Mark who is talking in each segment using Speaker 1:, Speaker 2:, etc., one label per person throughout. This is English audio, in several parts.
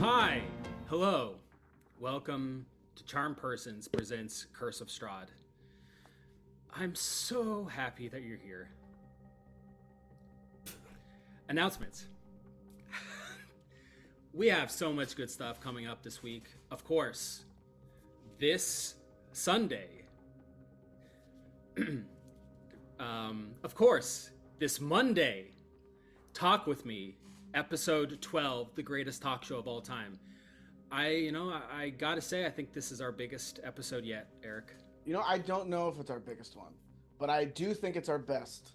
Speaker 1: Hi, hello, welcome to CharmedPersons presents Curse of Strahd. I'm so happy that you're here. Announcements. We have so much good stuff coming up this week. Of course, this Sunday. This Monday, Talk With Me, episode 12, the greatest talk show of all time. I gotta say, I think this is our biggest episode yet, Eric.
Speaker 2: I don't know if it's our biggest one, but I do think it's our best.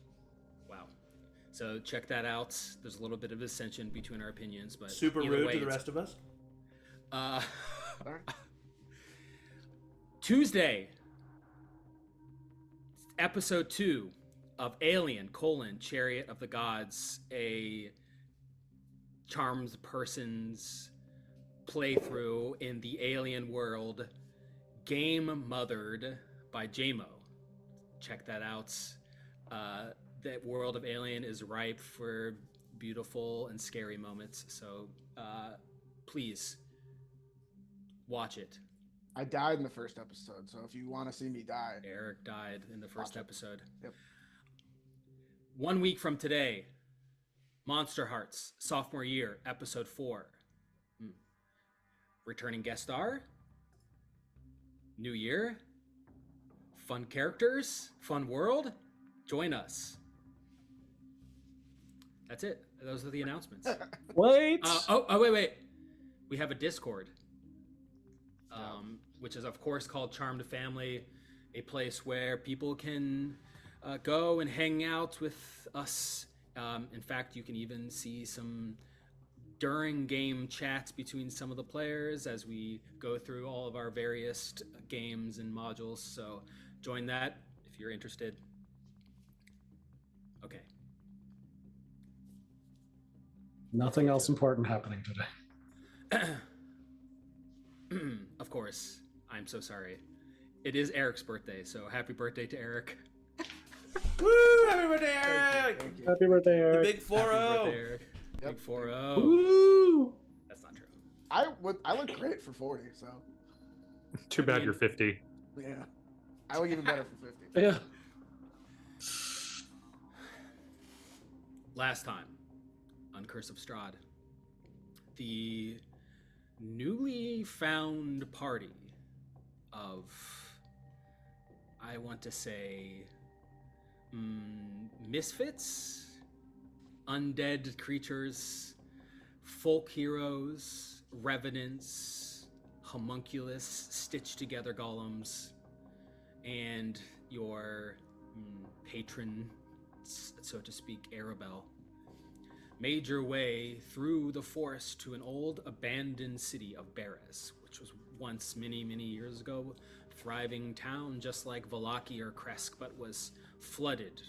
Speaker 1: Wow. So check that out. There's a little bit of dissension between our opinions, but
Speaker 3: super rude to the rest of us.
Speaker 1: Tuesday, episode 2 of Alien: Chariot of the Gods, a CharmedPersons playthrough in the Alien world, game mothered by JMO. Check that out. That world of Alien is ripe for beautiful and scary moments, so please watch it.
Speaker 2: I died in the first episode, so if you want to see me die.
Speaker 1: Eric died in the first episode.
Speaker 2: Yep.
Speaker 1: 1 week from today, Monster Hearts, sophomore year, episode 4. Returning guest star, new year, fun characters, fun world. Join us. That's it. Those are the announcements.
Speaker 4: Wait.
Speaker 1: Wait. We have a Discord, which is of course called Charmed Family, a place where people can go and hang out with us. In fact, you can even see some during game chats between some of the players as we go through all of our various games and modules. So join that if you're interested. Okay.
Speaker 4: Nothing else important happening today.
Speaker 1: Of course. I'm so sorry. It is Eric's birthday, so happy birthday to Eric.
Speaker 3: Woo! Happy birthday, Eric!
Speaker 2: Thank you.
Speaker 4: Happy birthday,
Speaker 3: The
Speaker 4: Eric.
Speaker 3: big 4-0.
Speaker 1: Happy birthday, Eric.
Speaker 2: Yep.
Speaker 1: Big 4-0.
Speaker 4: Woo!
Speaker 1: That's not true.
Speaker 2: I look great for 40, so
Speaker 5: Too bad you're 50.
Speaker 2: yeah. I look even better for 50.
Speaker 4: Yeah.
Speaker 1: Last time on Curse of Strahd, the newly found party of, I want to say, misfits, undead creatures, folk heroes, revenants, homunculus, stitched together golems, and your patron, so to speak, Arabelle, made your way through the forest to an old abandoned city of Beres, which was once many years ago thriving town just like Vallaki or Kresk, but was flooded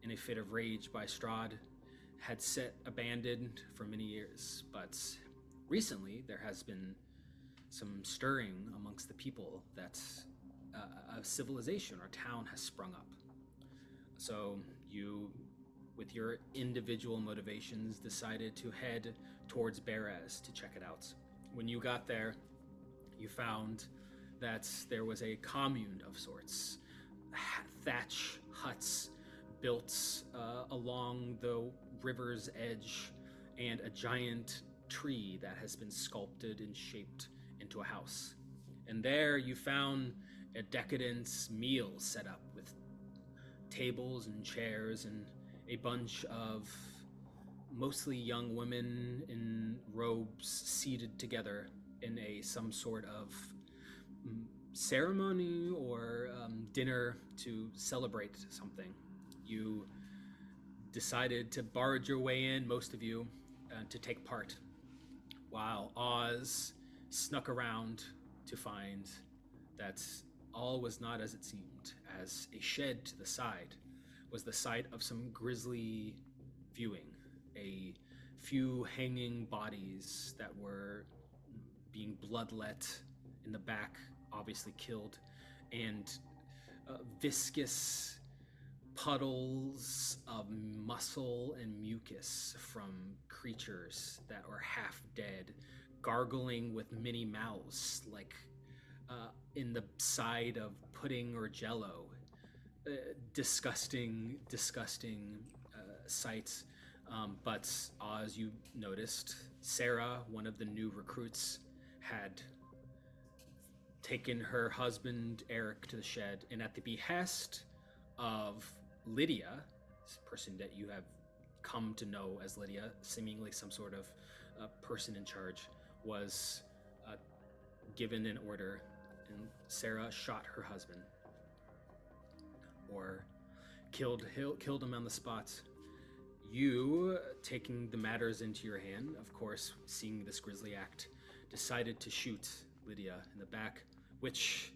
Speaker 1: in a fit of rage by Strahd, had set abandoned for many years. But recently there has been some stirring amongst the people that a civilization or town has sprung up. So you, with your individual motivations, decided to head towards Beres to check it out. When you got there, you found that there was a commune of sorts, thatch huts built along the river's edge, and a giant tree that has been sculpted and shaped into a house. And there you found a decadent meal set up with tables and chairs and a bunch of mostly young women in robes seated together in some sort of ceremony or dinner to celebrate something. You decided to barge your way in, most of you, to take part, while Oz snuck around to find that all was not as it seemed, as a shed to the side was the site of some grisly viewing. A few hanging bodies that were being bloodlet in the back, obviously killed, and viscous puddles of muscle and mucus from creatures that were half dead, gargling with many mouths, like in the side of pudding or jello. Disgusting sights. But as you noticed, Sarah, one of the new recruits, had taken her husband Eric to the shed, and at the behest of Lydia, this person that you have come to know as Lydia, seemingly some sort of person in charge, was given an order, and Sarah shot her husband, or killed him on the spot. You, taking the matters into your hand, of course, seeing this grisly act, decided to shoot Lydia in the back, which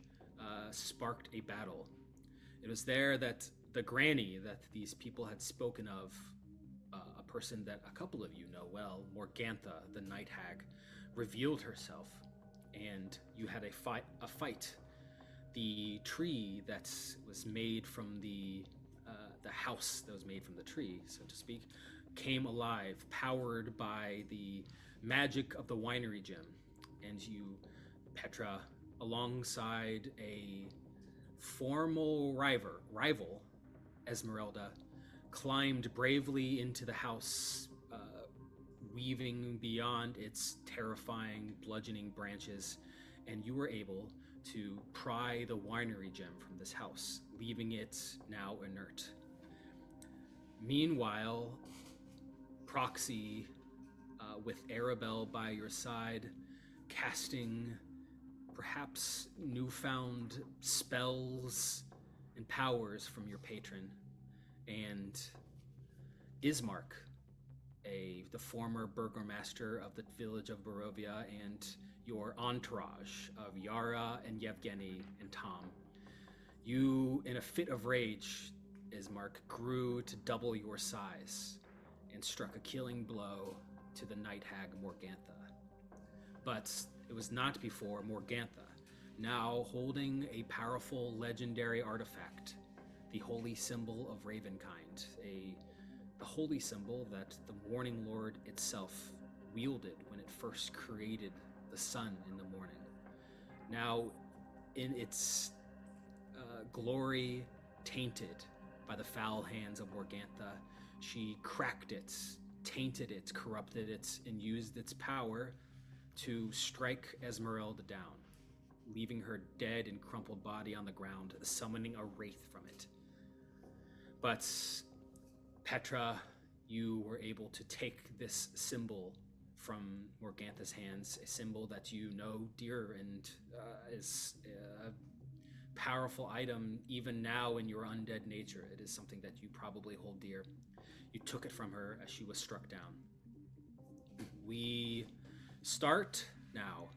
Speaker 1: sparked a battle. It was there that the granny that these people had spoken of, a person that a couple of you know well, Morgantha, the night hag, revealed herself, and you had a fight. The tree that was made from the house that was made from the tree, so to speak, came alive, powered by the magic of the winery gem. And you, Petra, alongside a formal rival, Esmeralda, climbed bravely into the house, weaving beyond its terrifying, bludgeoning branches, and you were able to pry the winery gem from this house, leaving it now inert. Meanwhile, Proxy, with Arabelle by your side, casting perhaps newfound spells and powers from your patron, and Ismark, the former burgomaster of the village of Barovia, and your entourage of Yara and Yevgeny and Tom. You, in a fit of rage, Ismark, grew to double your size and struck a killing blow to the night hag Morgantha. But it was not before Morgantha, now holding a powerful legendary artifact, the holy symbol of Ravenkind, the holy symbol that the Morning Lord itself wielded when it first created the sun in the morning. Now, in its glory tainted by the foul hands of Morgantha, she cracked it, tainted it, corrupted it, and used its power to strike Esmeralda down, leaving her dead and crumpled body on the ground, summoning a wraith from it. But Petra, you were able to take this symbol from Morgantha's hands, a symbol that you know dear and is a powerful item even now in your undead nature. It is something that you probably hold dear. You took it from her as she was struck down. We start now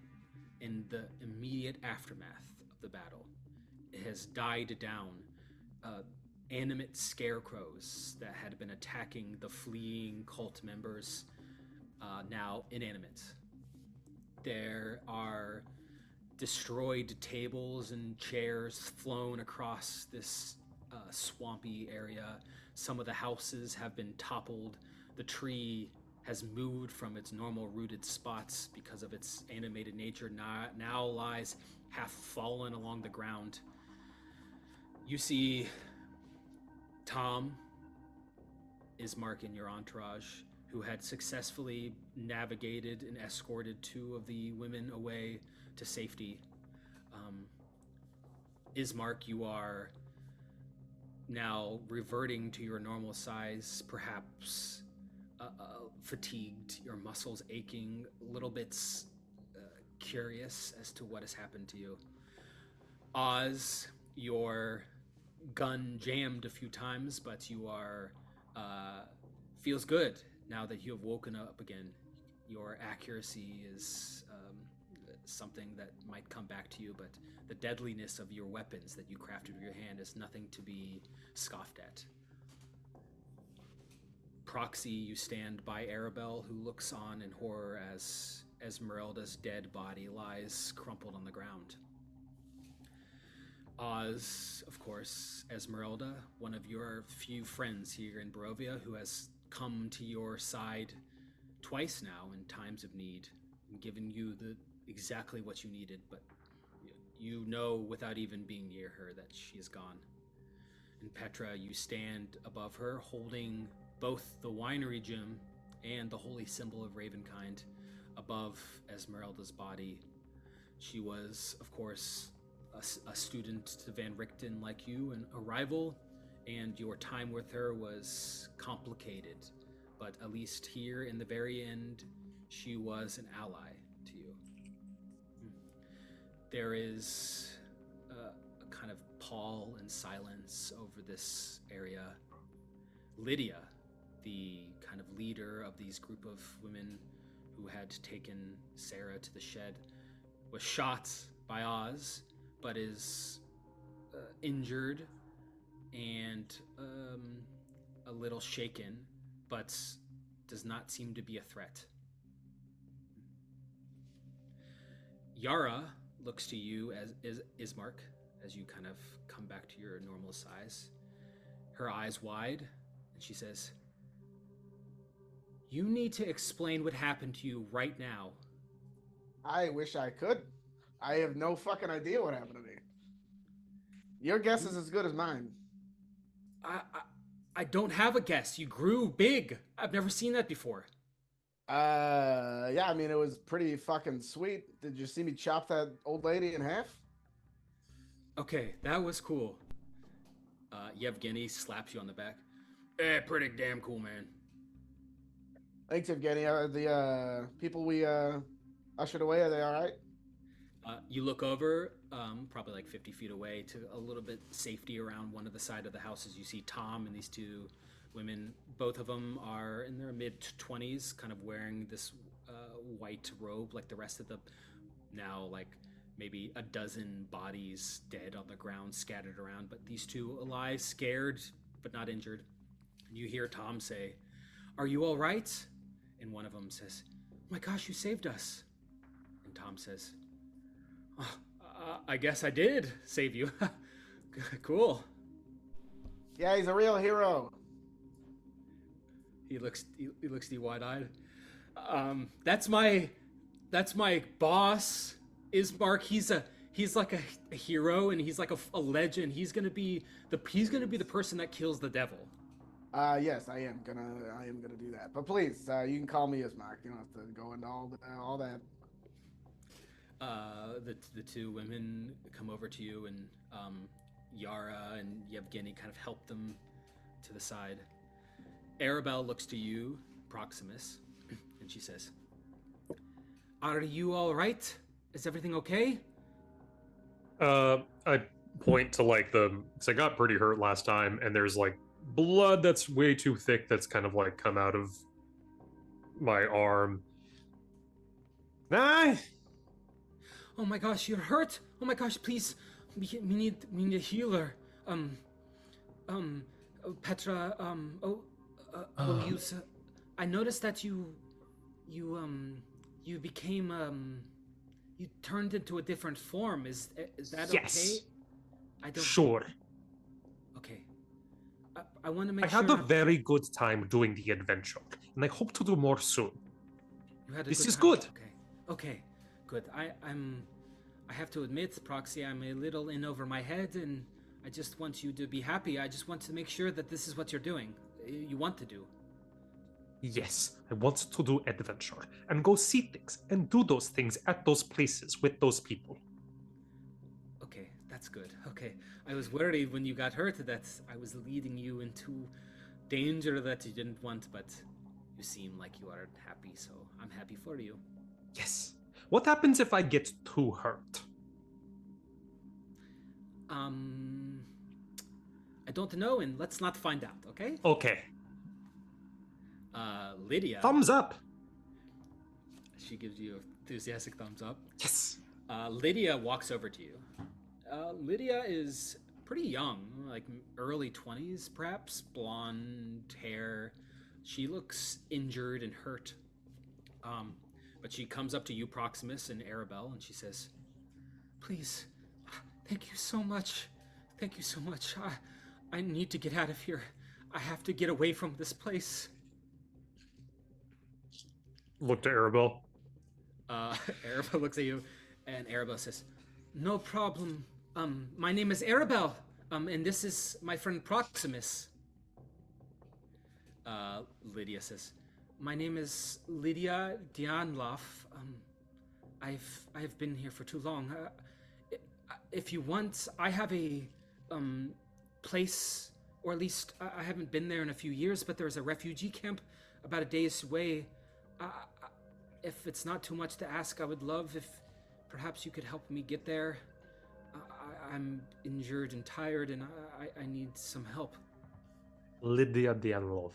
Speaker 1: in the immediate aftermath of the battle. It has died down. Animate scarecrows that had been attacking the fleeing cult members, now inanimate. There are destroyed tables and chairs flown across this swampy area. Some of the houses have been toppled. The tree has moved from its normal rooted spots because of its animated nature, now lies half fallen along the ground. You see Tom, Ismark, and your entourage, who had successfully navigated and escorted two of the women away to safety. Ismark, you are now reverting to your normal size, perhaps fatigued, your muscles aching, little bits curious as to what has happened to you. Oz, your gun jammed a few times, but you are feels good now that you have woken up again. Your accuracy is something that might come back to you, but the deadliness of your weapons that you crafted with your hand is nothing to be scoffed at. Proxy, you stand by Arabelle, who looks on in horror as Esmeralda's dead body lies crumpled on the ground. Oz, of course, Esmeralda, one of your few friends here in Barovia, who has come to your side twice now in times of need. and given you exactly what you needed, but you know without even being near her that she is gone. And Petra, you stand above her, holding both the winery gem and the holy symbol of Ravenkind above Esmeralda's body. She was, of course, a student to Van Richten like you, and a rival, and your time with her was complicated. But at least here in the very end, she was an ally to you. There is a kind of pall and silence over this area. Lydia, the kind of leader of these group of women who had taken Sarah to the shed, was shot by Oz, but is injured and a little shaken, but does not seem to be a threat. Yara looks to you as Ismark as you kind of come back to your normal size, her eyes wide, and she says, "You need to explain what happened to you right now."
Speaker 2: I wish I could. I have no fucking idea what happened to me. Your guess is as good as mine.
Speaker 1: I don't have a guess. You grew big. I've never seen that before.
Speaker 2: Yeah, I mean, it was pretty fucking sweet. Did you see me chop that old lady in half?
Speaker 1: Okay, that was cool. Yevgeny slaps you on the back. Pretty damn cool, man.
Speaker 2: Thanks, Evgeny. The people we ushered away, are they all right?
Speaker 1: You look over, probably like 50 feet away, to a little bit safety around one of the side of the houses. You see Tom and these two women. Both of them are in their mid-20s, kind of wearing this white robe like the rest of the, now like maybe a dozen bodies dead on the ground, scattered around. But these two alive, scared, but not injured. You hear Tom say, "Are you all right?" And one of them says, "Oh my gosh, you saved us." And Tom says, I guess I did save you. Cool.
Speaker 2: Yeah, he's a real hero.
Speaker 1: He looks to you wide-eyed. That's my boss, Ismark. He's like a hero, and he's like a legend. He's gonna be the person that kills the devil.
Speaker 2: Yes, I am gonna do that. But please, you can call me Ismark. You don't have to go into all that.
Speaker 1: The two women come over to you, and Yara and Yevgeny kind of help them to the side. Arabelle looks to you, Proximus, and she says, "Are you all right? Is everything okay?"
Speaker 5: I point to like because I got pretty hurt last time, and there's like blood that's way too thick that's kind of like come out of my arm. Nah.
Speaker 1: Oh my gosh, you're hurt! Oh my gosh, please, we need a healer. Petra, I noticed that you became you turned into a different form. Is that
Speaker 5: yes.
Speaker 1: okay? I don't.
Speaker 5: Sure.
Speaker 1: Okay. I want to make
Speaker 5: I
Speaker 1: sure.
Speaker 5: had a very good time doing the adventure, and I hope to do more soon.
Speaker 1: You had a
Speaker 5: This
Speaker 1: good
Speaker 5: is
Speaker 1: time?
Speaker 5: good.
Speaker 1: Okay. Good. I have to admit, Proxy, I'm a little in over my head, and I just want you to be happy. I just want to make sure that this is what you're doing. You want to do.
Speaker 5: Yes, I want to do adventure and go see things and do those things at those places with those people.
Speaker 1: Okay, that's good. Okay, I was worried when you got hurt that I was leading you into danger that you didn't want, but you seem like you are happy, so I'm happy for you.
Speaker 5: Yes. What happens if I get too hurt?
Speaker 1: I don't know, and let's not find out, okay?
Speaker 5: Okay.
Speaker 1: Lydia.
Speaker 5: Thumbs up.
Speaker 1: She gives you an enthusiastic thumbs up.
Speaker 5: Yes.
Speaker 1: Lydia walks over to you. Lydia is pretty young, like early 20s, perhaps. Blonde hair. She looks injured and hurt. But she comes up to you, Proximus, and Arabelle, and she says, "Please, thank you so much. Thank you so much. I need to get out of here. I have to get away from this place."
Speaker 5: Look to Arabelle.
Speaker 1: Arabelle looks at you, and Arabelle says, "No problem. My name is Arabelle. And this is my friend Proximus." Lydia says, "My name is Lydia Younglove. I've been here for too long. If you want, I have a place, or at least I haven't been there in a few years, but there's a refugee camp about a day's way. If it's not too much to ask, I would love if perhaps you could help me get there. I'm injured and tired, and I need some help."
Speaker 5: Lydia Dianlov.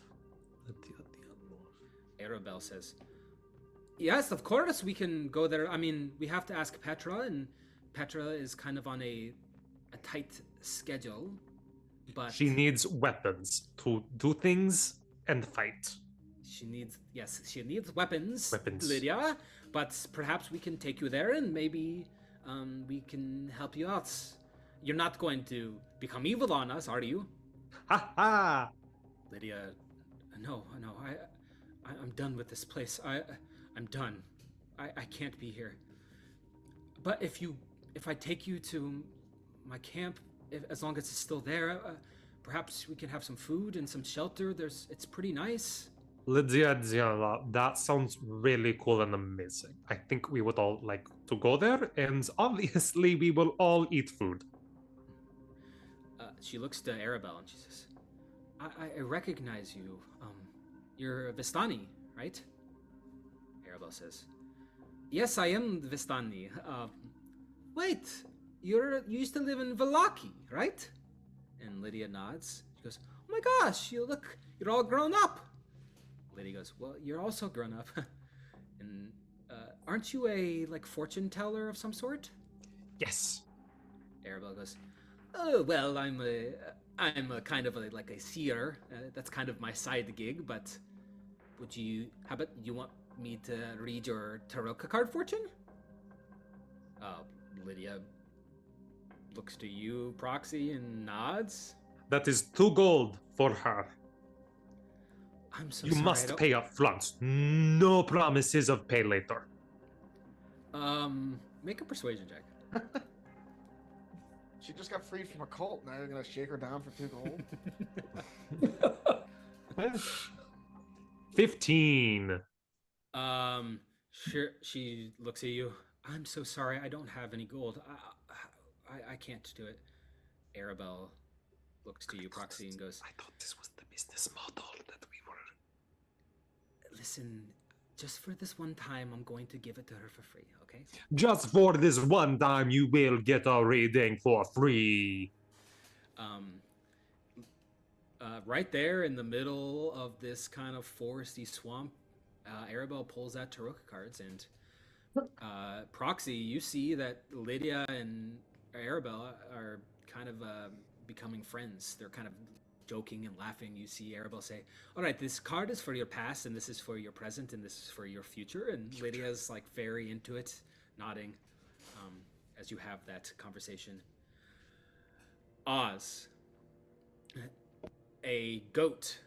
Speaker 1: Arabelle says, "Yes, of course we can go there. I mean, we have to ask Petra, and Petra is kind of on a tight schedule, but
Speaker 5: She needs weapons to do things and fight.
Speaker 1: she needs weapons,
Speaker 5: Weapons.
Speaker 1: Lydia. But perhaps we can take you there, and maybe we can help you out. You're not going to become evil on us, are you?"
Speaker 5: Ha ha!
Speaker 1: Lydia, no, I'm done with this place. I'm done. I can't be here. But if I take you to my camp, as long as it's still there, perhaps we can have some food and some shelter. It's pretty nice.
Speaker 5: Lydia Dianlov, that sounds really cool and amazing. I think we would all like to go there, and obviously we will all eat food.
Speaker 1: She looks to Arabelle and she says, I recognize you. You're Vistani, right?" Arabelle says, "Yes, I am Vistani. Wait, you used to live in Valaki, right?" And Lydia nods. She goes, "Oh my gosh, you're all grown up." Lydia goes, "Well, you're also grown up." And aren't you a fortune teller of some sort?"
Speaker 5: Yes.
Speaker 1: Arabelle goes, "Oh, well, I'm a kind of a seer. That's kind of my side gig, but how about you want me to read your tarot card fortune?" Lydia looks to you, Proxy, and nods.
Speaker 5: That is 2 gold for her.
Speaker 1: "I'm so
Speaker 5: You
Speaker 1: sorry.
Speaker 5: must pay up front. No promises of pay later.
Speaker 1: Make a persuasion check.
Speaker 2: She just got freed from a cult. Now you're gonna shake her down for 2 gold.
Speaker 5: 15.
Speaker 1: Sure. She looks at you. "I'm so sorry. I don't have any gold. I can't do it." Arabelle looks to you, Proxy, and goes,
Speaker 5: I thought this was the business model that we were.
Speaker 1: "Listen, just for this one time, I'm going to give it to her for free, okay?"
Speaker 5: Just for this one time, you will get a reading for free.
Speaker 1: Right there in the middle of this kind of foresty swamp, Arabelle pulls out tarot cards, and Proxy, you see that Lydia and Arabelle are kind of becoming friends. They're kind of joking and laughing. You see Arabelle say, "All right, this card is for your past, and this is for your present, and this is for your future." And Lydia's very into it, nodding as you have that conversation. Oz, a goat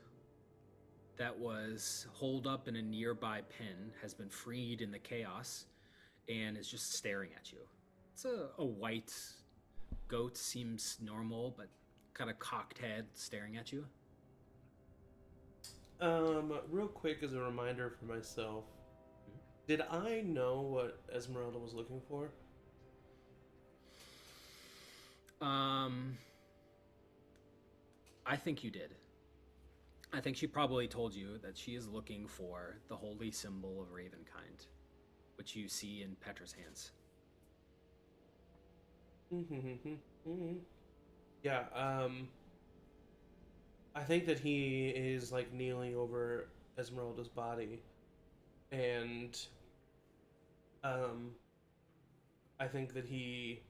Speaker 1: that was holed up in a nearby pen has been freed in the chaos and is just staring at you. It's a white goat, seems normal, but kind of cocked head staring at you.
Speaker 3: Real quick as a reminder for myself, did I know what Esmeralda was looking for?
Speaker 1: I think you did. I think she probably told you that she is looking for the holy symbol of Ravenkind, which you see in Petra's hands.
Speaker 3: Yeah, I think that he is kneeling over Esmeralda's body, and I think that he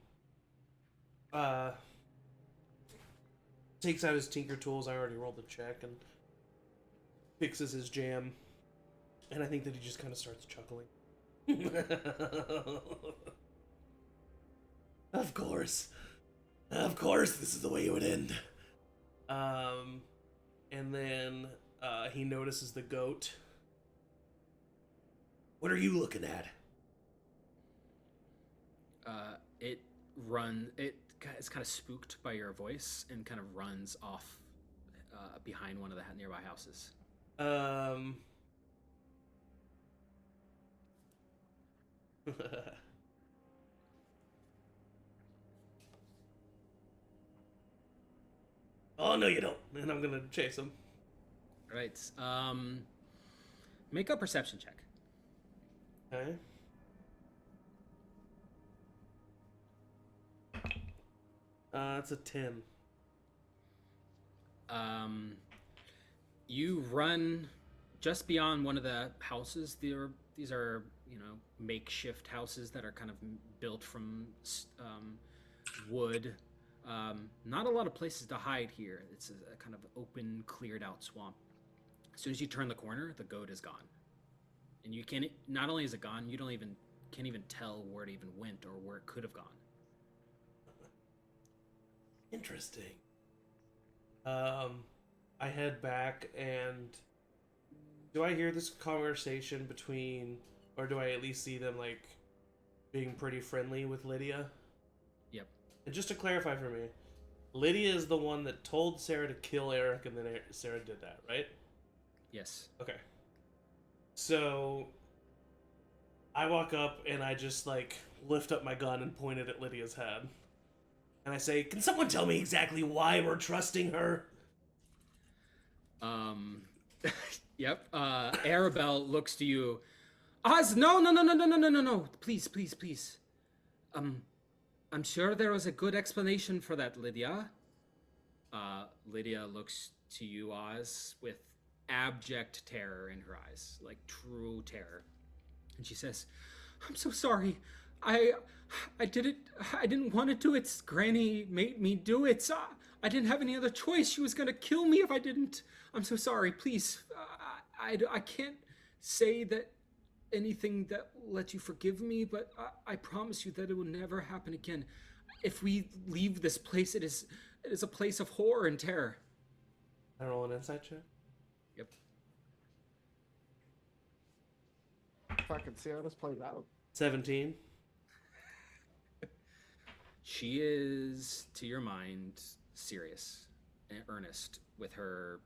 Speaker 3: takes out his tinker tools. I already rolled the check, and fixes his jam, and I think that he just kind of starts chuckling. Of course, this is the way it would end. And then he notices the goat. What are you looking at?
Speaker 1: It it's kind of spooked by your voice and kind of runs off behind one of the nearby houses.
Speaker 3: Oh no, you don't. And I'm gonna chase him.
Speaker 1: All right. Make a perception check.
Speaker 3: Okay. It's a 10.
Speaker 1: You run just beyond one of the houses. These are makeshift houses that are kind of built from wood. Not a lot of places to hide here. It's a kind of open, cleared out swamp. As soon as you turn the corner, the goat is gone, and you can't. Not only is it gone, you can't even tell where it even went or where it could have gone.
Speaker 3: Interesting. I head back, and do I hear this conversation between, or do I at least see them like being pretty friendly with Lydia?
Speaker 1: Yep.
Speaker 3: And just to clarify for me, Lydia is the one that told Sarah to kill Eric, and then Sarah did that, right?
Speaker 1: Yes.
Speaker 3: Okay. So I walk up and I just like lift up my gun and point it at Lydia's head. And I say, "Can someone tell me exactly why we're trusting her?"
Speaker 1: Yep. Arabelle looks to you. Oz, no. Please. I'm sure there was a good explanation for that, Lydia. Lydia looks to you, Oz, with abject terror in her eyes, like true terror. And she says, "I'm so sorry. I didn't want to do it. Granny made me do it. I didn't have any other choice. She was going to kill me if I didn't. I'm so sorry. Please, I can't say that anything that will let you forgive me, but I promise you that it will never happen again. If we leave this place, it is a place of horror and terror."
Speaker 3: I roll an insight check.
Speaker 1: Yep.
Speaker 2: Fucking see how this plays out.
Speaker 3: 17.
Speaker 1: She is, to your mind, serious and earnest with her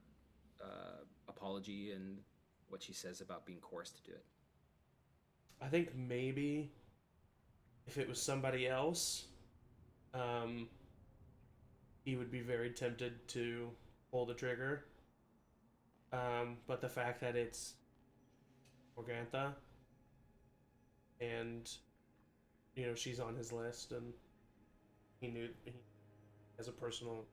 Speaker 1: apology and what she says about being coerced to do it.
Speaker 3: I think maybe if it was somebody else, he would be very tempted to pull the trigger. But the fact that it's Morgantha and, she's on his list and he has a personal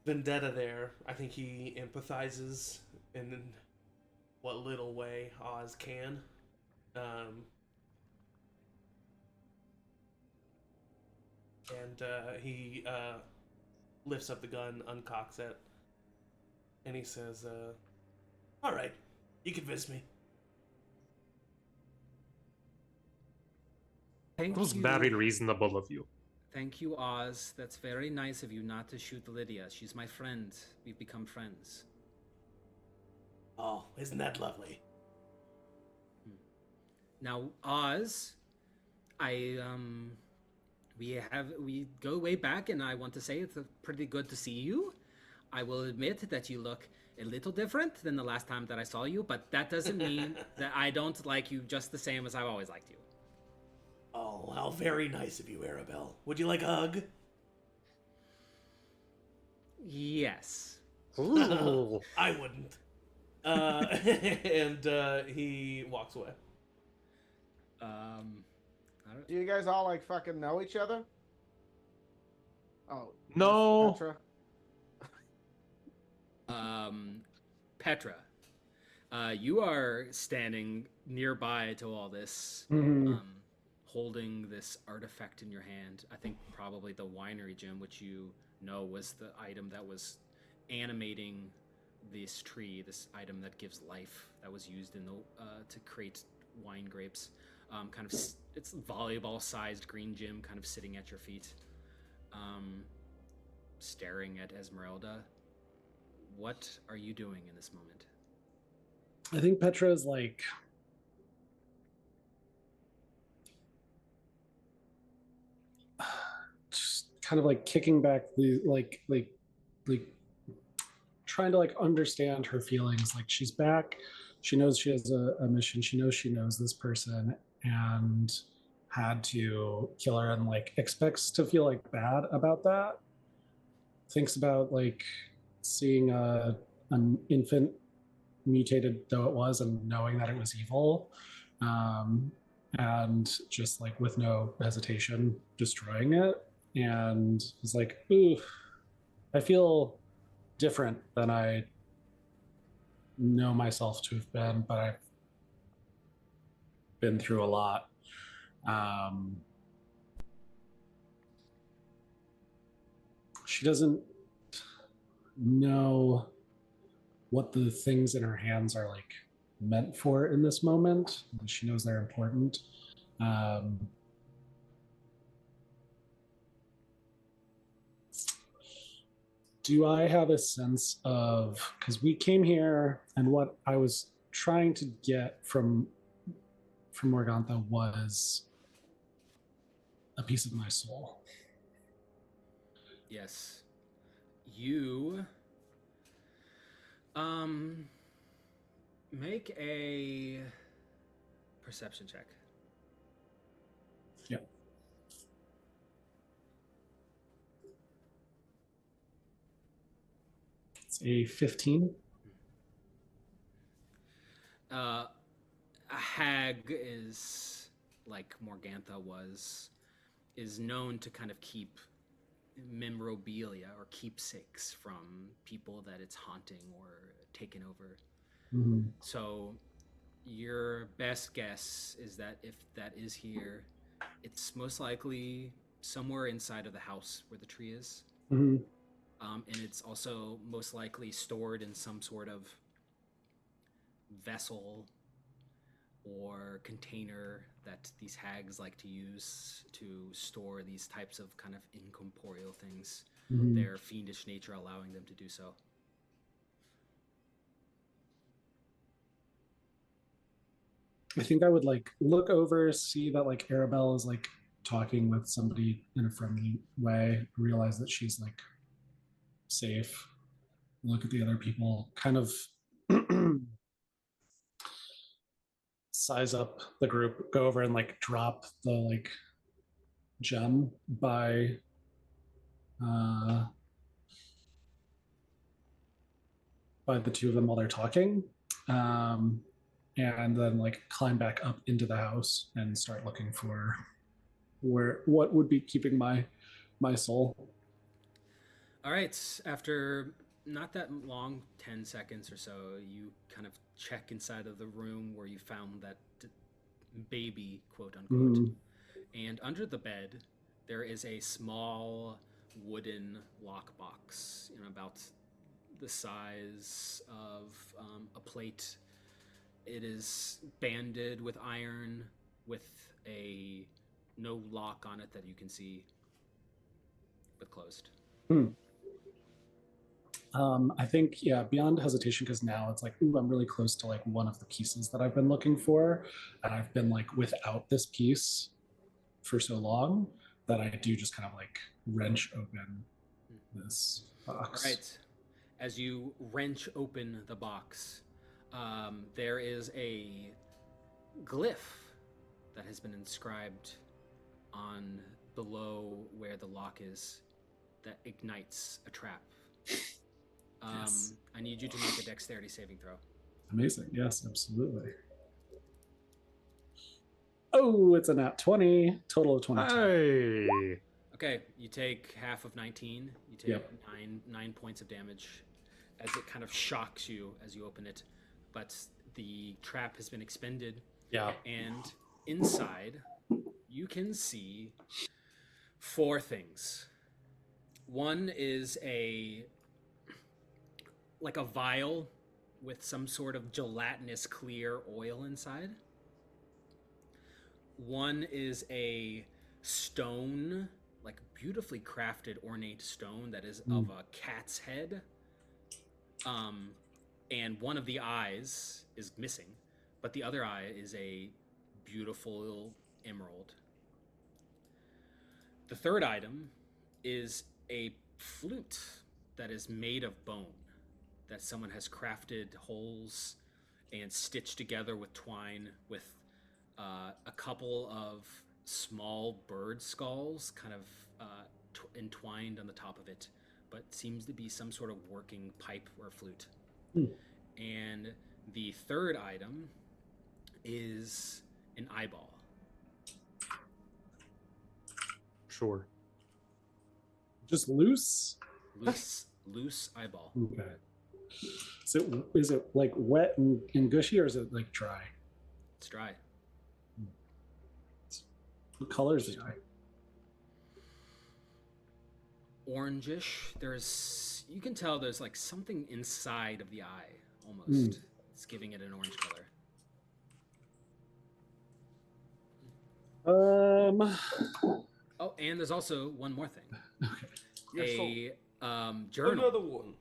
Speaker 3: vendetta there, I think he empathizes in what little way Oz can. He lifts up the gun, uncocks it, and he says, "All right, you convinced me."
Speaker 1: Thank
Speaker 5: It was
Speaker 1: you.
Speaker 5: very reasonable of you.
Speaker 1: Thank you, Oz. That's very nice of you not to shoot Lydia. She's my friend. We've become friends.
Speaker 3: Oh, isn't that lovely?
Speaker 1: Now, Oz, we go way back, and I want to say it's pretty good to see you. I will admit that you look a little different than the last time that I saw you, but that doesn't mean that I don't like you just the same as I've always liked you.
Speaker 3: Oh, how very nice of you, Arabelle. Would you like a hug?
Speaker 1: Yes.
Speaker 5: Ooh.
Speaker 3: I wouldn't. And he walks away.
Speaker 1: I don't.
Speaker 2: Do you guys all like fucking know each other? Oh
Speaker 5: No.
Speaker 2: Petra.
Speaker 1: Petra, you are standing nearby to all this,
Speaker 4: Mhm.
Speaker 1: holding this artifact in your hand. I think probably the winery gem, which you know was the item that was animating this tree, this item that gives life, that was used in the to create wine grapes. It's volleyball-sized green gem, kind of sitting at your feet, staring at Esmeralda. What are you doing in this moment?
Speaker 4: I think Petra is like kind of like kicking back the like trying to like understand her feelings. Like she's back, she knows she has a mission, she knows this person and had to kill her, and like expects to feel like bad about that. Thinks about like seeing an infant, mutated though it was, and knowing that it was evil, and just like with no hesitation destroying it, and was like, ooh, I feel different than I know myself to have been, but I've been through a lot. She doesn't know what the things in her hands are like meant for in this moment. She knows they're important. Do I have a sense of, because we came here and what I was trying to get from Morgantha was a piece of my soul.
Speaker 1: Yes. You make a perception check.
Speaker 4: Yeah. It's a 15.
Speaker 1: A hag is, like Morgantha is known to kind of keep memorabilia or keepsakes from people that it's haunting or taken over.
Speaker 4: Mm-hmm.
Speaker 1: So your best guess is that if that is here, it's most likely somewhere inside of the house where the tree is.
Speaker 4: Mm-hmm.
Speaker 1: And it's also most likely stored in some sort of vessel or container that these hags like to use to store these types of kind of incorporeal things.
Speaker 4: Mm-hmm.
Speaker 1: Their fiendish nature allowing them to do so.
Speaker 4: I think I would like look over, see that like Arabelle is like talking with somebody in a friendly way, realize that she's like safe, look at the other people, kind of size up the group, go over and like drop the like gem by the two of them while they're talking, and then like climb back up into the house and start looking for what would be keeping my soul.
Speaker 1: All right, after not that long, 10 seconds or so, you kind of check inside of the room where you found that baby, quote unquote.
Speaker 4: Mm-hmm.
Speaker 1: And under the bed, there is a small wooden lockbox, about the size of a plate. It is banded with iron with no lock on it that you can see, but closed.
Speaker 4: I think, yeah, beyond hesitation, because now it's like, ooh, I'm really close to like one of the pieces that I've been looking for, and I've been like without this piece for so long that I do just kind of like wrench open this box.
Speaker 1: All right. As you wrench open the box, there is a glyph that has been inscribed on below where the lock is that ignites a trap. Yes. I need you to make a dexterity saving throw.
Speaker 4: Amazing. Yes, absolutely. Oh, it's a nat 20. Total of 22.
Speaker 5: Hey.
Speaker 1: Okay, you take half of 19. You take
Speaker 4: Yep.
Speaker 1: nine points of damage as it kind of shocks you as you open it. But the trap has been expended.
Speaker 4: Yeah.
Speaker 1: And inside, you can see 4 things. One is a vial with some sort of gelatinous clear oil inside. One is a stone, like beautifully crafted ornate stone that is of a cat's head. And one of the eyes is missing, but the other eye is a beautiful emerald. The third item is a flute that is made of bone that someone has crafted holes and stitched together with twine with a couple of small bird skulls kind of entwined on the top of it, but seems to be some sort of working pipe or flute. And the third item is an eyeball.
Speaker 5: Sure.
Speaker 4: Just loose?
Speaker 1: Loose eyeball.
Speaker 4: Okay. Is it like wet and gushy, or is it like dry?
Speaker 1: It's dry.
Speaker 4: What color is the eye?
Speaker 1: Orangish. You can tell there's like something inside of the eye almost. It's giving it an orange color. Oh, and there's also one more thing.
Speaker 4: Okay.
Speaker 1: Journal.
Speaker 3: Another one.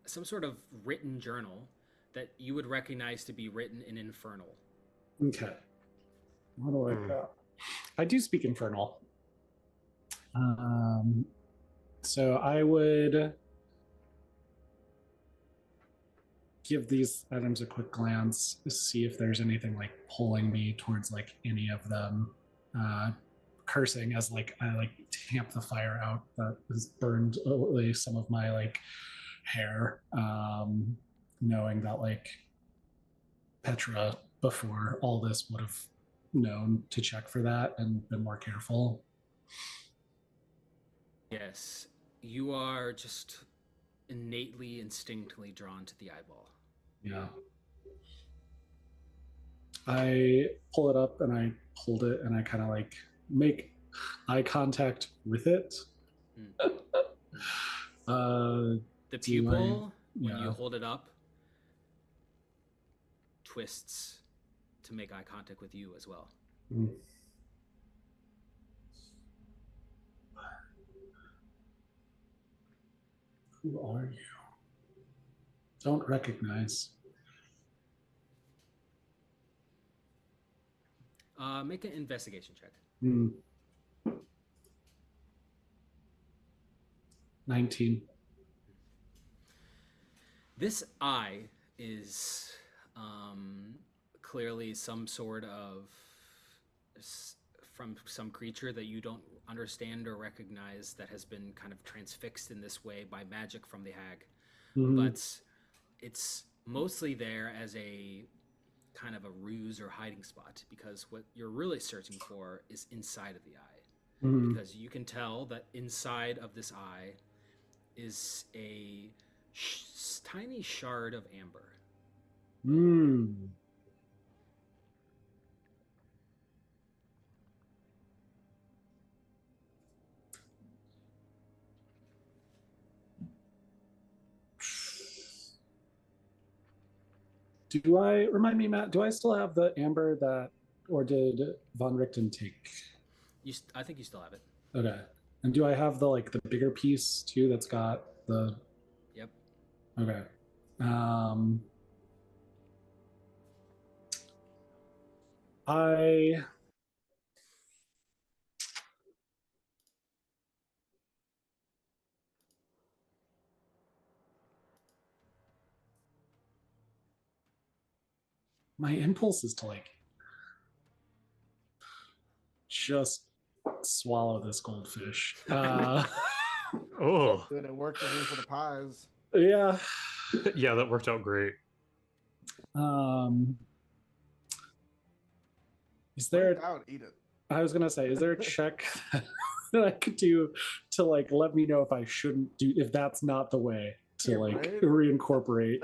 Speaker 1: Some sort of written journal that you would recognize to be written in Infernal.
Speaker 4: Okay. What do I got? I do speak Infernal. So I would give these items a quick glance, see if there's anything like pulling me towards like any of them. Cursing as like I like tamp the fire out that has burned away some of my like hair, knowing that like Petra before all this would have known to check for that and been more careful.
Speaker 1: Yes, you are just innately, instinctively drawn to the eyeball.
Speaker 4: Yeah. I pull it up and I hold it and I kind of like make eye contact with it.
Speaker 1: The pupil, when
Speaker 4: yeah.
Speaker 1: you hold it up, twists to make eye contact with you as well.
Speaker 4: Who are you? Don't recognize.
Speaker 1: Make an investigation check.
Speaker 4: 19.
Speaker 1: This eye is clearly some sort of from some creature that you don't understand or recognize that has been kind of transfixed in this way by magic from the hag. But it's mostly there as a kind of a ruse or hiding spot, because what you're really searching for is inside of the eye. Because you can tell that inside of this eye is a tiny shard of amber.
Speaker 4: Remind me, Matt, do I still have the amber that, or did Von Richten take?
Speaker 1: I think you still have it.
Speaker 4: Okay. And do I have the like the bigger piece too that's got the...
Speaker 1: Yep.
Speaker 4: Okay. My impulse is to like just swallow this goldfish.
Speaker 5: Oh,
Speaker 2: Good, it worked for me for the pies.
Speaker 4: Yeah.
Speaker 5: yeah, that worked out great.
Speaker 4: Is there?
Speaker 2: Out, eat it.
Speaker 4: I was gonna say, is there a check that I could do to like let me know if I shouldn't do, if that's not the way to reincorporate?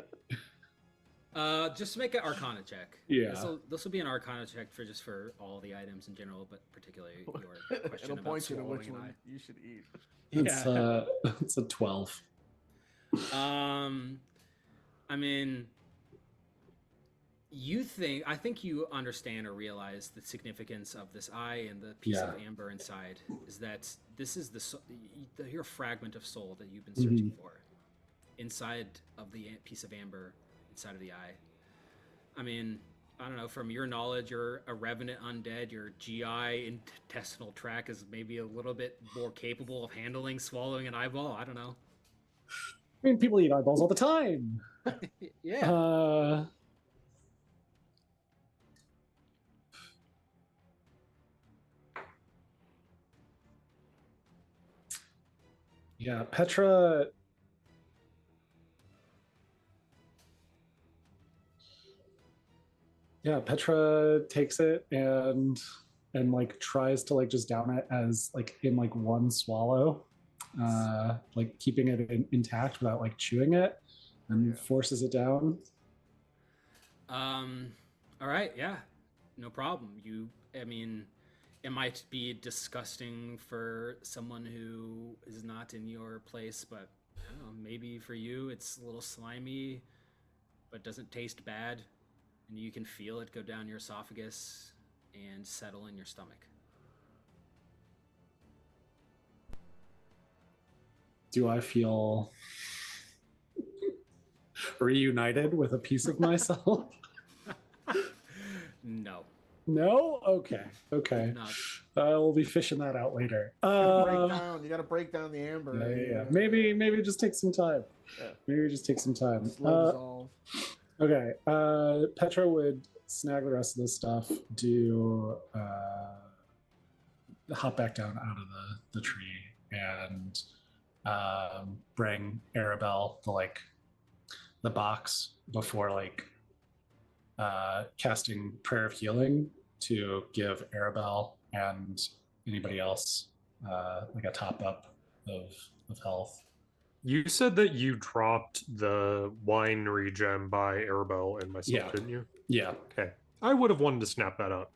Speaker 1: Just make an Arcana check.
Speaker 4: Yeah.
Speaker 1: This will be an Arcana check for all the items in general, but particularly your question
Speaker 2: It'll
Speaker 1: about
Speaker 2: point you to
Speaker 1: swallowing
Speaker 2: which
Speaker 1: an
Speaker 2: one
Speaker 1: eye.
Speaker 2: you should eat.
Speaker 4: It's a 12.
Speaker 1: I mean, I think you understand or realize the significance of this eye and the piece of amber inside is that this is your fragment of soul that you've been searching for inside of the piece of amber inside of the eye. I mean, I don't know, from your knowledge, you're a revenant undead. Your GI intestinal tract is maybe a little bit more capable of handling swallowing an eyeball. I don't know.
Speaker 4: I mean, people eat eyeballs all the time.
Speaker 1: Yeah.
Speaker 4: Yeah, Petra. Yeah, Petra takes it and like tries to like just down it as like in like one swallow, like keeping it intact without like chewing it, and forces it down.
Speaker 1: All right. Yeah. No problem. I mean, it might be disgusting for someone who is not in your place, but I don't know, maybe for you it's a little slimy, but doesn't taste bad, and you can feel it go down your esophagus and settle in your stomach.
Speaker 4: Do I feel reunited with a piece of myself?
Speaker 1: No.
Speaker 4: No? Okay.
Speaker 1: Not.
Speaker 4: We'll be fishing that out later.
Speaker 2: You gotta break down the amber.
Speaker 4: Yeah. Maybe just take some time.
Speaker 2: Yeah.
Speaker 4: Maybe just take some time.
Speaker 2: Slow dissolve.
Speaker 4: Okay. Petra would snag the rest of this stuff, hop back down out of the tree, and bring Arabelle the box before casting Prayer of Healing to give Arabelle and anybody else a top up of health.
Speaker 5: You said that you dropped the wine regen by Arabelle and myself,
Speaker 4: Yeah.
Speaker 5: didn't you?
Speaker 4: Yeah.
Speaker 5: Okay. I would have wanted to snap that up.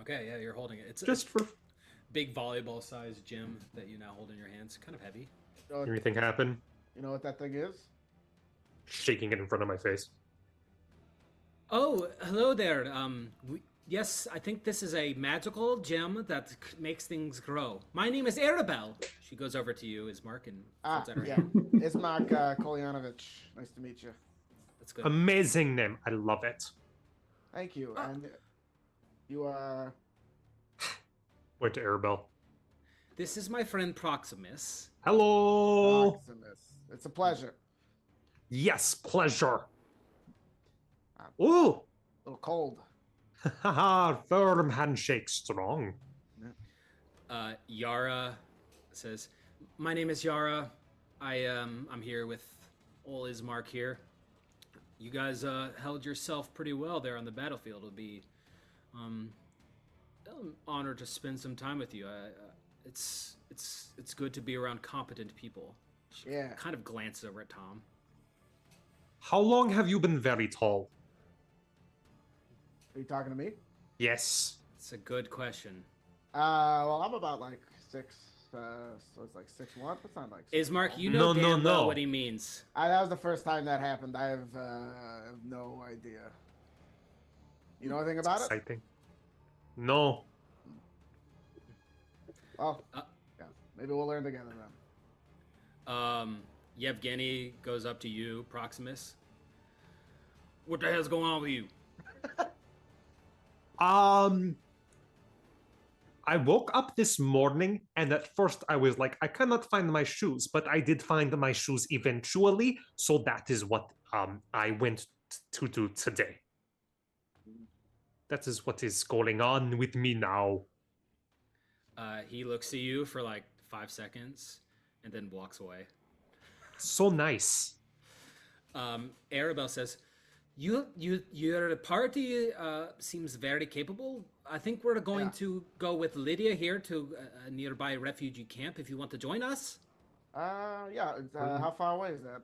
Speaker 1: Okay, yeah, you're holding it. It's
Speaker 5: Just for...
Speaker 1: big volleyball-sized gem that you now hold in your hands. Kind of heavy.
Speaker 5: Anything happen?
Speaker 2: You know what that thing is?
Speaker 5: Shaking it in front of my face.
Speaker 1: Oh, hello there. Yes, I think this is a magical gem that makes things grow. My name is Arabelle. She goes over to you, Ismark, and holds out her hand.
Speaker 2: Ismark Kolyanovich. Nice to meet you.
Speaker 1: That's good.
Speaker 5: Amazing name. I love it.
Speaker 2: Thank you. And you are...
Speaker 5: Went to Arabelle.
Speaker 1: This is my friend Proximus.
Speaker 5: Hello.
Speaker 2: Proximus. It's a pleasure.
Speaker 5: Yes, pleasure. Ooh.
Speaker 2: A little cold.
Speaker 5: Haha, firm handshake strong.
Speaker 1: Yara says, "My name is Yara. I'm here with old Ismark here. You guys held yourself pretty well there on the battlefield. It'll be an honor to spend some time with you. It's good to be around competent people." She kind of glances over at Tom.
Speaker 5: How long have you been very tall?
Speaker 2: Are you talking to me?
Speaker 5: Yes.
Speaker 1: It's a good question.
Speaker 2: Well, I'm about 6, so it's 6'1". That's not 6'1".
Speaker 1: Ismark, you know damn well what he means.
Speaker 2: That was the first time that happened. I have no idea. You know anything about it?
Speaker 5: Exciting. No.
Speaker 2: Well, yeah, maybe we'll learn together then.
Speaker 1: Yevgeny goes up to you, Proximus. What the hell's going on with you?
Speaker 5: I woke up this morning, and at first I was like, I cannot find my shoes, but I did find my shoes eventually, so that is what I went to do today. That is what is going on with me now.
Speaker 1: He looks at you for 5 seconds, and then walks away.
Speaker 5: So nice.
Speaker 1: Arabelle says, Your party seems very capable. I think we're going to go with Lydia here to a nearby refugee camp if you want to join us.
Speaker 2: How far away is that?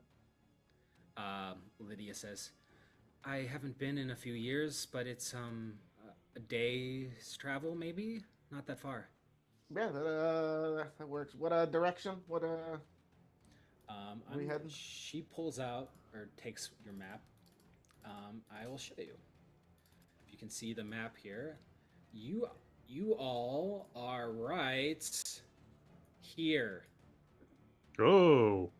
Speaker 1: Lydia says, I haven't been in a few years, but it's a day's travel, maybe? Not that far.
Speaker 2: Yeah, that works. What direction? What we heading?
Speaker 1: She pulls out, or takes your map. I will show you. If you can see the map here, you all are right here.
Speaker 5: Oh.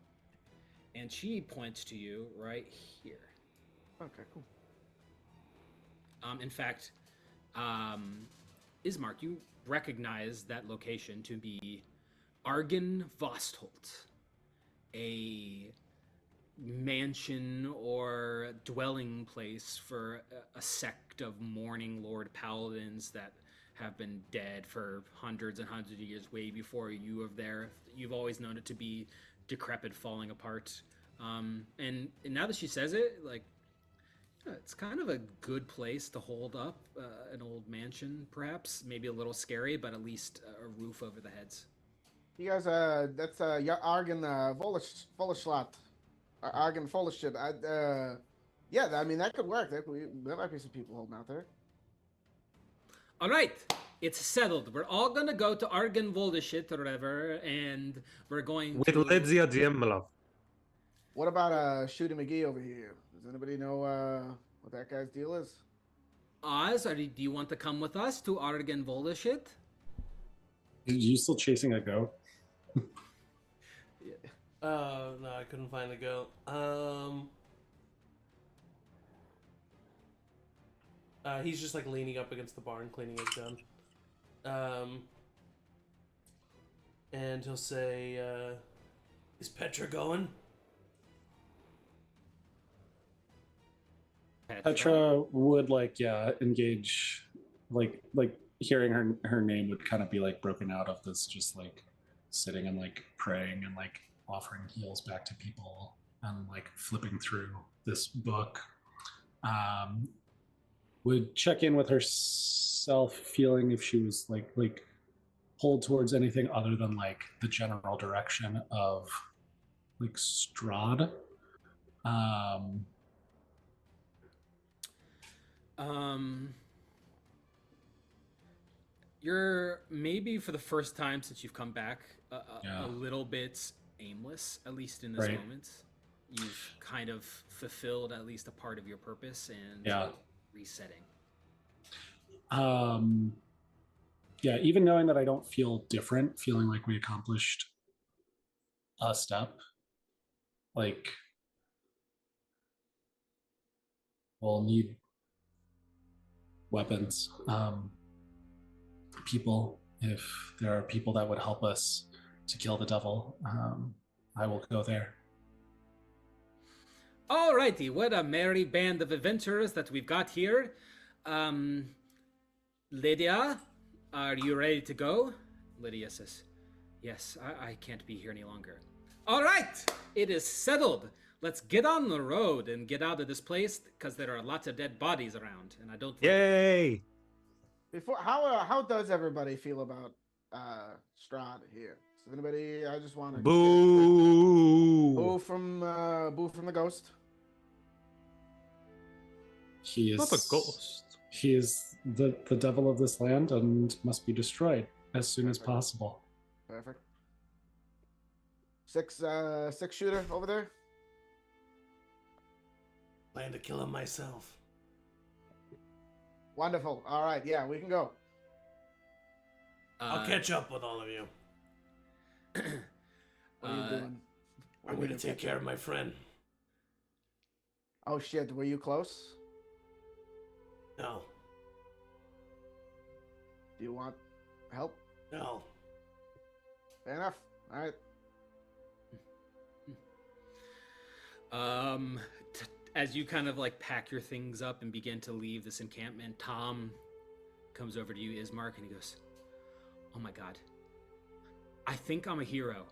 Speaker 1: And she points to you right here.
Speaker 2: Okay, cool.
Speaker 1: In fact, Ismark, you recognize that location to be Argen Vostholt, a mansion or dwelling place for a sect of Morning Lord paladins that have been dead for hundreds and hundreds of years, way before you were there. You've always known it to be decrepit, falling apart. And now that she says it, like, it's kind of a good place to hold up an old mansion, perhaps. Maybe a little scary, but at least a roof over the heads.
Speaker 2: You guys, that's Argen Volishlat. Argen Volishit. Yeah, I mean, that could work. There might be some people holding out there.
Speaker 1: All right, it's settled. We're all going to go to Argen Volishit or whatever, and we're going
Speaker 5: With
Speaker 1: to...
Speaker 5: Lydia Younglove.
Speaker 2: What about Shooty McGee over here? Does anybody know what that guy's deal is?
Speaker 1: Oz, do you want to come with us to Argen Volishit?
Speaker 4: Are you still chasing a goat?
Speaker 3: No, I couldn't find the goat. He's just like leaning up against the barn, cleaning his gun. And he'll say, "Is Petra going?"
Speaker 4: Petra would engage, like hearing her name would kind of be like broken out of this, just like sitting and like praying and like offering heals back to people and like flipping through this book. Would check in with herself, feeling if she was like pulled towards anything other than like the general direction of like Strahd.
Speaker 1: You're maybe for the first time since you've come back
Speaker 4: Yeah.
Speaker 1: a little bit aimless, at least in this
Speaker 4: Right.
Speaker 1: moment. You've kind of fulfilled at least a part of your purpose and
Speaker 4: Yeah.
Speaker 1: resetting.
Speaker 4: Yeah, even knowing that I don't feel different, feeling like we accomplished a step, like we'll need weapons, people. If there are people that would help us to kill the devil, I will go there.
Speaker 1: Alrighty, what a merry band of adventurers that we've got here. Lydia, are you ready to go? Lydia says, yes, I can't be here any longer. Alright, it is settled. Let's get on the road and get out of this place because there are lots of dead bodies around and I don't like it.
Speaker 5: Yay!
Speaker 2: Before, how does everybody feel about Strahd here? Does anybody? I just want to
Speaker 5: Boo!
Speaker 2: boo from the ghost.
Speaker 4: He is
Speaker 5: Not a ghost.
Speaker 4: He is the devil of this land and must be destroyed as soon as possible.
Speaker 2: Perfect. Six shooter over there.
Speaker 3: Plan to kill him myself.
Speaker 2: Wonderful. All right, yeah, we can go.
Speaker 3: I'll catch up with all of you.
Speaker 2: What are you doing?
Speaker 3: I'm gonna take care of my friend.
Speaker 2: Oh shit, were you close?
Speaker 3: No,
Speaker 2: Do you want help?
Speaker 3: no.
Speaker 2: Fair enough. All right.
Speaker 1: As you kind of like pack your things up and begin to leave this encampment, Tom comes over to you, Ismark, and he goes, oh my god, I think I'm a hero.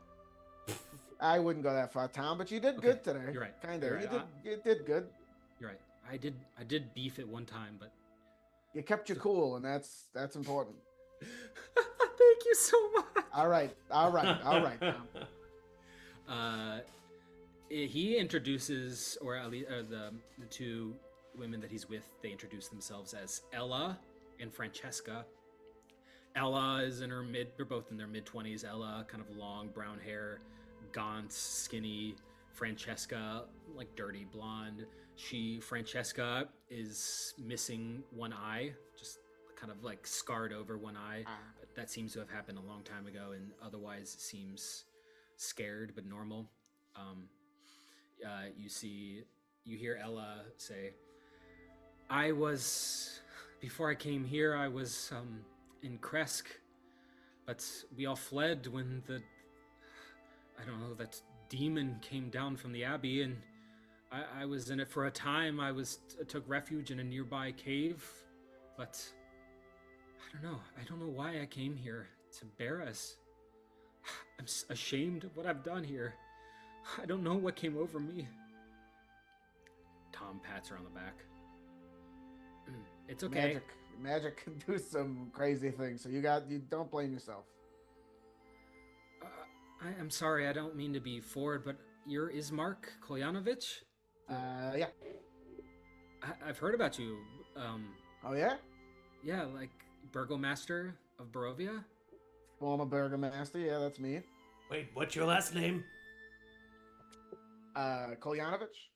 Speaker 2: I wouldn't go that far, Tom, but you did
Speaker 1: Okay,
Speaker 2: good today.
Speaker 1: you're right,
Speaker 2: Kind
Speaker 1: you're
Speaker 2: of.
Speaker 1: right.
Speaker 2: You did good.
Speaker 1: You're right. I did beef it one time, but
Speaker 2: You kept your cool, and that's important.
Speaker 1: thank you so much.
Speaker 2: All right, Tom.
Speaker 1: He introduces, or at least the two women that he's with, they introduce themselves as Ella and Francesca. Ella is they're both in their mid-20s. Ella, kind of long brown hair, gaunt, skinny. Francesca, like dirty blonde. Francesca is missing one eye, just kind of like scarred over one eye. But that seems to have happened a long time ago, and otherwise seems scared but normal. You hear Ella say, I was, before I came here, I was in Kresk, but we all fled when that demon came down from the Abbey, and I was in it for a time. I took refuge in a nearby cave, but I don't know why I came here to Barras. I'm ashamed of what I've done here. I don't know what came over me. Tom pats her on the back. It's okay.
Speaker 2: Magic can do some crazy things, so you don't blame yourself.
Speaker 1: I'm sorry, I don't mean to be forward, but you're Ismark Kolyanovich?
Speaker 2: Yeah.
Speaker 1: I've heard about you.
Speaker 2: Oh yeah?
Speaker 1: Yeah, like Burgomaster of Barovia?
Speaker 2: Former Burgomaster, yeah, that's me.
Speaker 3: Wait, what's your last name?
Speaker 2: Kolyanovich?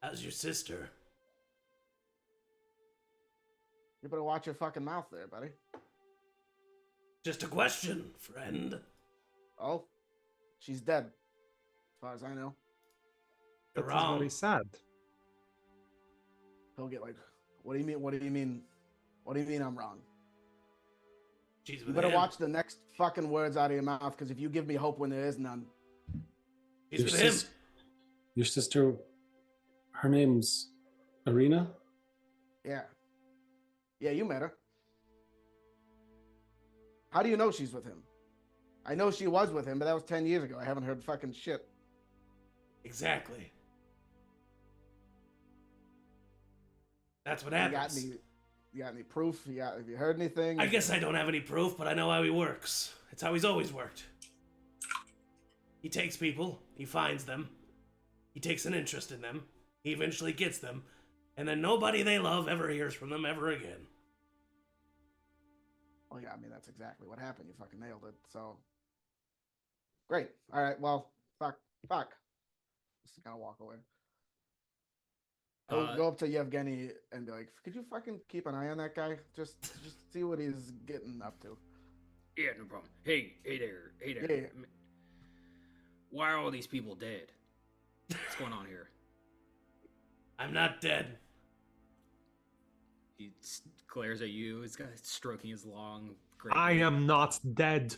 Speaker 3: How's your sister?
Speaker 2: You better watch your fucking mouth there, buddy.
Speaker 3: Just a question, friend.
Speaker 2: Oh, she's dead, as far as I know.
Speaker 3: You're
Speaker 5: That is
Speaker 3: wrong.
Speaker 5: very sad.
Speaker 2: He'll get like, what do you mean? What do you mean? What do you mean I'm wrong?
Speaker 3: She's
Speaker 2: You
Speaker 3: with
Speaker 2: better
Speaker 3: him.
Speaker 2: watch the next fucking words out of your mouth, because if you give me hope when there is none.
Speaker 3: She's
Speaker 4: Your
Speaker 3: with him.
Speaker 4: Your sister, her name's Arena?
Speaker 2: Yeah. Yeah, you met her. How do you know she's with him? I know she was with him, but that was 10 years ago. I haven't heard fucking shit.
Speaker 3: Exactly. That's what
Speaker 2: You got
Speaker 3: happens.
Speaker 2: you got any proof? Have you heard anything?
Speaker 3: I guess I don't have any proof, but I know how he works. It's how he's always worked. He takes people, he finds them, he takes an interest in them, he eventually gets them, and then nobody they love ever hears from them ever again.
Speaker 2: Well, yeah, I mean, that's exactly what happened. You fucking nailed it. So, great. All right, well, fuck. Just gonna walk away. Go up to Yevgeny and be like, could you fucking keep an eye on that guy? Just see what he's getting up to.
Speaker 1: Yeah, no problem. Hey there.
Speaker 2: Yeah.
Speaker 1: Why are all these people dead? What's going on here?
Speaker 3: I'm not dead.
Speaker 1: He glares at you. He's got stroking his long gray
Speaker 5: I
Speaker 1: beard.
Speaker 5: am not dead.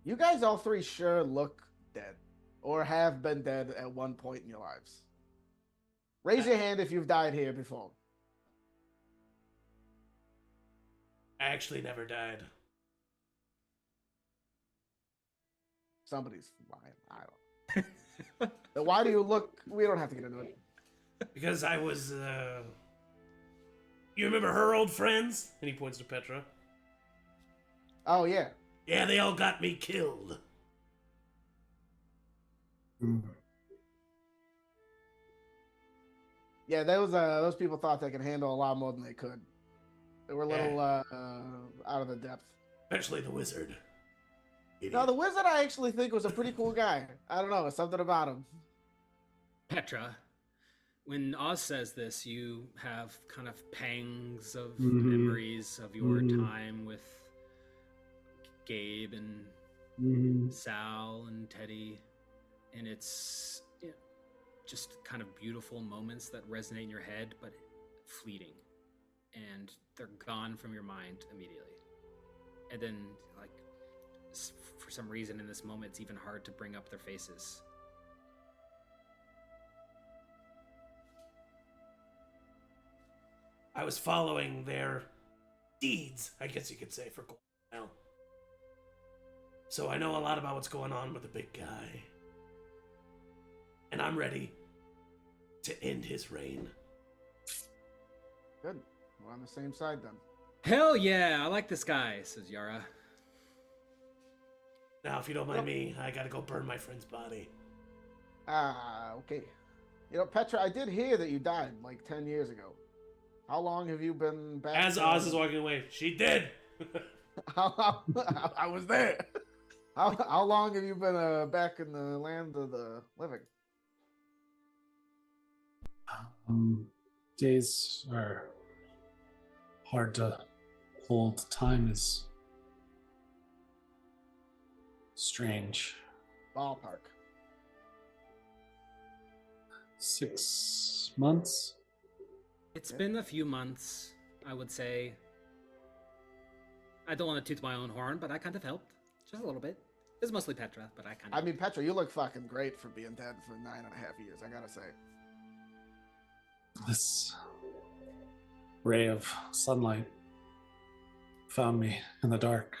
Speaker 2: You guys all three sure look dead, or have been dead at one point in your lives. Raise your hand if you've died here before.
Speaker 3: I actually never died.
Speaker 2: Somebody's lying. I don't. Then why do you look? We don't have to get into it.
Speaker 3: Because I was, You remember her old friends? And he points to Petra.
Speaker 2: Oh yeah.
Speaker 3: Yeah, they all got me killed.
Speaker 2: Yeah, those people thought they could handle a lot more than they could. They were a little out of the depth.
Speaker 3: Especially the wizard. Idiot.
Speaker 2: No, the wizard I actually think was a pretty cool guy. I don't know, something about him.
Speaker 1: Petra, when Oz says this, you have kind of pangs of
Speaker 4: Mhm.
Speaker 1: memories of your
Speaker 4: Mhm.
Speaker 1: time with Gabe and
Speaker 4: Mhm.
Speaker 1: Sal and Teddy, and it's just kind of beautiful moments that resonate in your head, but fleeting, and they're gone from your mind immediately. And then, like, for some reason in this moment, it's even hard to bring up their faces.
Speaker 3: I was following their deeds, I guess you could say, for quite a while. So I know a lot about what's going on with the big guy. And I'm ready to end his reign.
Speaker 2: Good. We're on the same side then.
Speaker 1: Hell yeah, I like this guy, says Yara.
Speaker 3: Now, if you don't mind me, I gotta go burn my friend's body.
Speaker 2: Okay. You know, Petra, I did hear that you died like 10 years ago. How long have you been back?
Speaker 3: As Oz is walking away, she did!
Speaker 2: I was there. How long have you been back in the land of the living?
Speaker 4: Days are hard to hold. Time is strange.
Speaker 2: Ballpark.
Speaker 4: 6 months.
Speaker 1: It's been a few months, I would say. I don't want to toot my own horn, but I kind of helped. Just a little bit. It's mostly Petra, but I kind of...
Speaker 2: I mean, Petra, you look fucking great for being dead for 9.5 years, I gotta say.
Speaker 4: This ray of sunlight found me in the dark.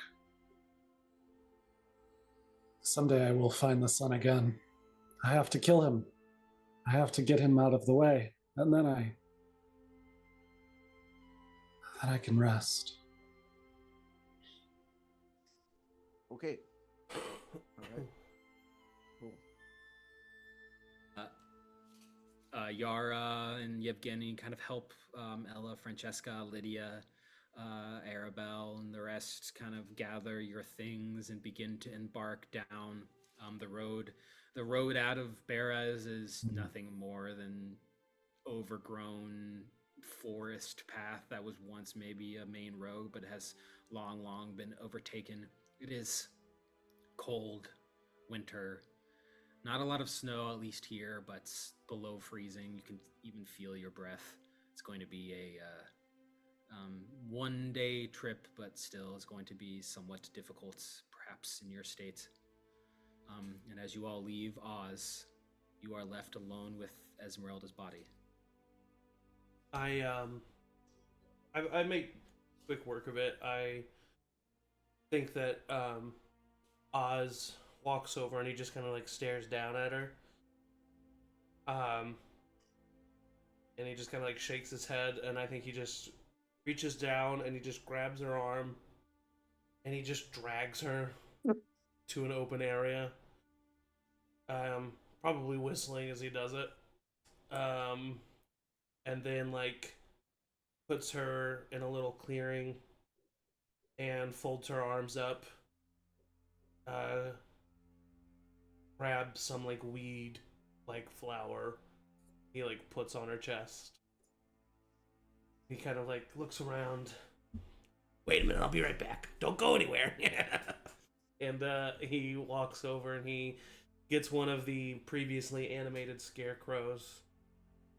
Speaker 4: Someday I will find the sun again. I have to kill him. I have to get him out of the way, and then I can rest.
Speaker 2: Okay. All right. Cool.
Speaker 1: Yara and Yevgeny kind of help Ella, Francesca, Lydia, Arabelle, and the rest kind of gather your things and begin to embark down the road. The road out of Beraz is nothing more than overgrown forest path that was once maybe a main road, but has long been overtaken. It is cold winter. Not a lot of snow, at least here, but below freezing. You can even feel your breath. It's going to be a one-day trip, but still is going to be somewhat difficult, perhaps in your state. And as you all leave Oz, you are left alone with Esmeralda's body.
Speaker 3: I make quick work of it. I think that Oz walks over and he just kind of like stares down at her. And he just kind of like shakes his head, and I think he just reaches down and he just grabs her arm and he just drags her to an open area. Probably whistling as he does it. And then like puts her in a little clearing and folds her arms up. Grabs some like weed, like flower. He like puts on her chest. He kind of like looks around. Wait a minute, I'll be right back. Don't go anywhere. And he walks over and he gets one of the previously animated scarecrows.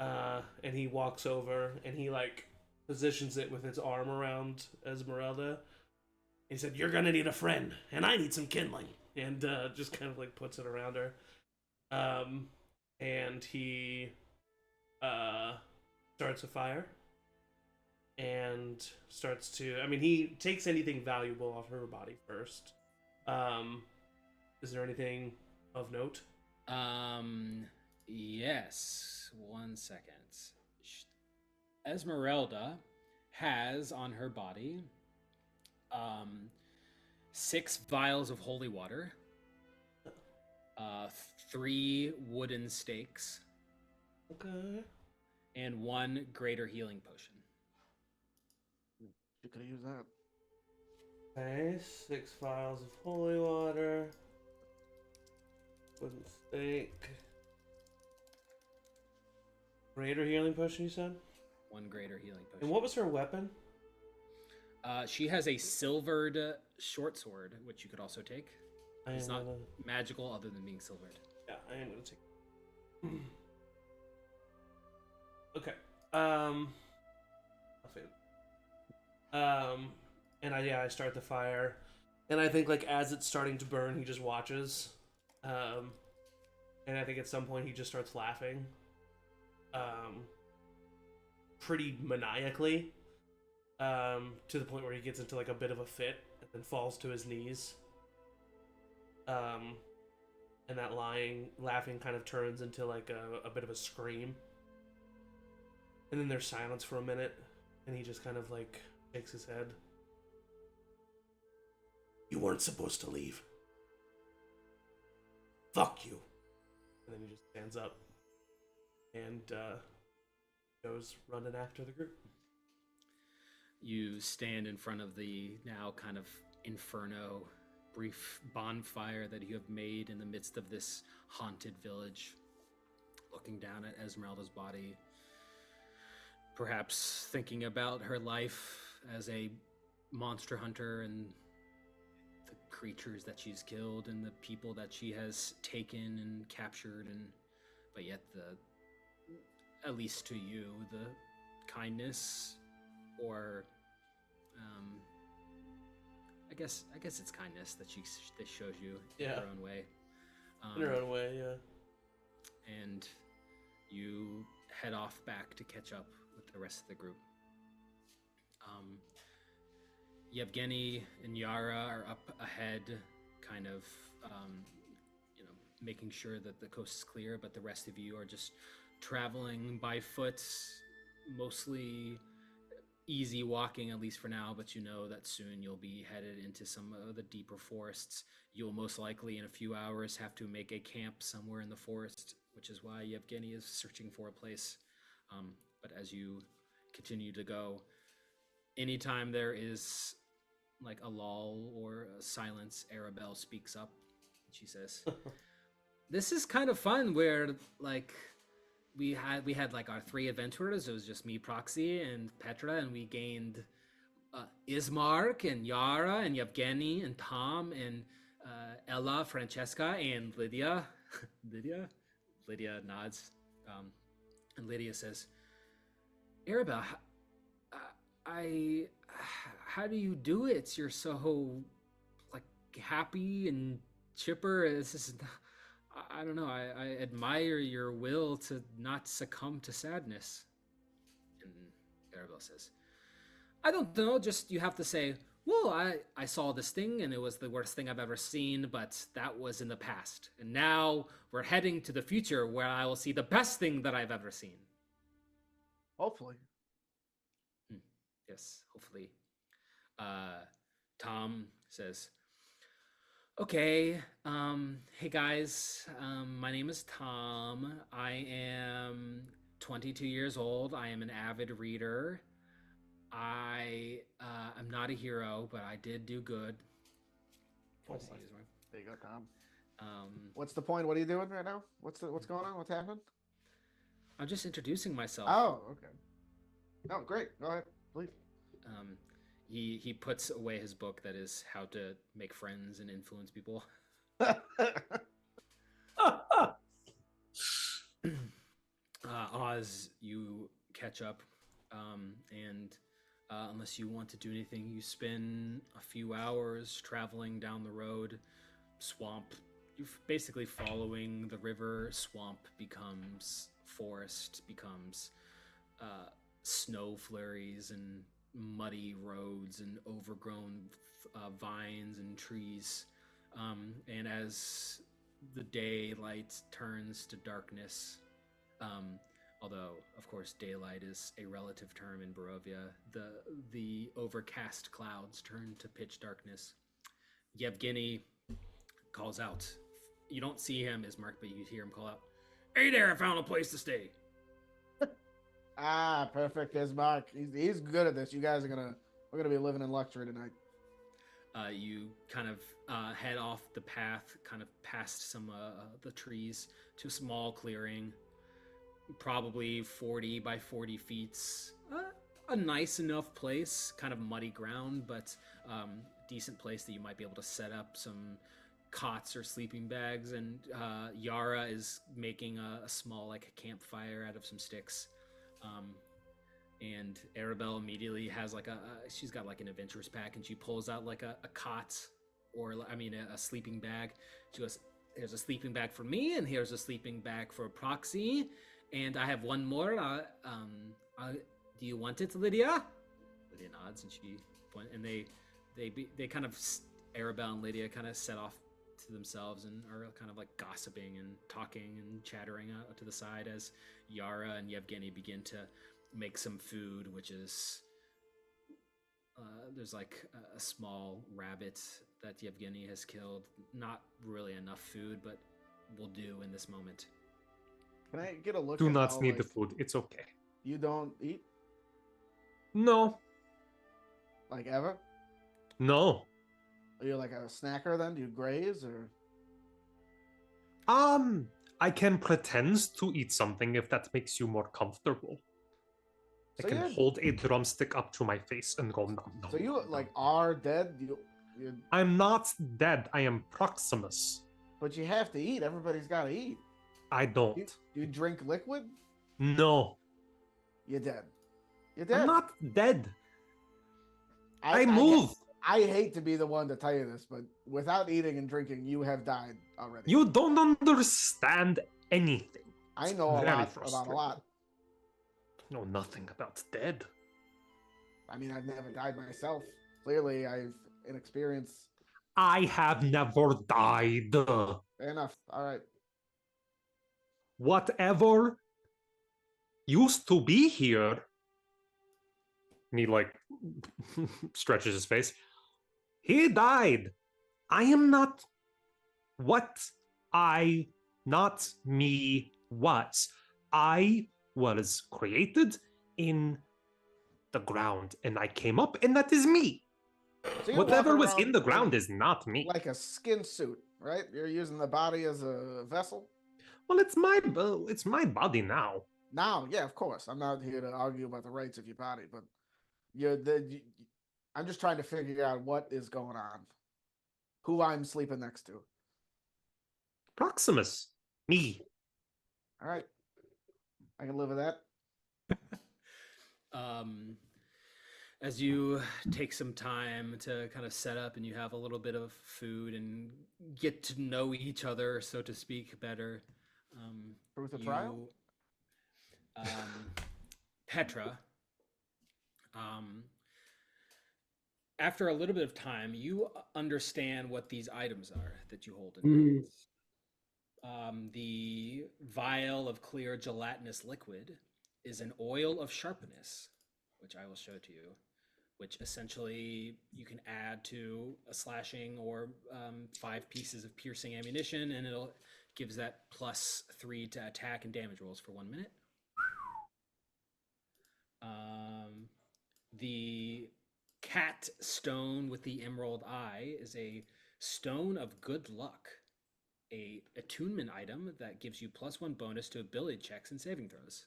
Speaker 3: And he walks over and he like positions it with its arm around Esmeralda. He said, "You're gonna need a friend, and I need some kindling." And just kind of like puts it around her. And he starts a fire. And starts to... I mean, he takes anything valuable off her body first. Is there anything of note?
Speaker 1: Yes. 1 second. Esmeralda has on her body 6 vials of holy water, 3 wooden stakes,
Speaker 3: Okay.
Speaker 1: and 1 greater healing potion.
Speaker 2: You could have used that.
Speaker 3: Okay, 6 vials of holy water. Wooden stake. Greater healing potion, you said?
Speaker 1: 1 greater healing potion.
Speaker 3: And what was her weapon?
Speaker 1: She has a silvered short sword, which you could also take. It's not magical other than being silvered.
Speaker 3: Yeah, I am gonna take. Okay. I'll fade. And I start the fire, and I think like as it's starting to burn, he just watches, and I think at some point he just starts laughing, pretty maniacally, to the point where he gets into like a bit of a fit and then falls to his knees. And that laughing kind of turns into like a bit of a scream. And then there's silence for a minute, and he just kind of like shakes his head. "You weren't supposed to leave. Fuck you." And then he just stands up and goes running after the group.
Speaker 1: You stand in front of the now kind of inferno, brief bonfire that you have made in the midst of this haunted village, looking down at Esmeralda's body, perhaps thinking about her life as a monster hunter and the creatures that she's killed and the people that she has taken and captured, but yet the at least to you, the kindness, or I guess it's kindness that that shows you in her own way.
Speaker 3: In her own way, yeah.
Speaker 1: And you head off back to catch up with the rest of the group. Yevgeny and Yara are up ahead, kind of, making sure that the coast is clear, but the rest of you are just traveling by foot, mostly easy walking, at least for now, but you know that soon you'll be headed into some of the deeper forests. You'll most likely, in a few hours, have to make a camp somewhere in the forest, which is why Yevgeny is searching for a place. But as you continue to go, anytime there is like a lull or a silence, Arabelle speaks up. She says, "This is kind of fun. Where like we had like our 3 adventurers. It was just me, Proxy, and Petra, and we gained Ismark and Yara and Yevgeny and Tom and Ella, Francesca, and Lydia." Lydia nods, and Lydia says, "Arabelle, how do you do it? You're so like happy and chipper. It's just, I don't know. I admire your will to not succumb to sadness." And Arabelle says, "I don't know. Just you have to say, well, I saw this thing and it was the worst thing I've ever seen, but that was in the past. And now we're heading to the future where I will see the best thing that I've ever seen."
Speaker 2: Hopefully.
Speaker 1: Yes, hopefully. Tom says, "Okay, hey guys, my name is Tom. I am 22 years old. I am an avid reader. I'm not a hero, but I did do good."
Speaker 2: There you go, Tom. What's the point? What are you doing right now? What's going on? What's happening?
Speaker 1: I'm just introducing myself.
Speaker 2: Oh, okay. Oh, great. Go ahead, please.
Speaker 1: He puts away his book that is How to Make Friends and Influence People. Oz, you catch up, and unless you want to do anything, you spend a few hours traveling down the road. Swamp. You're basically following the river. Swamp becomes forest, becomes snow flurries and muddy roads and overgrown vines and trees. And as the daylight turns to darkness, although of course daylight is a relative term in Barovia, the overcast clouds turn to pitch darkness. Yevgeny calls out. You don't see him, Ismark, but you hear him call out, "Hey there, I found a place to stay."
Speaker 2: Ah, perfect, Ismark. He's good at this. You guys we're gonna be living in luxury tonight.
Speaker 1: You kind of head off the path, kind of past some the trees to a small clearing, probably 40 by 40 feet. A nice enough place, kind of muddy ground, but decent place that you might be able to set up some cots or sleeping bags. And Yara is making a small like campfire out of some sticks. And Arabelle immediately has like she's got like an adventurer's pack, and she pulls out like a cot, or a sleeping bag. She goes, "Here's a sleeping bag for me, and here's a sleeping bag for Proxy, and I have one more. Do you want it, Lydia?" Lydia nods, and they kind of, Arabelle and Lydia kind of set off to themselves and are kind of like gossiping and talking and chattering out to the side as Yara and Yevgeny begin to make some food, which is there's like a small rabbit that Yevgeny has killed. Not really enough food, but will do in this moment.
Speaker 2: Can I get a look?
Speaker 5: Do
Speaker 2: at
Speaker 5: not
Speaker 2: how,
Speaker 5: need the food. It's okay.
Speaker 2: You don't eat
Speaker 5: No.
Speaker 2: like ever?
Speaker 5: No.
Speaker 2: Are you like a snacker then? Do you graze or?
Speaker 5: I can pretend to eat something if that makes you more comfortable. I
Speaker 2: So
Speaker 5: can
Speaker 2: you're-
Speaker 5: hold a drumstick up to my face and go nom nom.
Speaker 2: So you
Speaker 5: nom,
Speaker 2: like
Speaker 5: nom.
Speaker 2: are dead?
Speaker 5: I'm not dead. I am Proximus.
Speaker 2: But you have to eat. Everybody's got to eat.
Speaker 5: I don't.
Speaker 2: Do you drink liquid?
Speaker 5: No,
Speaker 2: You're dead. You're dead.
Speaker 5: I'm not dead. I
Speaker 2: guess-
Speaker 5: move.
Speaker 2: I hate to be the one to tell you this, but without eating and drinking, you have died already.
Speaker 5: You don't understand anything.
Speaker 2: I
Speaker 5: It's
Speaker 2: know a
Speaker 5: very
Speaker 2: lot about a
Speaker 5: frustrating.
Speaker 2: lot.
Speaker 5: Know nothing about dead.
Speaker 2: I mean, I've never died myself. Clearly, I've inexperienced.
Speaker 5: I have never died.
Speaker 2: Fair enough. All right.
Speaker 5: Whatever used to be here. And he like stretches his face. He died. I am not what I, not me, was. I was created in the ground and I came up and that is me.
Speaker 2: So you're
Speaker 5: Whatever
Speaker 2: walking
Speaker 5: was in
Speaker 2: around
Speaker 5: the ground is not me.
Speaker 2: like a skin suit, right? You're using the body as a vessel.
Speaker 5: Well, it's my body now.
Speaker 2: Now, yeah, of course. I'm not here to argue about the rights of your body, but I'm just trying to figure out what is going on. Who I'm sleeping next to.
Speaker 5: Proximus. Me.
Speaker 2: All right. I can live with that.
Speaker 1: As you take some time to kind of set up and you have a little bit of food and get to know each other, so to speak, better.
Speaker 2: Truth or trial?
Speaker 1: Petra, after a little bit of time, you understand what these items are that you hold in your hands. The vial of clear gelatinous liquid is an oil of sharpness, which I will show to you, which essentially you can add to a slashing or 5 pieces of piercing ammunition, and it'll gives that +3 to attack and damage rolls for 1 minute. The cat stone with the emerald eye is a stone of good luck, a attunement item that gives you +1 bonus to ability checks and saving throws.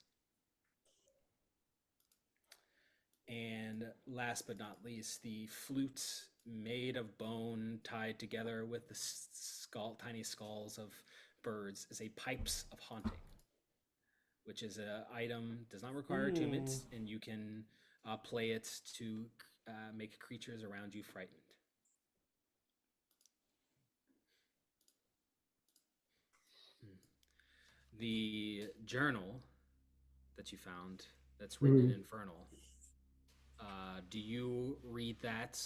Speaker 1: And last but not least, the flute made of bone tied together with the tiny skulls of birds is a pipes of haunting, which is an item, does not require attunement, and you can play it to make creatures around you frightened. The journal that you found that's written in Infernal, do you read that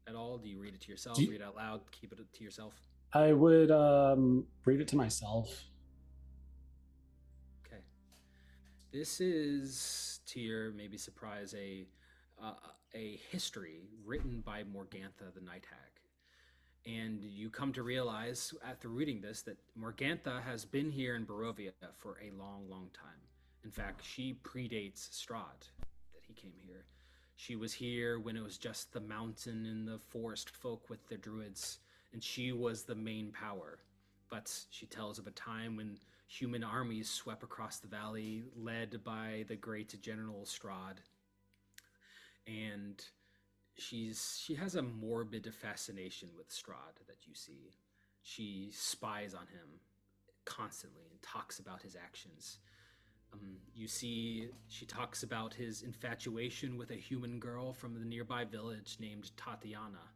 Speaker 1: at all? Do you read it to yourself, read it out loud, keep it to yourself?
Speaker 4: I would read it to myself.
Speaker 1: Okay. This is, to your maybe surprise, a history written by Morgantha the Night Hag. And you come to realize after reading this that Morgantha has been here in Barovia for a long, long time. In fact, she predates Strahd, that he came here. She was here when it was just the mountain and the forest folk with their druids, and she was the main power. But she tells of a time when human armies swept across the valley, led by the great General Strahd. And she has a morbid fascination with Strahd that you see. She spies on him constantly and talks about his actions. You see, she talks about his infatuation with a human girl from the nearby village named Tatiana,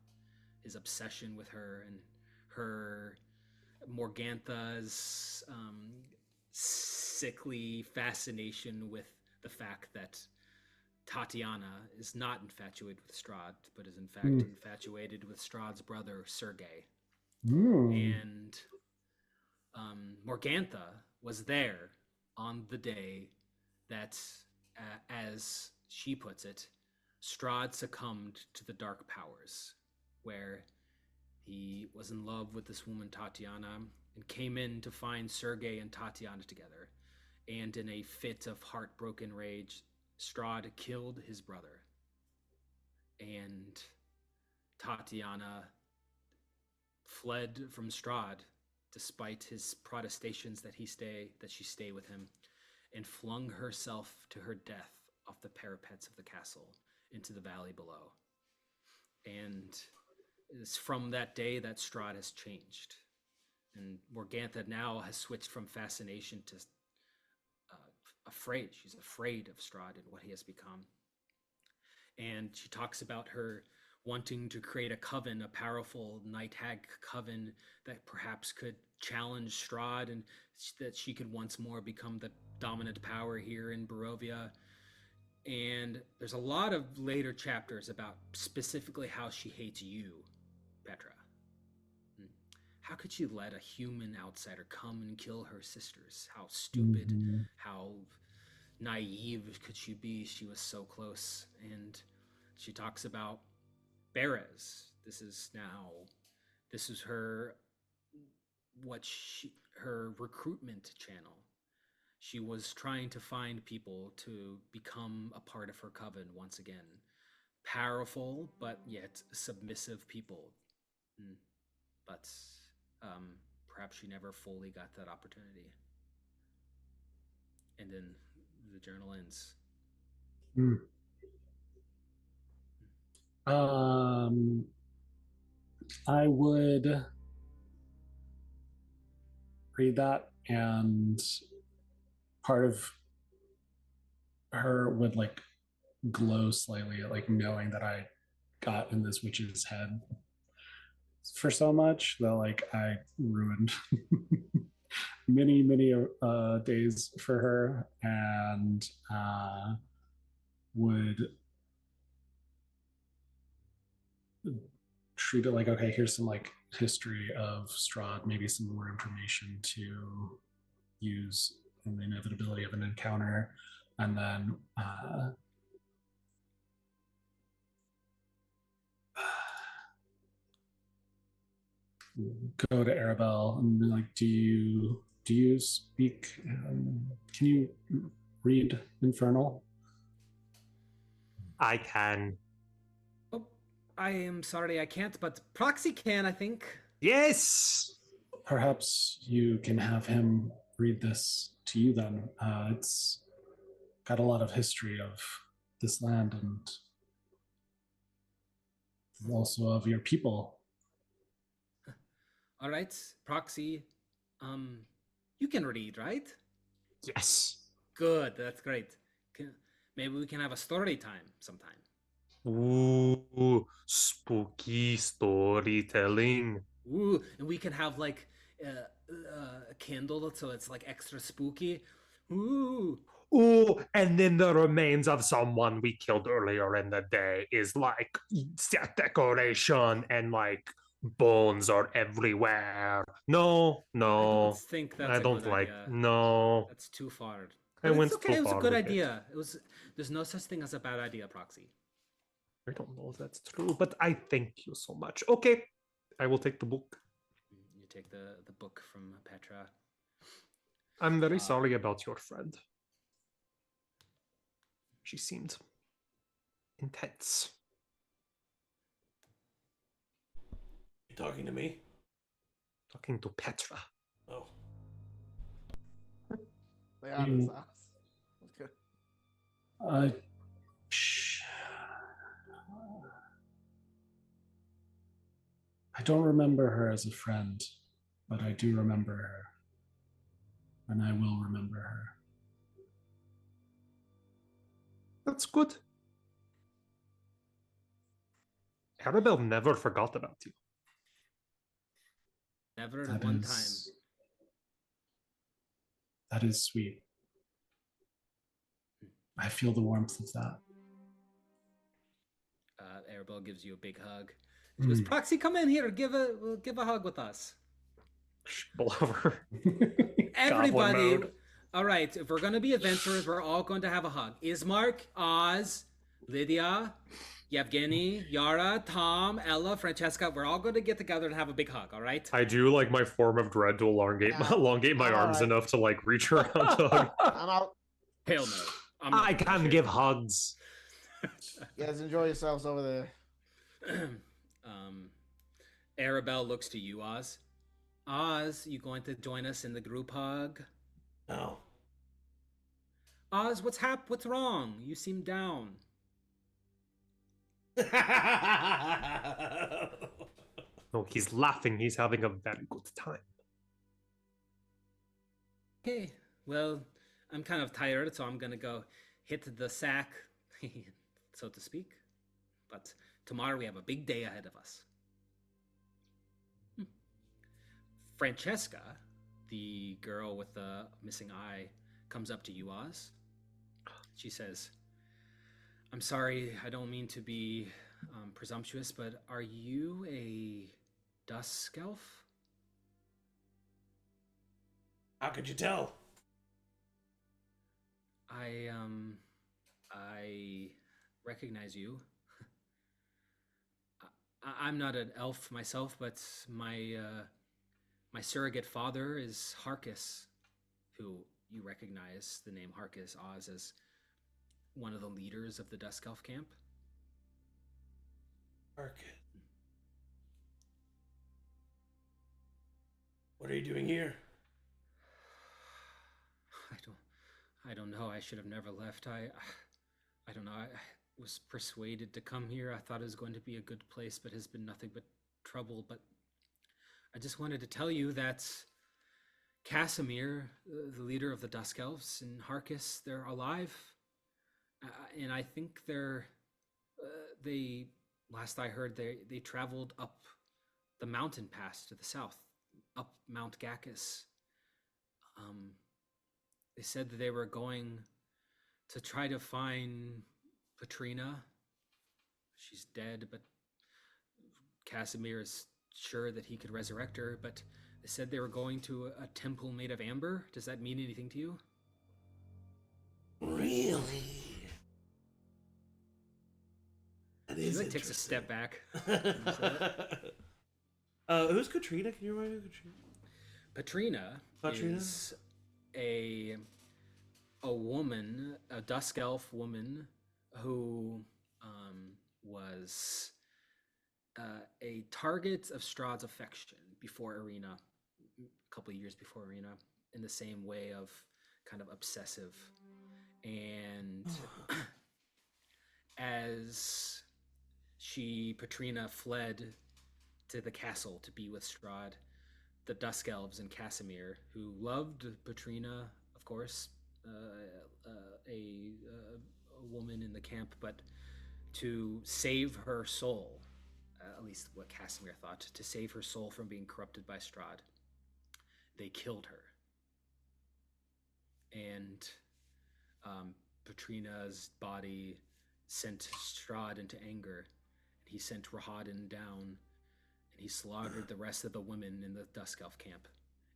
Speaker 1: his obsession with her, and her Morgantha's sickly fascination with the fact that Tatiana is not infatuated with Strahd, but is in fact infatuated with Strahd's brother, Sergei. And Morgantha was there on the day that, as she puts it, Strahd succumbed to the dark powers, where he was in love with this woman, Tatiana, and came in to find Sergei and Tatiana together. And in a fit of heartbroken rage, Strahd killed his brother. And Tatiana fled from Strahd despite his protestations that she stay with him, and flung herself to her death off the parapets of the castle into the valley below. And it's from that day that Strahd has changed. And Morgantha now has switched from fascination to afraid. She's afraid of Strahd and what he has become. And she talks about her wanting to create a coven, a powerful night hag coven that perhaps could challenge Strahd, and that she could once more become the dominant power here in Barovia. And there's a lot of later chapters about specifically how she hates you, Petra. How could she let a human outsider come and kill her sisters? How stupid, how naive could she be? She was so close. And she talks about Beres. This is her her recruitment channel. She was trying to find people to become a part of her coven once again. Powerful, but yet submissive people. But perhaps she never fully got that opportunity. And then the journal ends.
Speaker 4: I would read that, and part of her would like glow slightly at like knowing that I got in this witch's head for so much that like I ruined many days for her, and would treat it like, okay, here's some like history of Strahd, maybe some more information to use in the inevitability of an encounter, and then go to Arabelle and be like, do you speak, can you read Infernal?
Speaker 5: I can.
Speaker 1: Oh, I am sorry, I can't, but Proxy can, I think.
Speaker 5: Yes!
Speaker 4: Perhaps you can have him read this to you then. It's got a lot of history of this land and also of your people.
Speaker 1: All right, Proxy, you can read, right?
Speaker 5: Yes.
Speaker 1: Good, that's great. Maybe we can have a story time sometime.
Speaker 5: Ooh, spooky storytelling.
Speaker 1: Ooh, and we can have like a candle so it's like extra spooky. Ooh.
Speaker 5: Ooh, and then the remains of someone we killed earlier in the day is like set decoration, and like bones are everywhere. No,
Speaker 1: I don't
Speaker 5: I
Speaker 1: think that's a
Speaker 5: don't
Speaker 1: good
Speaker 5: like.
Speaker 1: idea.
Speaker 5: No,
Speaker 1: That's too far.
Speaker 5: I
Speaker 1: But
Speaker 5: went
Speaker 1: it's okay.
Speaker 5: too
Speaker 1: It was a
Speaker 5: far
Speaker 1: good
Speaker 5: with it.
Speaker 1: idea. There's no such thing as a bad idea, Proxy.
Speaker 5: I don't know if that's true, but I thank you so much. Okay, I will take the book.
Speaker 1: You take the book from Petra.
Speaker 5: I'm very sorry about your friend. She seemed intense.
Speaker 3: You talking to me?
Speaker 5: Talking to Petra.
Speaker 3: Oh.
Speaker 2: They are his ass. Okay.
Speaker 4: I don't remember her as a friend, but I do remember her. And I will remember her.
Speaker 5: That's good. Arabelle never forgot about you.
Speaker 1: Never at one time.
Speaker 4: That is sweet. I feel the warmth of that.
Speaker 1: Arabelle gives you a big hug. She goes, Proxy, come in here. Give a hug with us.
Speaker 5: Blubber.
Speaker 1: Everybody. All right. If we're going to be adventurers, we're all going to have a hug. Ismark, Oz, Lydia, Yevgeny, Yara, Tom, Ella, Francesca. We're all going to get together and have a big hug. All right.
Speaker 5: I do like my form of dread to elongate my arms enough to like reach around to hug.
Speaker 2: I'm out.
Speaker 1: Hell no.
Speaker 5: I can give hugs.
Speaker 2: You guys enjoy yourselves over there.
Speaker 1: Arabelle looks to you, Oz. Oz, you going to join us in the group hug?
Speaker 3: No.
Speaker 1: Oz, what's wrong? You seem down.
Speaker 5: No, he's laughing. He's having a very good time.
Speaker 1: Okay, well, I'm kind of tired, so I'm gonna go hit the sack, so to speak. But tomorrow we have a big day ahead of us. Francesca, the girl with the missing eye, comes up to you, Oz. She says, I'm sorry, I don't mean to be presumptuous, but are you a dusk elf?
Speaker 3: How could you tell?
Speaker 1: I recognize you. I'm not an elf myself, but my surrogate father is Harkis, who you recognize the name Harkis, Oz, as one of the leaders of the Dusk Elf camp.
Speaker 3: Harkis. What are you doing here?
Speaker 1: I don't know. I should have never left. I don't know. I was persuaded to come here. I thought it was going to be a good place, but has been nothing but trouble. But I just wanted to tell you that Casimir, the leader of the Dusk Elves, and Harkis, they're alive. And I think they last I heard, they traveled up the mountain pass to the south, up Mount Gacchus. They said that they were going to try to find Petrina. She's dead, but Casimir is sure that he could resurrect her. But they said they were going to a temple made of amber. Does that mean anything to you?
Speaker 3: Really? That is
Speaker 1: She takes a step back.
Speaker 3: Who's Katrina? Can you remind me of Katrina?
Speaker 1: Petrina is a woman, a dusk elf woman, who was a target of Strahd's affection before Arena, a couple of years before Arena, in the same way of kind of obsessive. And as Petrina fled to the castle to be with Strahd, the Dusk Elves and Casimir, who loved Petrina, of course, a woman in the camp, but to save her soul, at least what Casimir thought, to save her soul from being corrupted by Strahd, they killed her. And Petrina's body sent Strahd into anger. He sent Rahadin down, and he slaughtered the rest of the women in the Dusk Elf camp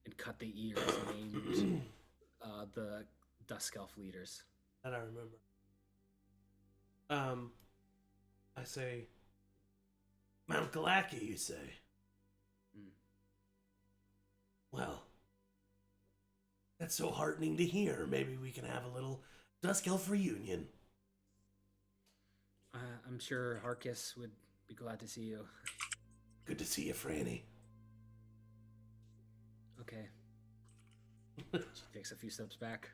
Speaker 1: and cut the ears and named the Dusk Elf leaders.
Speaker 3: That I remember. I say, Mount Galaki, you say? Well, that's so heartening to hear. Maybe we can have a little Dusk Elf reunion.
Speaker 1: I'm sure Harkis would be glad to see you.
Speaker 3: Good to see you, Franny.
Speaker 1: Okay. She takes a few steps back,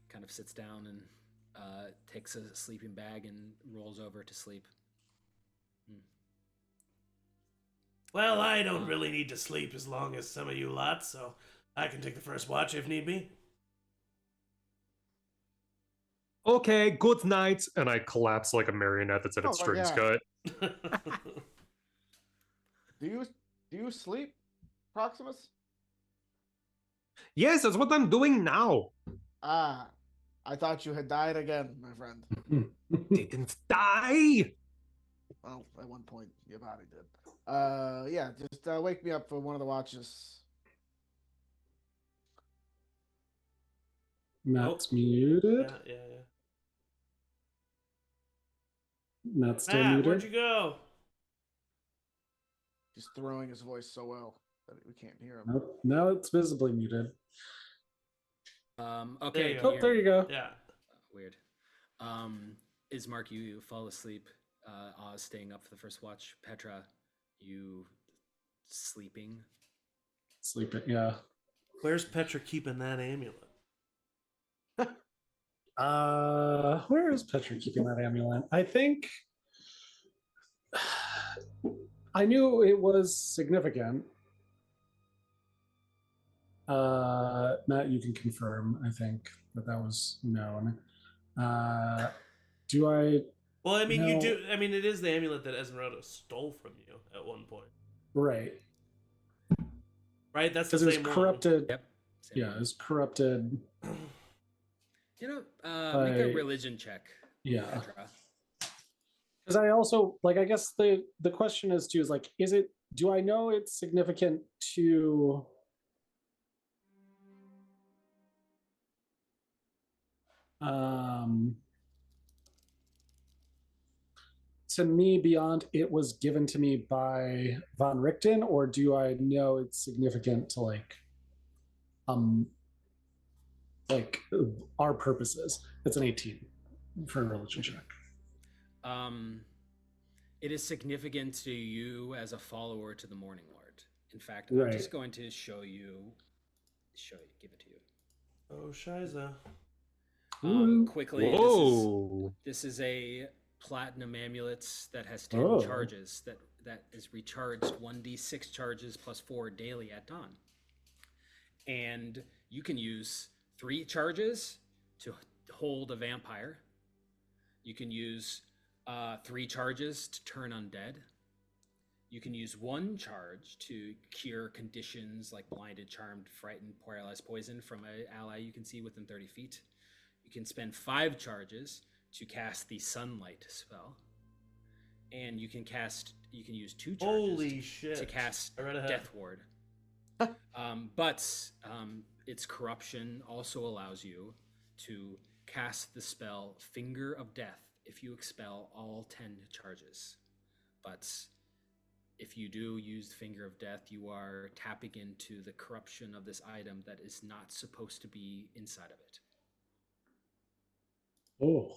Speaker 1: kind of sits down and takes a sleeping bag and rolls over to sleep.
Speaker 3: Well, I don't really need to sleep as long as some of you lot, so I can take the first watch if need be.
Speaker 5: Okay, good night. And I collapse like a marionette that's at its strings cut.
Speaker 2: Do you sleep, Proximus?
Speaker 5: Yes, that's what I'm doing now.
Speaker 2: Ah, I thought you had died again, my friend.
Speaker 5: Didn't die.
Speaker 2: Well, at one point your body did. Yeah, just wake me up for one of the watches.
Speaker 4: Matt's muted.
Speaker 3: Yeah.
Speaker 4: Matt's still
Speaker 3: Matt,
Speaker 4: muted.
Speaker 3: where'd you go?
Speaker 2: He's throwing his voice so well that we can't hear him.
Speaker 4: Nope. Now it's visibly muted.
Speaker 1: Okay.
Speaker 3: There you go.
Speaker 4: Oh, there you go.
Speaker 3: Yeah.
Speaker 1: Weird. Ismark, you fall asleep. Oz staying up for the first watch. Petra, you sleeping.
Speaker 4: Sleeping, yeah.
Speaker 3: Where's Petra keeping that amulet?
Speaker 4: Where is Petra keeping that amulet? I think I knew it was significant. Matt, you can confirm, I think, that was known. Do I...
Speaker 3: Well, I mean,
Speaker 4: No.
Speaker 3: you do. I mean, it is the amulet that Esmeralda stole from you at one point,
Speaker 4: Right.
Speaker 3: right? That's the
Speaker 4: Because it was
Speaker 3: same one.
Speaker 4: corrupted.
Speaker 1: Yep. Same
Speaker 4: Yeah,
Speaker 1: one.
Speaker 4: it was corrupted.
Speaker 1: Make a religion check.
Speaker 4: Yeah.
Speaker 1: Petra.
Speaker 4: Because I also, like, I guess the question is, too, is, like, do I know it's significant to... to me beyond it was given to me by von Richten, or do I know it's significant to like our purposes? It's an 18 for a religion check.
Speaker 1: It is significant to you as a follower to the Morning Lord. In fact,
Speaker 4: Right.
Speaker 1: I'm just going to give it to you.
Speaker 3: Oh, Shiza.
Speaker 1: Quickly,
Speaker 5: Whoa.
Speaker 1: this is a platinum amulet that has 10 charges that is recharged 1d6 charges plus 4 daily at dawn. And you can use 3 charges to hold a vampire. You can use 3 charges to turn undead. You can use 1 charge to cure conditions like blinded, charmed, frightened, paralyzed, poison from an ally you can see within 30 feet. You can spend 5 charges to cast the sunlight spell. And you can use 2 charges
Speaker 3: Holy shit.
Speaker 1: to cast
Speaker 3: I read ahead.
Speaker 1: Death Ward. But its corruption also allows you to cast the spell Finger of Death if you expel all 10 charges. But if you do use Finger of Death, you are tapping into the corruption of this item that is not supposed to be inside of it.
Speaker 4: Oh.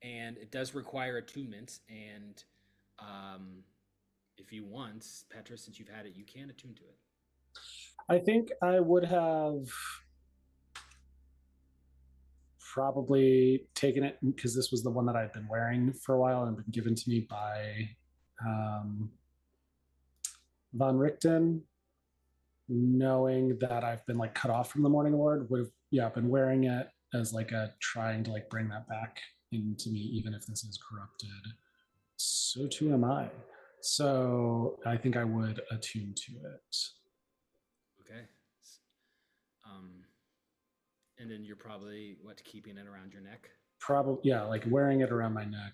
Speaker 1: And it does require attunement, and if you want, Petra, since you've had it, you can attune to it.
Speaker 4: I think I would have probably taken it because this was the one that I'd been wearing for a while and been given to me by von Richten, knowing that I've been like cut off from the Morning Lord, would have been wearing it as like a trying to like bring that back into me, even if this is corrupted. So too am I. So I think I would attune to it.
Speaker 1: Okay. And then you're probably keeping it around your neck?
Speaker 4: Probably, yeah, like wearing it around my neck.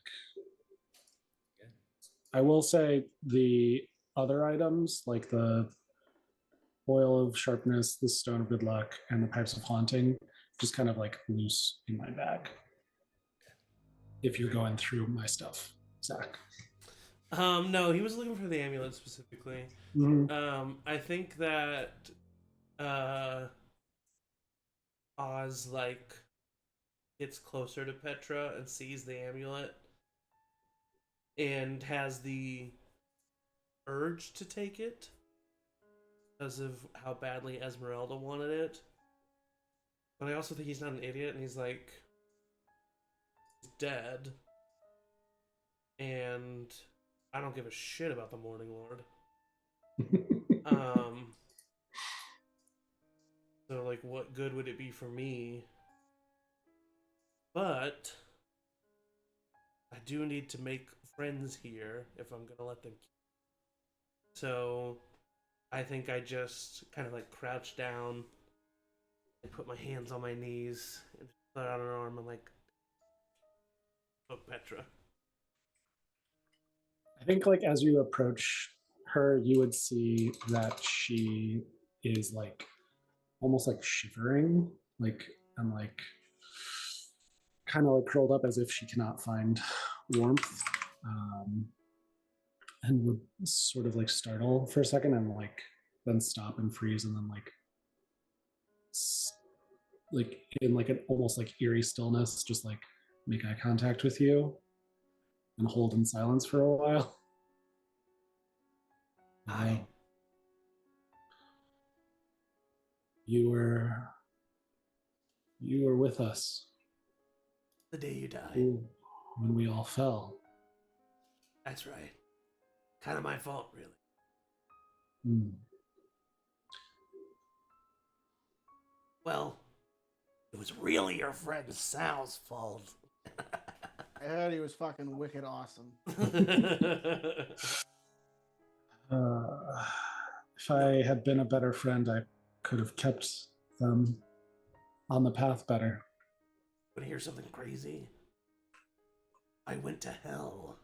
Speaker 1: Okay.
Speaker 4: I will say the other items, like the oil of sharpness, the stone of good luck, and the pipes of haunting, just kind of like loose in my bag. If you're going through my stuff, Zach.
Speaker 3: No, he was looking for the amulet specifically.
Speaker 4: Mm-hmm.
Speaker 3: I think that Oz like gets closer to Petra and sees the amulet and has the urge to take it because of how badly Esmeralda wanted it. But I also think he's not an idiot, and he's like, he's dead, and I don't give a shit about the Morning Lord. So like, what good would it be for me? But I do need to make friends here if I'm gonna let them. So I think I just kind of like crouch down and put my hands on my knees and put out an arm and like, oh, Petra.
Speaker 4: I think like as you approach her, you would see that she is like almost like shivering, like and like kind of like curled up as if she cannot find warmth, and would sort of like startle for a second and like then stop and freeze and then like in like an almost like eerie stillness just like make eye contact with you and hold in silence for a while.
Speaker 3: Hi.
Speaker 4: You were with us
Speaker 3: The day you died.
Speaker 4: when we all fell.
Speaker 3: That's right. Kind of my fault, really. Well, it was really your friend Sal's fault.
Speaker 2: I heard he was fucking wicked awesome.
Speaker 4: If I had been a better friend, I could have kept them on the path better.
Speaker 3: Want to hear something crazy? I went to hell.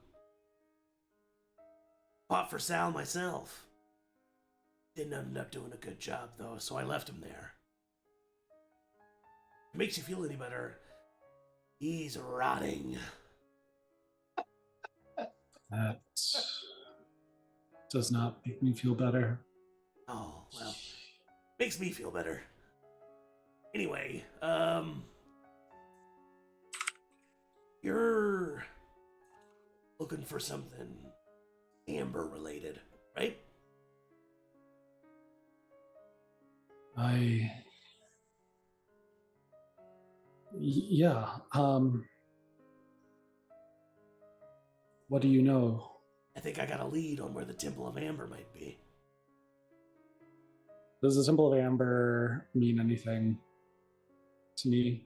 Speaker 3: Fought for Sal myself. Didn't end up doing a good job, though, so I left him there. If it makes you feel any better, he's rotting.
Speaker 4: That does not make me feel better.
Speaker 3: Oh, well, makes me feel better. Anyway, you're looking for something Amber related, right?
Speaker 4: Yeah. What do you know?
Speaker 3: I think I got a lead on where the Temple of Amber might be.
Speaker 4: Does the Temple of Amber mean anything to me,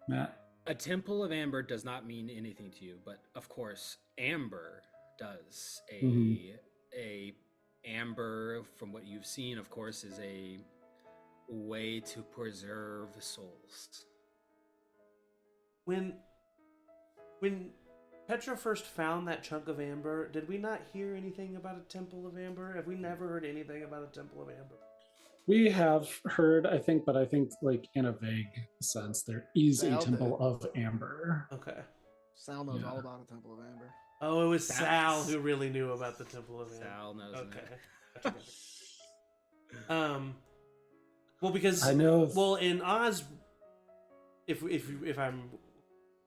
Speaker 4: Matt?
Speaker 1: A Temple of Amber does not mean anything to you, but of course, Amber does. A amber, from what you've seen, of course, is a way to preserve souls.
Speaker 3: When Petra first found that chunk of amber, did we not hear anything about a Temple of Amber? Have we never heard anything about a Temple of Amber?
Speaker 4: We have heard, I think, but I think like in a vague sense, there is a
Speaker 2: Sal
Speaker 4: Temple
Speaker 2: did.
Speaker 4: of Amber.
Speaker 3: Okay.
Speaker 2: Sal knows
Speaker 4: Yeah.
Speaker 2: all about a Temple of Amber.
Speaker 3: Oh, it was
Speaker 1: That's-
Speaker 3: Sal who really knew about the Temple of Amber.
Speaker 1: Sal knows.
Speaker 3: Okay. Well, because
Speaker 4: I know.
Speaker 3: well, in Oz, if I'm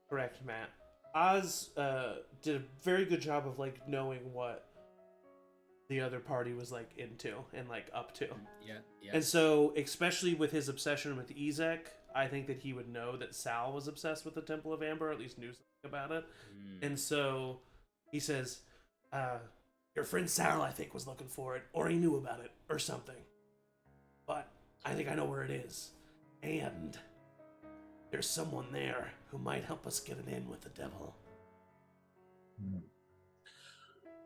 Speaker 3: correct, Matt, Oz did a very good job of like knowing what the other party was like into and like up to.
Speaker 1: Yeah.
Speaker 3: And so, especially with his obsession with Ezek, I think that he would know that Sal was obsessed with the Temple of Amber, or at least knew something about it. And so he says, your friend Sal, I think, was looking for it, or he knew about it, or something. But I think I know where it is. And there's someone there who might help us get it in with the devil.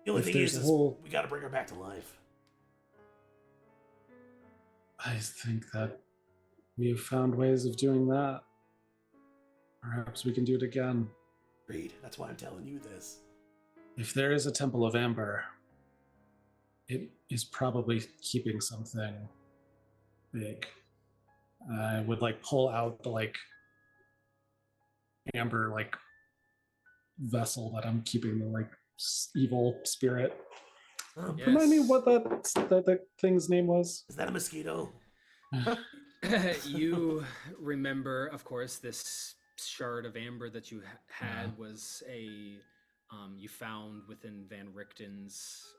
Speaker 3: The only
Speaker 4: If
Speaker 3: thing
Speaker 4: there's
Speaker 3: is
Speaker 4: a whole-
Speaker 3: we gotta bring her back to life.
Speaker 4: I think that we have found ways of doing that. Perhaps we can do it again.
Speaker 3: Reed, that's why I'm telling you this.
Speaker 4: If there is a Temple of Amber, it is probably keeping something big. I would like pull out the like amber like vessel that I'm keeping the like evil spirit.
Speaker 1: Yes.
Speaker 4: Remind me what that thing's name was.
Speaker 3: Is that a mosquito?
Speaker 1: You remember, of course, this shard of amber that you had was a you found within Van Richten's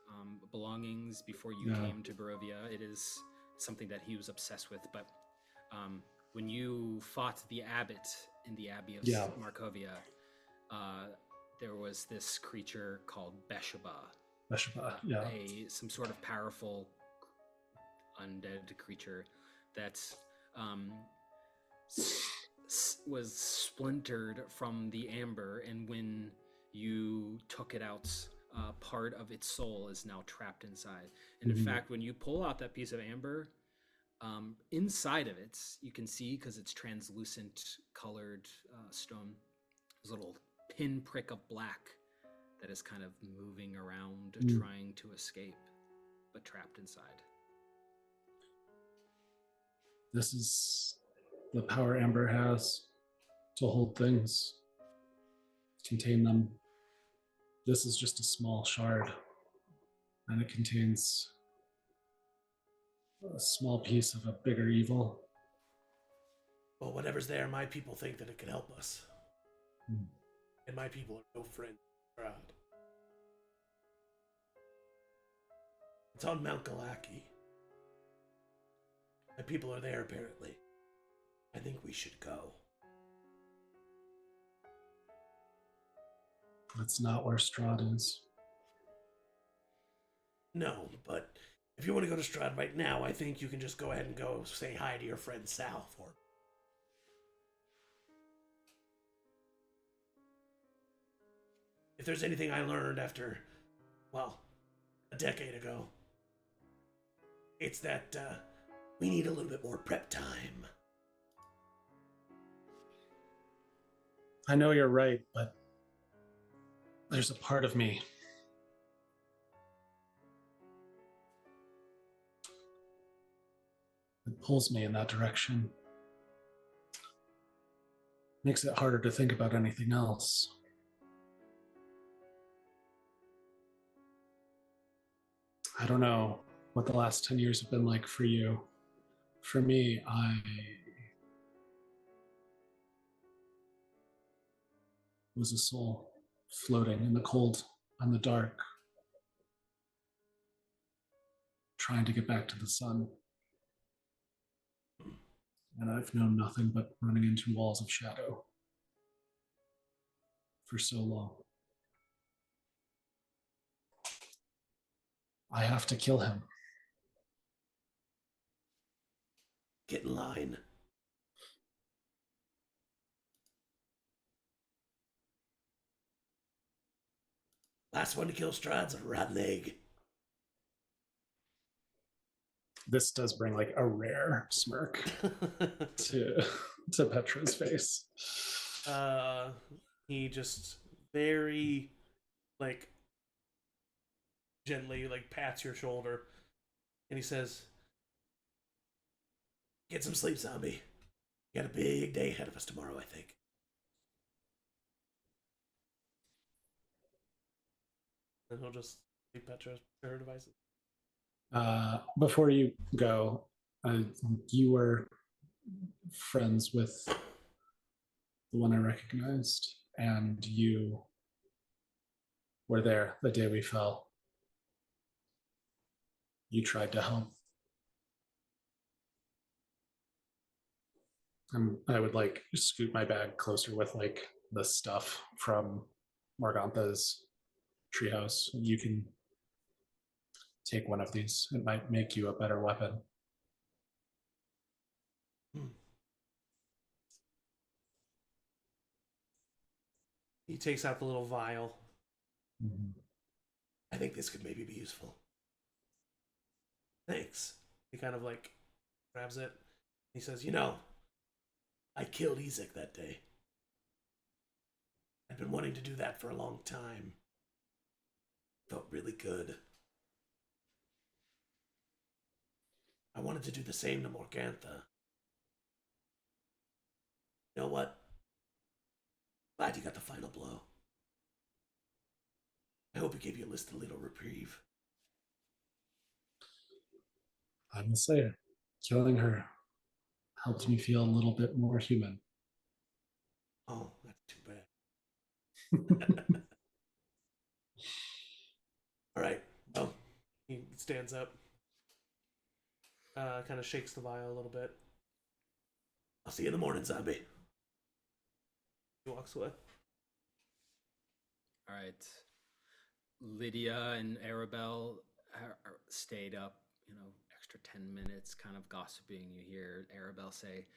Speaker 1: belongings before you came to Barovia. It is something that he was obsessed with. But when you fought the abbot in the Abbey of Markovia, there was this creature called Beshaba. Some sort of powerful undead creature that was splintered from the amber, and when you took it out, part of its soul is now trapped inside. And in fact, when you pull out that piece of amber, inside of it, you can see, because it's translucent colored stone, there's a little pinprick of black that is kind of moving around, trying to escape, but trapped inside.
Speaker 4: This is the power Amber has to hold things, contain them. This is just a small shard, and it contains a small piece of a bigger evil.
Speaker 3: Well, whatever's there, my people think that it could help us. And my people are no friend. It's on Mount Galaki. My people are there, apparently. I think we should go.
Speaker 4: That's not where Strahd is.
Speaker 3: No, but If you want to go to Strahd right now, I think you can just go ahead and go say hi to your friend Sal for me. If there's anything I learned after, well, a decade ago, it's that we need a little bit more prep time.
Speaker 4: I know you're right, but there's a part of me that pulls me in that direction. Makes it harder to think about anything else. I don't know what the last 10 years have been like for you. For me, I was a soul floating in the cold and the dark, trying to get back to the sun. And I've known nothing but running into walls of shadow for so long. I have to kill him.
Speaker 3: Get in line. Last one to kill Strahd's a rotten egg.
Speaker 4: This does bring like a rare smirk to Petra's face.
Speaker 3: He just very like gently like pats your shoulder and he says, "Get some sleep, zombie. You got a big day ahead of us tomorrow, I think." And he'll just leave Petra to her devices.
Speaker 4: Before you go, you were friends with the one I recognized, and you were there the day we fell. You tried to help. I would like scoot my bag closer with like the stuff from Morgantha's treehouse. You can take one of these. It might make you a better weapon.
Speaker 3: He takes out the little vial.
Speaker 4: Mm-hmm.
Speaker 3: I think this could maybe be useful. Thanks. He kind of like grabs it. He says, "You know, I killed Isaac that day. I'd been wanting to do that for a long time. Felt really good. I wanted to do the same to Morgantha. You know what? Glad you got the final blow. I hope it gave you a little reprieve."
Speaker 4: I must say, killing her helped me feel a little bit more human.
Speaker 3: Oh, that's too bad. All right. Well, he stands up, kind of shakes the vial a little bit. "I'll see you in the morning, zombie." He walks away.
Speaker 1: All right. Lydia and Arabelle stayed up, extra 10 minutes kind of gossiping. You hear Arabelle say,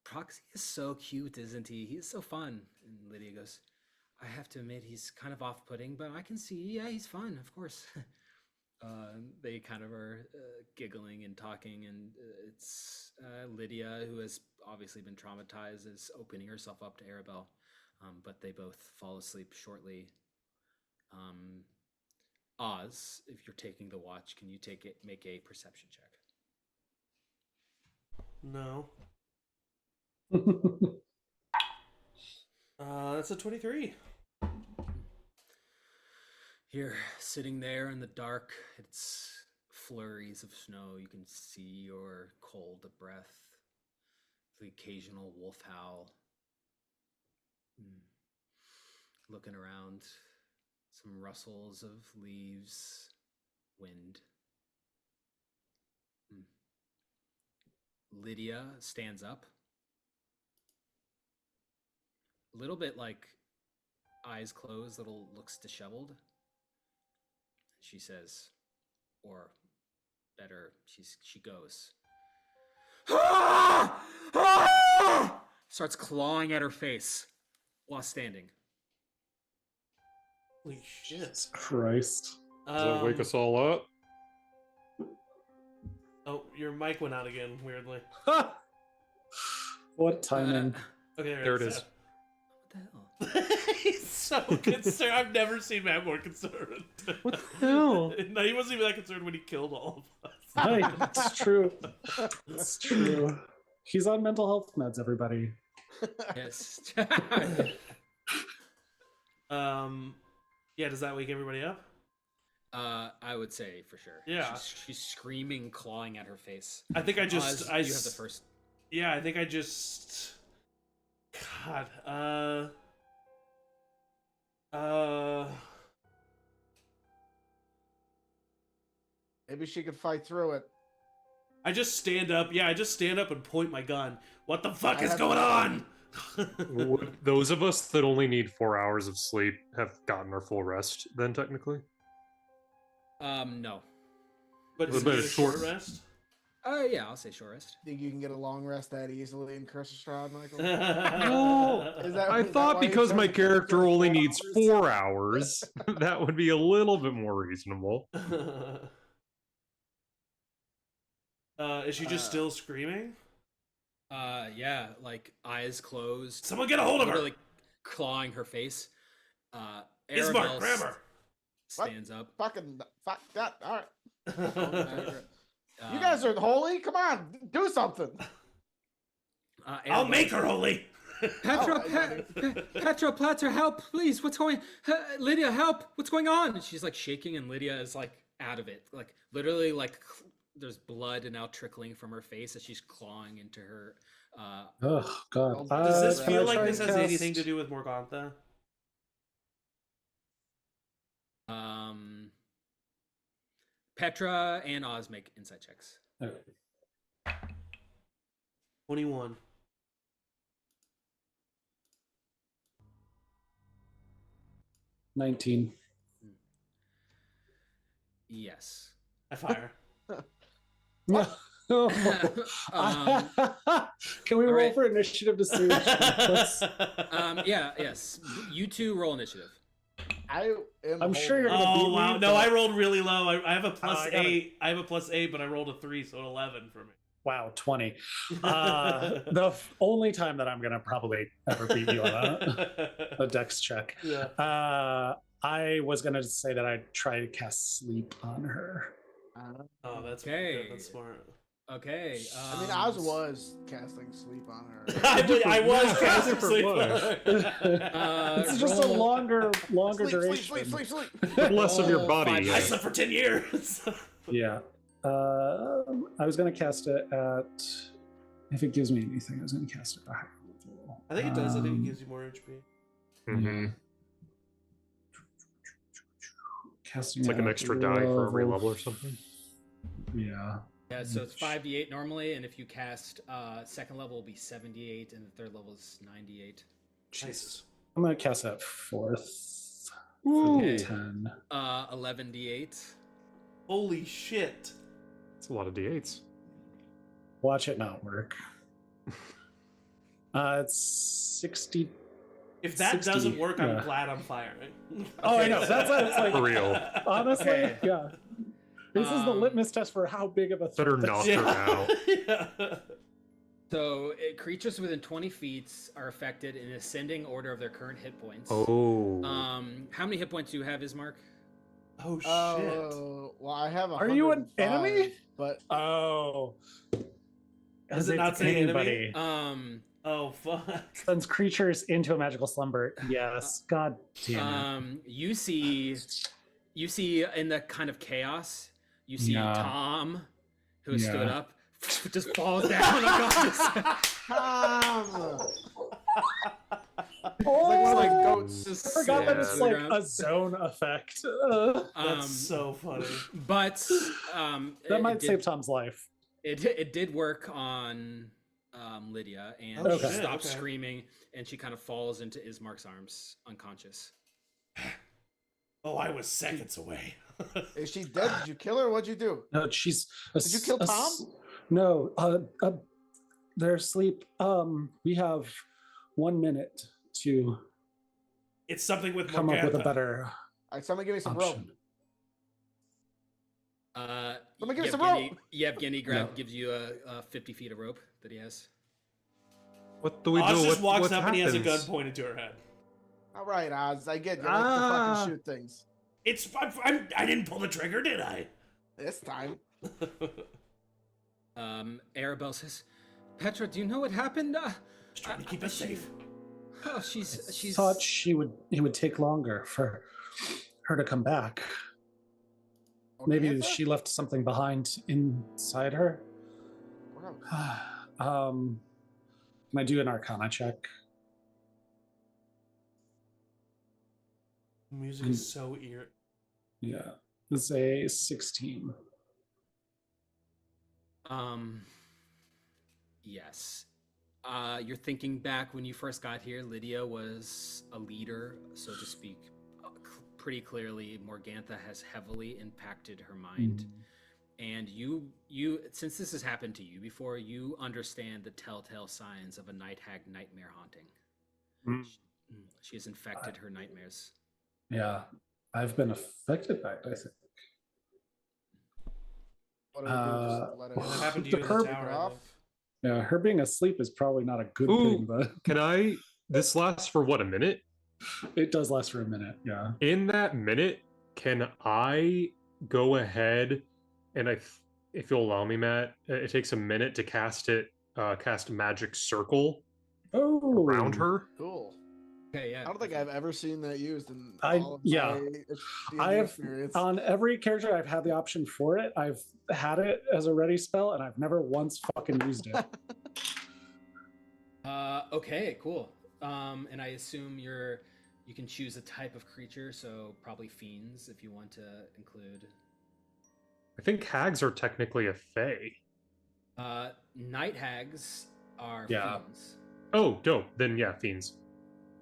Speaker 1: "Proxy is so cute, isn't he? He's so fun." And Lydia goes, "I have to admit, he's kind of off-putting, but I can see, yeah, he's fun, of course." They kind of are giggling and talking, and it's Lydia, who has obviously been traumatized, is opening herself up to Arabelle, but they both fall asleep shortly. Oz, if you're taking the watch, can you make a perception check?
Speaker 3: No. That's a 23.
Speaker 1: You're sitting there in the dark. It's flurries of snow. You can see your cold breath, the occasional wolf howl. Looking around, some rustles of leaves, wind. Lydia stands up, a little bit like eyes closed, looks disheveled. She says, or better. She goes. Starts clawing at her face while standing.
Speaker 3: Holy shit.
Speaker 4: Jesus Christ.
Speaker 5: Does that wake us all up?
Speaker 3: Oh, your mic went out again, weirdly.
Speaker 4: What timing?
Speaker 3: Okay,
Speaker 5: There it is.
Speaker 1: What the hell?
Speaker 3: He's so concerned. I've never seen Matt more concerned.
Speaker 5: What the hell?
Speaker 3: No, he wasn't even that concerned when he killed all of us.
Speaker 4: Right, it's true. It's true. He's on mental health meds, everybody.
Speaker 1: Yes.
Speaker 3: Yeah, does that wake everybody up?
Speaker 1: I would say for sure.
Speaker 3: Yeah.
Speaker 1: She's screaming, clawing at her face.
Speaker 3: I think I just...
Speaker 1: Oz, you have the first.
Speaker 3: Yeah, I think I just... God,
Speaker 2: Maybe she could fight through it.
Speaker 3: I just stand up. Yeah, I just stand up and point my gun. What the fuck is
Speaker 2: have
Speaker 3: going on?
Speaker 5: Would those of us that only need 4 hours of sleep have gotten our full rest then, technically?
Speaker 1: No.
Speaker 3: But
Speaker 5: What
Speaker 3: is
Speaker 5: about
Speaker 3: it
Speaker 5: a
Speaker 3: a
Speaker 5: short-
Speaker 3: short rest?
Speaker 1: Yeah, I'll say short rest.
Speaker 2: Think you can get a long rest that easily in Curse of Strahd, Michael?
Speaker 5: No.
Speaker 2: Is that-
Speaker 5: I
Speaker 2: is that
Speaker 5: thought
Speaker 2: why you
Speaker 5: because
Speaker 2: chose
Speaker 5: my
Speaker 2: to kill
Speaker 5: character
Speaker 2: for
Speaker 5: only
Speaker 2: 4
Speaker 5: needs
Speaker 2: hours?
Speaker 5: 4 hours, that would be a little bit more reasonable.
Speaker 3: Is she just still screaming?
Speaker 1: Yeah, like eyes closed.
Speaker 3: Someone get a hold of her!
Speaker 1: Literally clawing her face.
Speaker 3: Ismark,
Speaker 1: Arabelle
Speaker 3: grab her!
Speaker 1: stands up.
Speaker 2: Fucking fuck that. All right.
Speaker 1: Uh,
Speaker 2: You guys are holy. Come on, do something.
Speaker 3: I'll
Speaker 1: Arabelle-
Speaker 3: make her holy!
Speaker 1: Petra,
Speaker 2: Oh,
Speaker 1: Petra, Petra, help, please! What's going? Lydia, help! What's going on? And she's like shaking, and Lydia is like out of it, like literally, like there's blood now trickling from her face as she's clawing into her.
Speaker 4: Oh God.
Speaker 3: Does this
Speaker 4: can I
Speaker 3: feel like
Speaker 4: try
Speaker 3: this
Speaker 4: and
Speaker 3: has
Speaker 4: cast-
Speaker 3: anything to do with Morgantha?
Speaker 1: Petra and Oz make insight checks.
Speaker 4: Okay.
Speaker 3: 21.
Speaker 4: $19.
Speaker 1: Yes.
Speaker 3: I fire.
Speaker 4: No.
Speaker 1: Um,
Speaker 4: Can we roll
Speaker 1: right.
Speaker 4: for initiative to see which
Speaker 1: Yeah, yes. You two roll initiative.
Speaker 2: I am.
Speaker 4: I'm sure you're gonna
Speaker 3: Oh
Speaker 4: beat
Speaker 3: wow!
Speaker 4: me,
Speaker 3: No,
Speaker 4: but-
Speaker 3: I rolled really low. I have a plus
Speaker 4: I got
Speaker 3: 8. I have a plus 8, but I rolled a 3, so an 11 for me.
Speaker 4: Wow, 20. Only time that I'm gonna probably ever beat you on a dex check.
Speaker 3: Yeah.
Speaker 4: I was gonna say that I'd try to cast sleep on her.
Speaker 3: Oh, that's
Speaker 1: Okay.
Speaker 3: good. That's smart.
Speaker 1: Okay.
Speaker 2: I mean, Oz was casting sleep on her.
Speaker 3: I was casting
Speaker 5: different
Speaker 3: sleep.
Speaker 5: way.
Speaker 4: It's just a
Speaker 1: roll-
Speaker 4: longer
Speaker 2: Sleep,
Speaker 4: duration.
Speaker 2: sleep.
Speaker 5: Less of your
Speaker 1: Oh,
Speaker 5: body.
Speaker 1: five-
Speaker 5: yeah.
Speaker 3: I slept for 10 years.
Speaker 4: Yeah. I was gonna cast it at. If it gives me anything, I was gonna cast it at a higher level.
Speaker 3: I think it does. I think it gives you more HP.
Speaker 5: Mhm.
Speaker 4: Casting
Speaker 5: It's like
Speaker 4: it
Speaker 5: an
Speaker 4: at
Speaker 5: extra die for every level or something.
Speaker 4: Yeah.
Speaker 1: Yeah, so it's 5d8 normally, and if you cast second level, will be 78, and the third level is 98.
Speaker 3: Nice.
Speaker 4: I'm gonna cast that fourth.
Speaker 5: Ooh.
Speaker 4: For 10.
Speaker 1: 11d8.
Speaker 3: Holy shit.
Speaker 5: It's a lot of d8s.
Speaker 4: Watch it not work. It's 60.
Speaker 3: If that
Speaker 4: 60,
Speaker 3: doesn't work, I'm
Speaker 4: yeah.
Speaker 3: glad I'm firing.
Speaker 4: Oh, I know. That's what it's like.
Speaker 5: For real.
Speaker 4: Honestly,
Speaker 1: Okay.
Speaker 4: yeah. This is the
Speaker 1: Um,
Speaker 4: litmus test for how big of a
Speaker 5: Better
Speaker 4: threat
Speaker 5: knock
Speaker 4: this
Speaker 5: her out.
Speaker 3: Yeah.
Speaker 1: So creatures within 20 feet are affected in ascending order of their current hit points.
Speaker 5: Oh.
Speaker 1: How many hit points do you have, Ismark?
Speaker 3: Oh, shit.
Speaker 2: Oh, well, I have.
Speaker 4: Are you an
Speaker 2: 105,
Speaker 4: enemy?
Speaker 2: But
Speaker 4: Oh.
Speaker 3: Does it
Speaker 4: It's
Speaker 3: not say
Speaker 4: anybody.
Speaker 3: Oh, fuck.
Speaker 4: Sends creatures into a magical slumber. Yes. God damn it.
Speaker 1: You see in the kind of chaos, you see
Speaker 4: Yeah.
Speaker 1: Tom, who has
Speaker 4: Yeah.
Speaker 1: stood up, just falls down unconscious.
Speaker 2: like one of the goats.
Speaker 1: Just
Speaker 4: I forgot that
Speaker 1: sits
Speaker 4: it's
Speaker 1: on the
Speaker 4: like
Speaker 1: ground.
Speaker 4: a zone effect.
Speaker 3: That's so funny.
Speaker 1: But
Speaker 4: That
Speaker 1: it
Speaker 4: might
Speaker 1: did-
Speaker 4: save Tom's life.
Speaker 1: It did work on Lydia, and
Speaker 3: Oh,
Speaker 1: she
Speaker 3: shit,
Speaker 1: stops
Speaker 3: okay.
Speaker 1: screaming, and she kind of falls into Ismark's arms, unconscious.
Speaker 3: Oh, I was seconds away.
Speaker 2: Is she dead? Did you kill her? What'd you do?
Speaker 4: No, she's.
Speaker 2: Did you kill Tom?
Speaker 4: No, they're asleep. We have 1 minute to
Speaker 3: It's something with
Speaker 4: come up with a
Speaker 3: Morgantha.
Speaker 4: better
Speaker 2: All right, someone give me some rope.
Speaker 4: option.
Speaker 2: Someone give me some rope.
Speaker 1: Yevgeny gives you a 50 feet of rope that he has.
Speaker 5: What do we
Speaker 3: Oz
Speaker 5: do?
Speaker 3: just
Speaker 5: What
Speaker 3: walks up and he has a gun
Speaker 5: happens?
Speaker 3: pointed to her head.
Speaker 2: All right, Oz, I get you like to fucking shoot things.
Speaker 3: I didn't pull the trigger, did I?
Speaker 2: This time.
Speaker 1: Arabelle says, Petra, do you know what happened?
Speaker 3: Just trying to keep us safe.
Speaker 1: Oh, she's.
Speaker 4: Thought it would take longer for her to come back. Maybe
Speaker 2: Morgantha?
Speaker 4: she left something behind inside her.
Speaker 2: Wow.
Speaker 4: Can I do an Arcana check?
Speaker 3: Music is so eerie.
Speaker 4: Yeah, let's say 16.
Speaker 1: Yes. You're thinking back when you first got here, Lydia was a leader, so to speak. Pretty clearly, Morgantha has heavily impacted her mind. And you, since this has happened to you before, you understand the telltale signs of a night hag nightmare haunting. She has infected her nightmares.
Speaker 4: Yeah, I've been affected by it, I think.
Speaker 2: What do we do? Just let
Speaker 3: What
Speaker 2: her
Speaker 3: happened to you in the
Speaker 4: Her-
Speaker 3: tower?
Speaker 2: off?
Speaker 4: Yeah, her being asleep is probably not a good
Speaker 5: Ooh.
Speaker 4: thing, but
Speaker 5: Can I? This lasts for what, a minute?
Speaker 4: it does last for a minute. Yeah.
Speaker 5: In that minute, can I go ahead and if you'll allow me, Matt, it takes a minute to cast magic circle
Speaker 4: Oh,
Speaker 5: around her.
Speaker 2: Cool.
Speaker 1: Okay, yeah.
Speaker 2: I don't think I've ever seen that used in
Speaker 4: I-
Speaker 2: all of
Speaker 4: yeah.
Speaker 2: my D&D
Speaker 4: I have
Speaker 2: experience.
Speaker 4: on every character I've had the option for it. I've had it as a ready spell, and I've never once fucking used it.
Speaker 1: Okay, cool. And I assume you can choose a type of creature, so probably fiends if you want to include.
Speaker 5: I think hags are technically a fae.
Speaker 1: Night hags are
Speaker 4: Yeah.
Speaker 1: fiends.
Speaker 5: Oh, dope. Then yeah, fiends.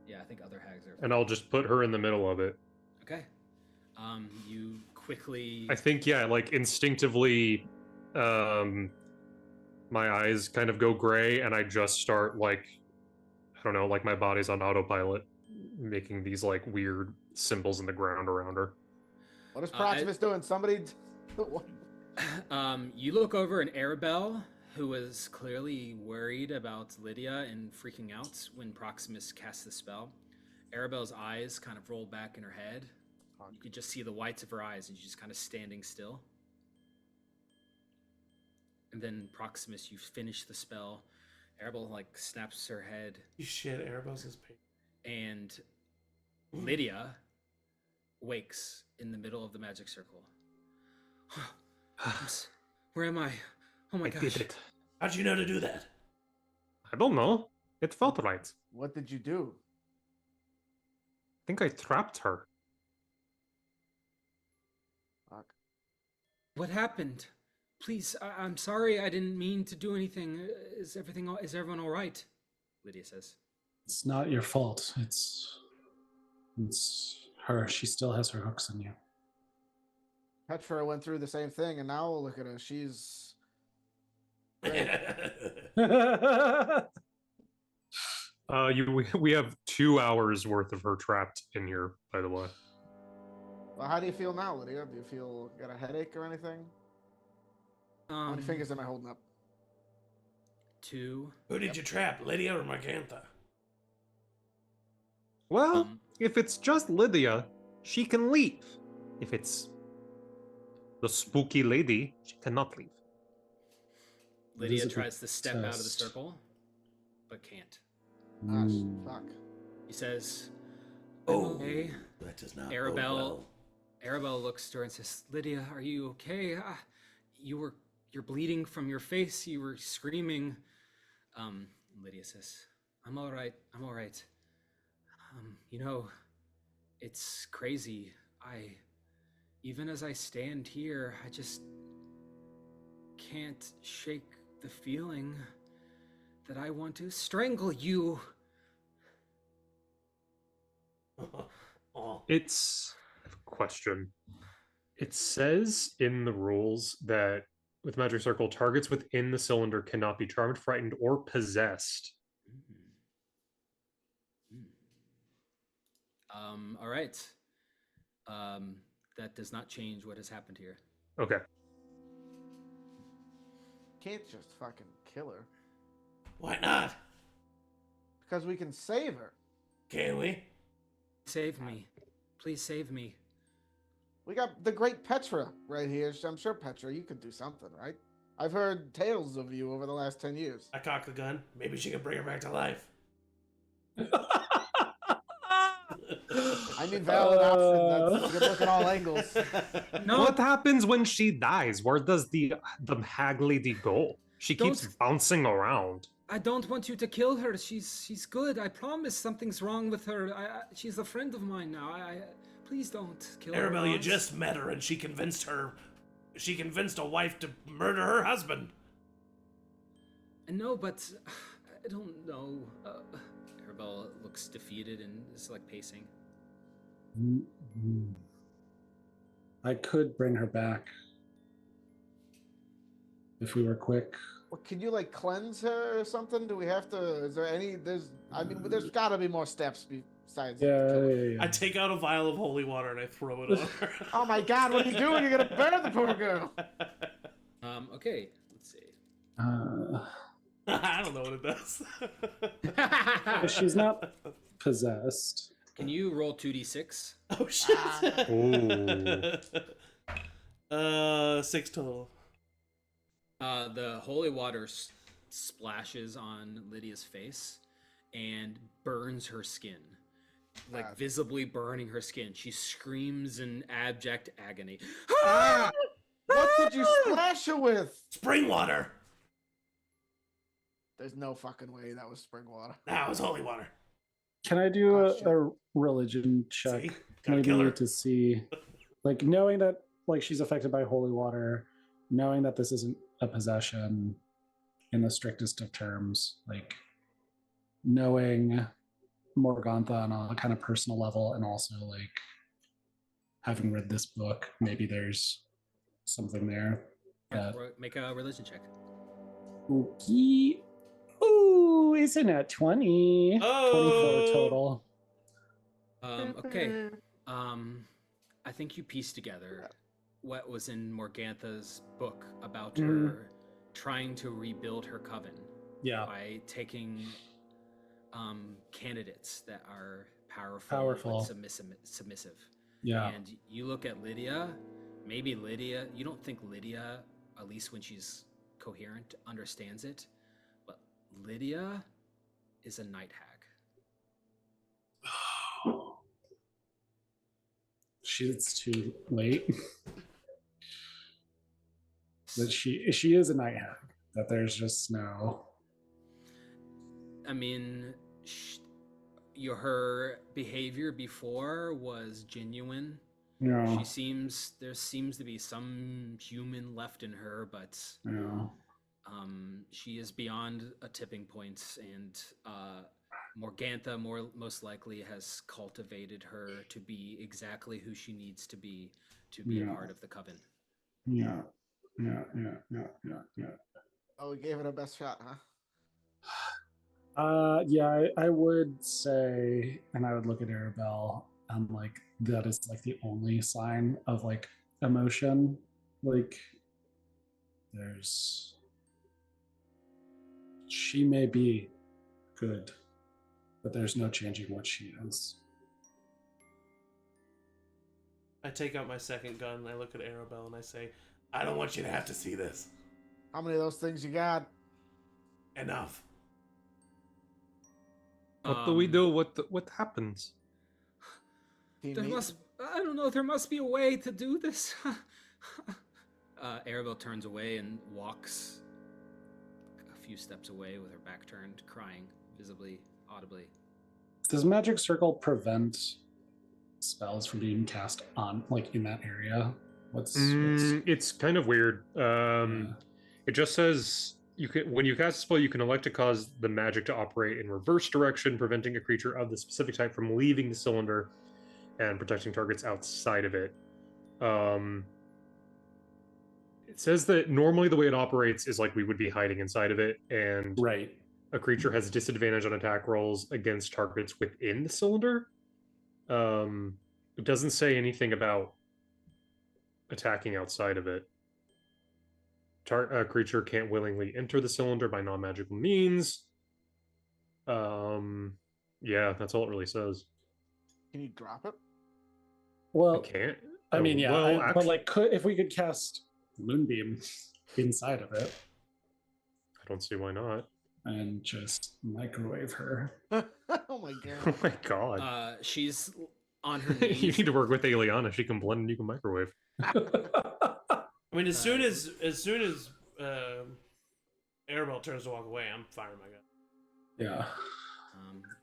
Speaker 1: Yeah, I think other hags are.
Speaker 5: And I'll just put her in the middle of it.
Speaker 1: Okay. You quickly.
Speaker 5: I think, yeah, like instinctively, my eyes kind of go gray and I just start like, I don't know, like my body's on autopilot, making these like weird symbols in the ground around her.
Speaker 2: What is Proximus doing? Somebody.
Speaker 1: You look over and Arabelle, who was clearly worried about Lydia and freaking out when Proximus cast the spell. Arabelle's eyes kind of rolled back in her head. You could just see the whites of her eyes, and she's just kind of standing still. And then Proximus, you finish the spell. Arabelle like snaps her head,
Speaker 3: Shit, Erebos is pain.
Speaker 1: and Lydia wakes in the middle of the magic circle. Where am I? Oh my
Speaker 5: I
Speaker 1: gosh.
Speaker 5: did it.
Speaker 3: How'd you know to do that?
Speaker 5: I don't know. It felt right. I
Speaker 2: What did you do?
Speaker 5: think I trapped her.
Speaker 2: Fuck.
Speaker 1: What happened? Please, I'm sorry. I didn't mean to do anything. Is everyone all right? Lydia says.
Speaker 4: It's not your fault. It's her. She still has her hooks in you.
Speaker 2: Petra went through the same thing, and now look at her. She's.
Speaker 5: We have 2 hours worth of her trapped in here, by the way.
Speaker 2: Well, how do you feel now, Lydia? Do you feel got a headache or anything? How many fingers am I holding up?
Speaker 1: 2.
Speaker 3: Who did you trap, Lydia or Morgantha?
Speaker 5: Well, if it's just Lydia, she can leave. If it's the spooky lady, she cannot leave.
Speaker 1: Lydia
Speaker 4: It is a
Speaker 1: tries to step out of the
Speaker 4: test.
Speaker 1: circle, but can't.
Speaker 2: Fuck.
Speaker 1: He says,
Speaker 3: Oh,
Speaker 1: okay.
Speaker 3: that does not
Speaker 1: Arabelle,
Speaker 3: bode well.
Speaker 1: Arabelle looks to her and says, Lydia, are you okay? You're bleeding from your face. You were screaming. Lydia says, I'm all right. I'm all right. It's crazy. Even as I stand here, I just can't shake the feeling that I want to strangle you.
Speaker 3: Oh.
Speaker 5: It's I have a question. It says in the rules that with Magic Circle, targets within the cylinder cannot be charmed, frightened, or possessed.
Speaker 1: All right. That does not change what has happened here.
Speaker 5: Okay.
Speaker 2: Can't just fucking kill her.
Speaker 3: Why not?
Speaker 2: Because we can save her.
Speaker 3: Can we?
Speaker 1: Save me. Please save me.
Speaker 2: We got the great Petra right here. I'm sure, Petra, you could do something, right? I've heard tales of you over the last 10 years.
Speaker 3: I cock the gun. Maybe she can bring her back to life.
Speaker 2: I mean, valid option. That's good look at all angles.
Speaker 1: No.
Speaker 5: What happens when she dies? Where does the hag lady go? She keeps
Speaker 1: Don't-
Speaker 5: bouncing around.
Speaker 1: I don't want you to kill her. She's good. I promise something's wrong with her. She's a friend of mine now. Please don't kill her.
Speaker 3: Arabelle, you
Speaker 1: Hans.
Speaker 3: just met her and she convinced a wife to murder her husband.
Speaker 1: No, but I don't know. Arabelle looks defeated and is like pacing.
Speaker 4: I could bring her back if we were quick.
Speaker 2: Well, can you like cleanse her or something? Do we have to? Is there any? There's got to be more steps besides.
Speaker 4: Yeah.
Speaker 3: I take out a vial of holy water and I throw it on her.
Speaker 2: Oh my God! What are you doing? You're gonna burn the poor girl.
Speaker 1: Okay. Let's see.
Speaker 3: I don't know what it does.
Speaker 4: But she's not possessed.
Speaker 1: Can you roll 2d6?
Speaker 3: Oh shit.
Speaker 5: Ooh.
Speaker 3: 6 total.
Speaker 1: The holy water splashes on Lydia's face and burns her skin, like visibly burning her skin. She screams in abject agony.
Speaker 2: Ah! What did you splash her with?
Speaker 3: Spring water.
Speaker 2: There's no fucking way that was spring water.
Speaker 3: Nah, it was holy water.
Speaker 4: Can I do
Speaker 2: Oh, shit.
Speaker 4: a religion check?
Speaker 3: See? Gotta kill her.
Speaker 4: Maybe to see, like, knowing that like she's affected by holy water, knowing that this isn't a possession in the strictest of terms, like knowing Morgantha on a kind of personal level, and also like having read this book, maybe there's something there.
Speaker 1: Yeah, make a religion check.
Speaker 4: Okay. Ooh, isn't it 20?
Speaker 3: Oh!
Speaker 4: 24 total.
Speaker 1: Okay. I think you piece together what was in Morgantha's book about her trying to rebuild her coven
Speaker 4: Yeah.
Speaker 1: by taking candidates that are
Speaker 4: Powerful.
Speaker 1: but submissive.
Speaker 4: Yeah.
Speaker 1: And you look at Lydia, maybe Lydia, you don't think Lydia, at least when she's coherent, understands it, but Lydia is a night hag.
Speaker 4: It's too late. That she is a night hag. That there's just no.
Speaker 1: I mean, her behavior before was genuine.
Speaker 4: No.
Speaker 1: There seems to be some human left in her, but
Speaker 4: No.
Speaker 1: she is beyond a tipping point, and Morgantha most likely has cultivated her to be exactly who she needs to be a part of the coven.
Speaker 4: Yeah.
Speaker 2: Oh, we gave it our best shot, huh?
Speaker 4: Yeah, I would say, and I would look at Arabelle, and like that is like the only sign of like emotion. Like she may be good, but there's no changing what she is.
Speaker 3: I take out my second gun and I look at Arabelle and I say, I don't want you to have to see this.
Speaker 2: How many of those things you got?
Speaker 3: Enough.
Speaker 5: What do we do? What happens?
Speaker 2: Team
Speaker 1: There
Speaker 2: meet?
Speaker 1: I don't know, there must be a way to do this. Arabelle turns away and walks a few steps away with her back turned, crying, visibly, audibly.
Speaker 4: Does Magic Circle prevent spells from being cast on like in that area?
Speaker 5: It's kind of weird. It just says when you cast a spell, you can elect to cause the magic to operate in reverse direction, preventing a creature of the specific type from leaving the cylinder and protecting targets outside of it. It says that normally the way it operates is like we would be hiding inside of it, and
Speaker 4: Right.
Speaker 5: a creature has disadvantage on attack rolls against targets within the cylinder. It doesn't say anything about attacking outside of it. A creature can't willingly enter the cylinder by non-magical means. Yeah, that's all it really says.
Speaker 2: Can you drop it?
Speaker 4: Well,
Speaker 5: It can't.
Speaker 4: I mean, yeah,
Speaker 5: well,
Speaker 4: but like, if we could cast Moonbeam inside of it
Speaker 5: I don't see why not.
Speaker 4: and just microwave her.
Speaker 2: Oh my
Speaker 5: Oh
Speaker 2: god.
Speaker 5: my god.
Speaker 1: She's on her
Speaker 5: You
Speaker 1: knees.
Speaker 5: need to work with Eliana. She can blend and you can microwave.
Speaker 3: I mean, as soon as Arabelle turns to walk away, I'm firing my gun.
Speaker 4: Yeah.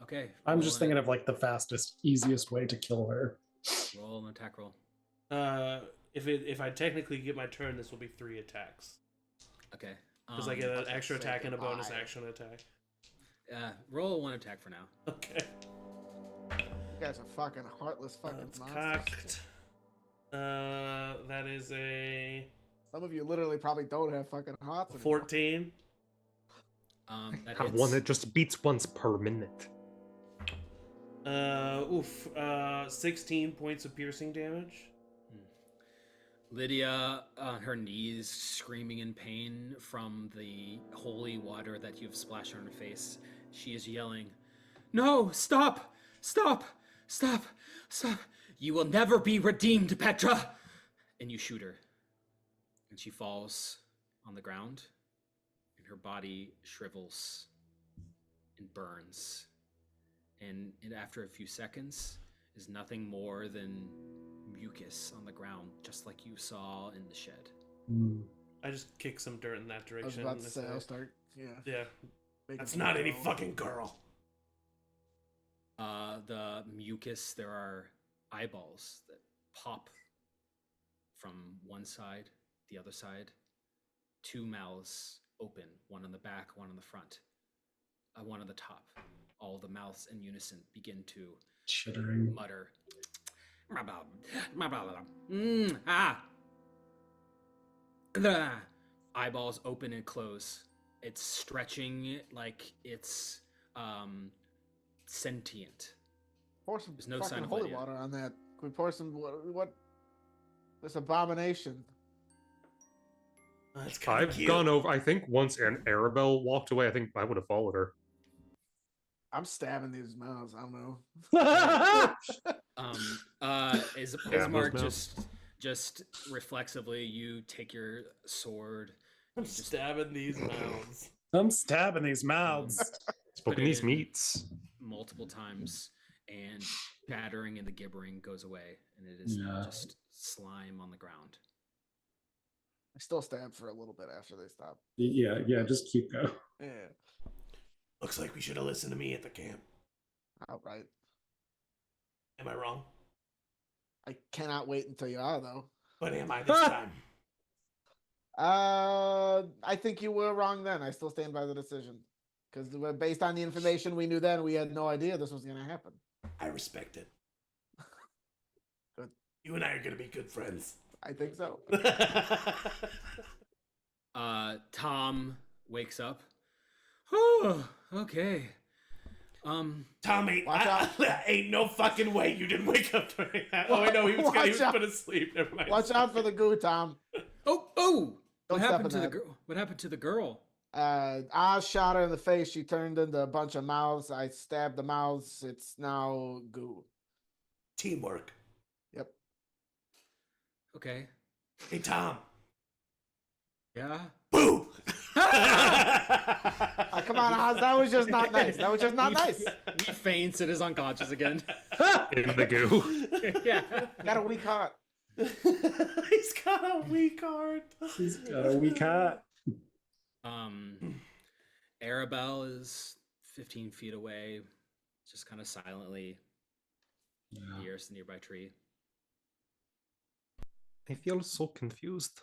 Speaker 1: Okay.
Speaker 4: I'm just thinking of like the fastest, easiest way to kill her.
Speaker 1: Roll an attack roll.
Speaker 3: If I technically get my turn, this will be 3 attacks.
Speaker 1: Okay.
Speaker 3: Because I get an extra
Speaker 2: say
Speaker 3: attack and a bonus
Speaker 2: goodbye.
Speaker 3: action attack.
Speaker 1: Roll 1 attack for now.
Speaker 3: Okay.
Speaker 2: You guys are fucking heartless fucking
Speaker 3: It's
Speaker 2: monsters.
Speaker 3: cocked. That is a
Speaker 2: Some of you literally probably don't have fucking hearts. anymore.
Speaker 3: 14.
Speaker 1: That
Speaker 5: Have
Speaker 1: hits.
Speaker 5: one that just beats once per minute.
Speaker 3: 16 points of piercing damage.
Speaker 1: Lydia on her knees, screaming in pain from the holy water that you've splashed on her face. She is yelling, "No! Stop! Stop! Stop! Stop! You will never be redeemed, Petra!" And you shoot her. And she falls on the ground, and her body shrivels and burns. And after a few seconds, is nothing more than mucus on the ground, just like you saw in the shed.
Speaker 3: I just kick some dirt in that
Speaker 2: I was
Speaker 3: direction.
Speaker 2: about to
Speaker 3: and
Speaker 2: say,
Speaker 3: say,
Speaker 2: I'll start. Yeah.
Speaker 3: yeah,
Speaker 2: making
Speaker 3: that's
Speaker 2: some
Speaker 3: not any
Speaker 2: dough.
Speaker 3: fucking girl.
Speaker 1: The mucus, there are eyeballs that pop from one side, the other side. 2 mouths open, one on the back, one on the front, one on the top. All the mouths in unison begin to
Speaker 4: Chittering.
Speaker 1: mutter. The eyeballs open and close. It's stretching like it's sentient.
Speaker 2: Pour some
Speaker 1: There's no
Speaker 2: fucking
Speaker 1: sign of
Speaker 2: holy
Speaker 1: Lydia.
Speaker 2: water on that. Can we pour some? What? This abomination.
Speaker 3: That's kind of
Speaker 5: I've
Speaker 3: cute.
Speaker 5: gone over. I think once Arabelle walked away, I think I would have followed her.
Speaker 2: I'm stabbing these mouths. I don't know.
Speaker 1: Ismark
Speaker 5: those
Speaker 1: just reflexively, you take your sword.
Speaker 3: I'm stabbing these mouths.
Speaker 4: I'm stabbing these mouths.
Speaker 5: Smoking
Speaker 1: it
Speaker 5: these
Speaker 1: in.
Speaker 5: meats.
Speaker 1: Multiple times, and chattering and the gibbering goes away, and it is
Speaker 4: Yeah.
Speaker 1: just slime on the ground.
Speaker 2: I still stab for a little bit after they stop.
Speaker 4: Yeah, just keep going.
Speaker 2: Yeah.
Speaker 3: Looks like we should have listened to me at the camp.
Speaker 2: Outright.
Speaker 3: Am I wrong?
Speaker 2: I cannot wait until you are though.
Speaker 3: But am I this time?
Speaker 2: I think you were wrong then. I still stand by the decision. Because based on the information we knew then, we had no idea this was going to happen.
Speaker 3: I respect it.
Speaker 2: Good.
Speaker 3: You and I are gonna be good friends.
Speaker 2: I think so.
Speaker 1: Tom wakes up. Oh, okay.
Speaker 3: Tom,
Speaker 2: Watch out.
Speaker 3: ain't no fucking way you didn't wake up during that. Oh, I know he was
Speaker 2: Watch out.
Speaker 3: put asleep. Never mind.
Speaker 2: Watch out for the goo, Tom.
Speaker 1: Oh!
Speaker 2: Don't
Speaker 1: What
Speaker 2: step
Speaker 1: happened
Speaker 2: in
Speaker 1: to the
Speaker 2: that.
Speaker 1: girl? What happened to the girl?
Speaker 2: Oz shot her in the face. She turned into a bunch of mouths. I stabbed the mouths. It's now goo.
Speaker 3: Teamwork.
Speaker 2: Yep.
Speaker 1: Okay.
Speaker 3: Hey, Tom.
Speaker 1: Yeah.
Speaker 3: Boo!
Speaker 2: Come on, Oz. That was just not nice. That was just not nice.
Speaker 1: He faints and is unconscious again.
Speaker 5: In the goo.
Speaker 1: Yeah.
Speaker 2: Got a weak heart.
Speaker 3: He's got a weak heart.
Speaker 4: He's got a weak hat.
Speaker 1: Arabelle is 15 feet away, just kind of silently nearest the nearby tree.
Speaker 5: I feel so confused.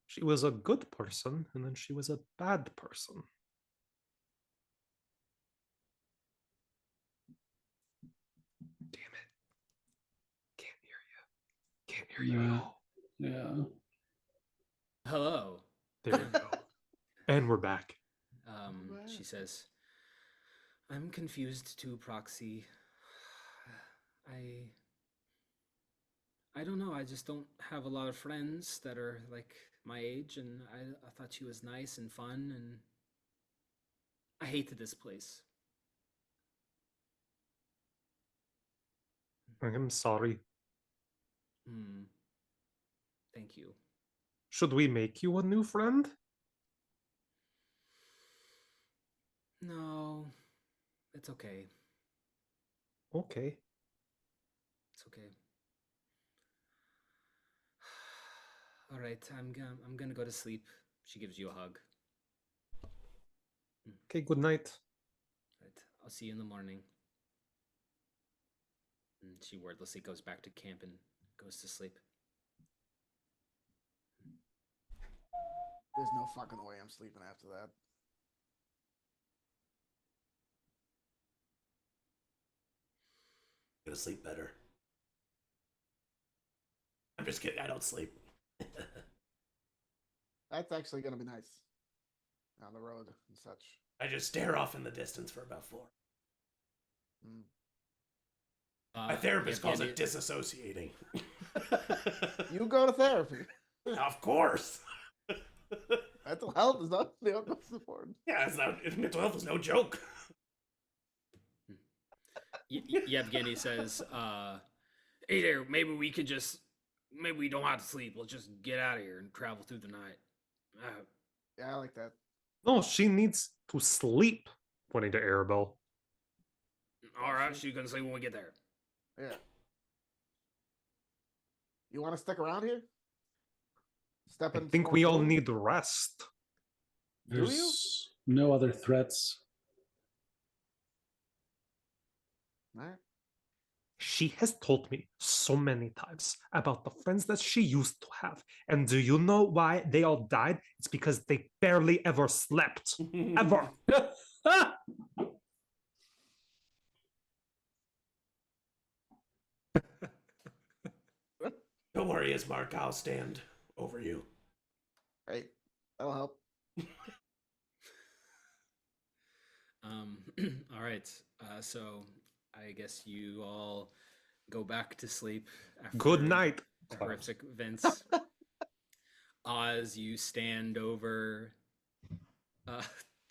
Speaker 5: She was a good person, and then she was a bad person. Damn it. Can't hear you. There you go.
Speaker 4: Yeah.
Speaker 1: Hello.
Speaker 5: There you go. And we're back.
Speaker 1: She says, I'm confused too, Proxy. I don't know. I just don't have a lot of friends that are like my age, and I thought she was nice and fun, and I hated this place.
Speaker 5: I'm sorry.
Speaker 1: Thank you.
Speaker 5: Should we make you a new friend?
Speaker 1: No, it's okay.
Speaker 5: Okay.
Speaker 1: It's okay. All right, I'm gonna go to sleep. She gives you a hug.
Speaker 5: Okay, good night.
Speaker 1: Right, I'll see you in the morning. And she wordlessly goes back to camp and goes to sleep.
Speaker 2: There's no fucking way I'm sleeping after that.
Speaker 3: Gonna sleep better. I'm just kidding. I don't sleep.
Speaker 2: That's actually gonna be nice. On the road and such.
Speaker 3: I just stare off in the distance for about 4. My therapist calls it disassociating.
Speaker 2: You go to therapy.
Speaker 3: Of course.
Speaker 2: Mental health is not the most important.
Speaker 3: Yeah, mental health is no joke.
Speaker 1: Yevgeny says, hey there, maybe we don't have to sleep. Let's just get out of here and travel through the night.
Speaker 2: Yeah, I like that.
Speaker 5: No, she needs to sleep, pointing to Arabelle.
Speaker 1: All right, she's going to sleep when we get there.
Speaker 2: Yeah. You want to stick around here?
Speaker 5: I think we all need rest.
Speaker 4: There's no other threats.
Speaker 2: All right.
Speaker 5: She has told me so many times about the friends that she used to have. And do you know why they all died? It's because they barely ever slept. Ever.
Speaker 3: Don't worry, Ismark. I'll stand over you.
Speaker 2: Right. That'll help.
Speaker 1: All right. So I guess you all go back to sleep after
Speaker 5: Good night.
Speaker 1: horrific events. Oz, you stand over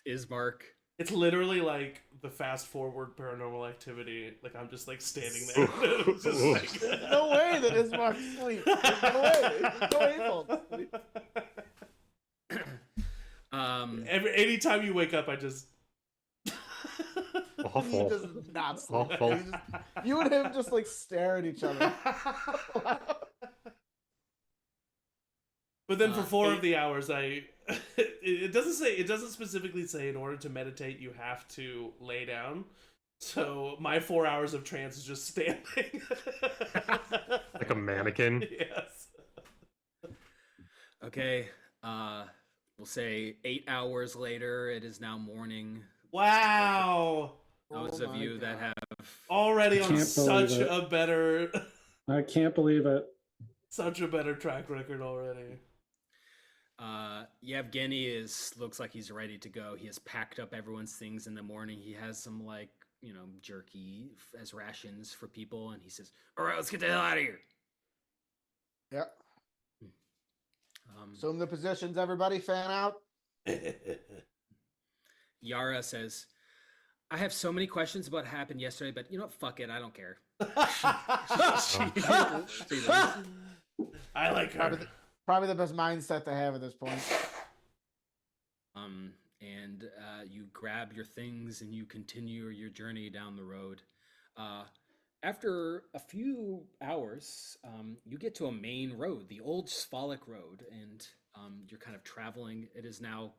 Speaker 1: Ismark.
Speaker 3: It's literally like the fast forward Paranormal Activity. Like I'm just like standing there. It's just like...
Speaker 2: There's no way that Ismark sleeps. There's no way. There's no way he won't sleep.
Speaker 3: Anytime you wake up, I just.
Speaker 5: Awful.
Speaker 2: He does not sleep.
Speaker 5: Awful.
Speaker 2: You and him just like stare at each other.
Speaker 3: But then for 4 of the hours, it doesn't specifically say in order to meditate you have to lay down. So my 4 hours of trance is just standing.
Speaker 5: Like a mannequin.
Speaker 3: Yes.
Speaker 1: Okay. We'll say 8 hours later. It is now morning.
Speaker 3: Wow.
Speaker 1: Those of you that have
Speaker 3: already on
Speaker 4: Can't
Speaker 3: such
Speaker 4: believe it.
Speaker 3: a better
Speaker 4: I can't believe it.
Speaker 3: such a better track record already.
Speaker 1: Yevgeny looks like he's ready to go. He has packed up everyone's things in the morning. He has some jerky as rations for people, and he says, "All right, let's get the hell out of here."
Speaker 2: Yep. Assume the positions, everybody. Fan out.
Speaker 1: Yara says, "I have so many questions about what happened yesterday, but you know what? Fuck it, I don't care."
Speaker 3: I like her.
Speaker 2: Probably the best mindset to have at this point.
Speaker 1: And you grab your things and you continue your journey down the road. After a few hours, you get to a main road, the old Sphalic road, and you're kind of traveling. It is now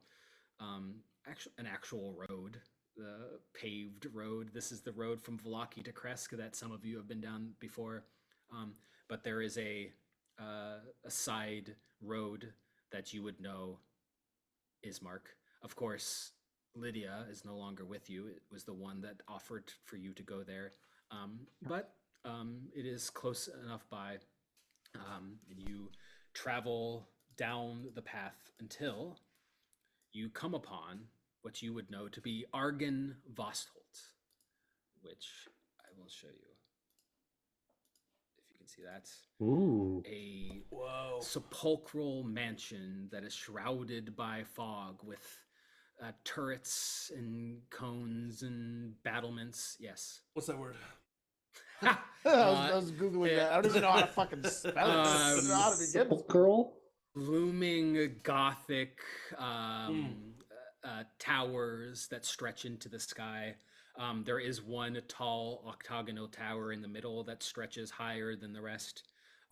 Speaker 1: an actual road, the paved road. This is the road from Vallaki to Kresk that some of you have been down before. But there is a side road that you would know Ismark. Of course, Lydia is no longer with you. It was the one that offered for you to go there. But it is close enough by And you travel down the path until you come upon what you would know to be Argen Vostholt, which I will show you. If you can see that.
Speaker 5: Ooh.
Speaker 1: A
Speaker 3: Whoa.
Speaker 1: sepulchral mansion that is shrouded by fog with turrets and cones and battlements. Yes.
Speaker 3: What's that word?
Speaker 2: I was Googling that. I don't even know how to fucking spell it. I don't know how to begin.
Speaker 4: Girl.
Speaker 1: Looming Gothic towers that stretch into the sky. There is one tall octagonal tower in the middle that stretches higher than the rest.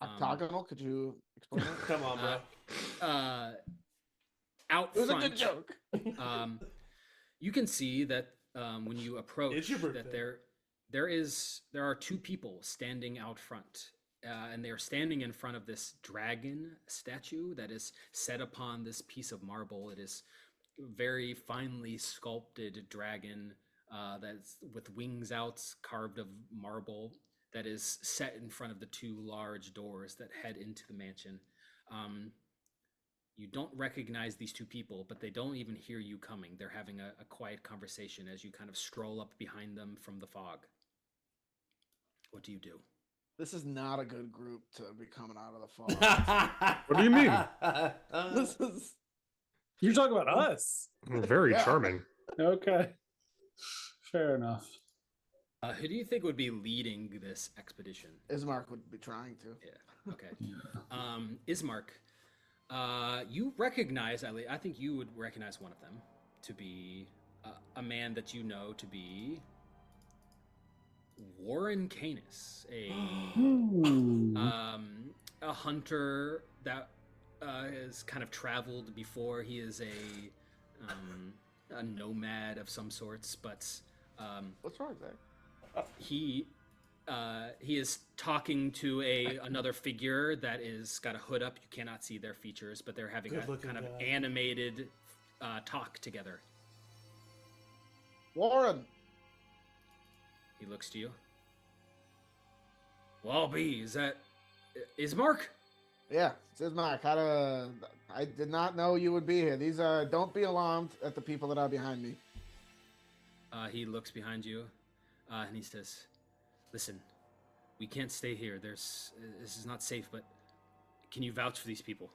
Speaker 2: Octagonal? Could you explain that?
Speaker 3: Come on, bro.
Speaker 1: Out
Speaker 2: It was
Speaker 1: front,
Speaker 2: a good joke.
Speaker 1: you can see that when you approach,
Speaker 3: It's your
Speaker 1: that
Speaker 3: birthday.
Speaker 1: there are two people standing out front, and they are standing in front of this dragon statue that is set upon this piece of marble. It is very finely sculpted dragon that's with wings out, carved of marble, that is set in front of the two large doors that head into the mansion. You don't recognize these two people, but they don't even hear you coming. They're having a quiet conversation as you kind of stroll up behind them from the fog. What do you do?
Speaker 2: This is not a good group to be coming out of the fog.
Speaker 5: What do you mean?
Speaker 2: This is
Speaker 4: You're talking about us.
Speaker 5: Very
Speaker 2: Yeah.
Speaker 5: charming.
Speaker 4: Okay. Fair enough.
Speaker 1: Who do you think would be leading this expedition?
Speaker 2: Ismark would be trying to.
Speaker 1: Yeah. Okay. Ismark, you recognize, I think you would recognize one of them to be a man that you know to be Warren Canis, a hunter that has kind of traveled before. He is a nomad of some sorts, but
Speaker 2: What's wrong there?
Speaker 1: he is talking to another figure that is got a hood up. You cannot see their features, but they're having a
Speaker 3: Good-looking
Speaker 1: kind of
Speaker 3: guy.
Speaker 1: animated talk together.
Speaker 2: Warren!
Speaker 1: He looks to you. Well, B, is that Ismark?
Speaker 2: Yeah, it's Ismark. I did not know you would be here. These are. Don't be alarmed at the people that are behind me.
Speaker 1: He looks behind you, and he says, "Listen, we can't stay here. This is not safe. But can you vouch for these people?"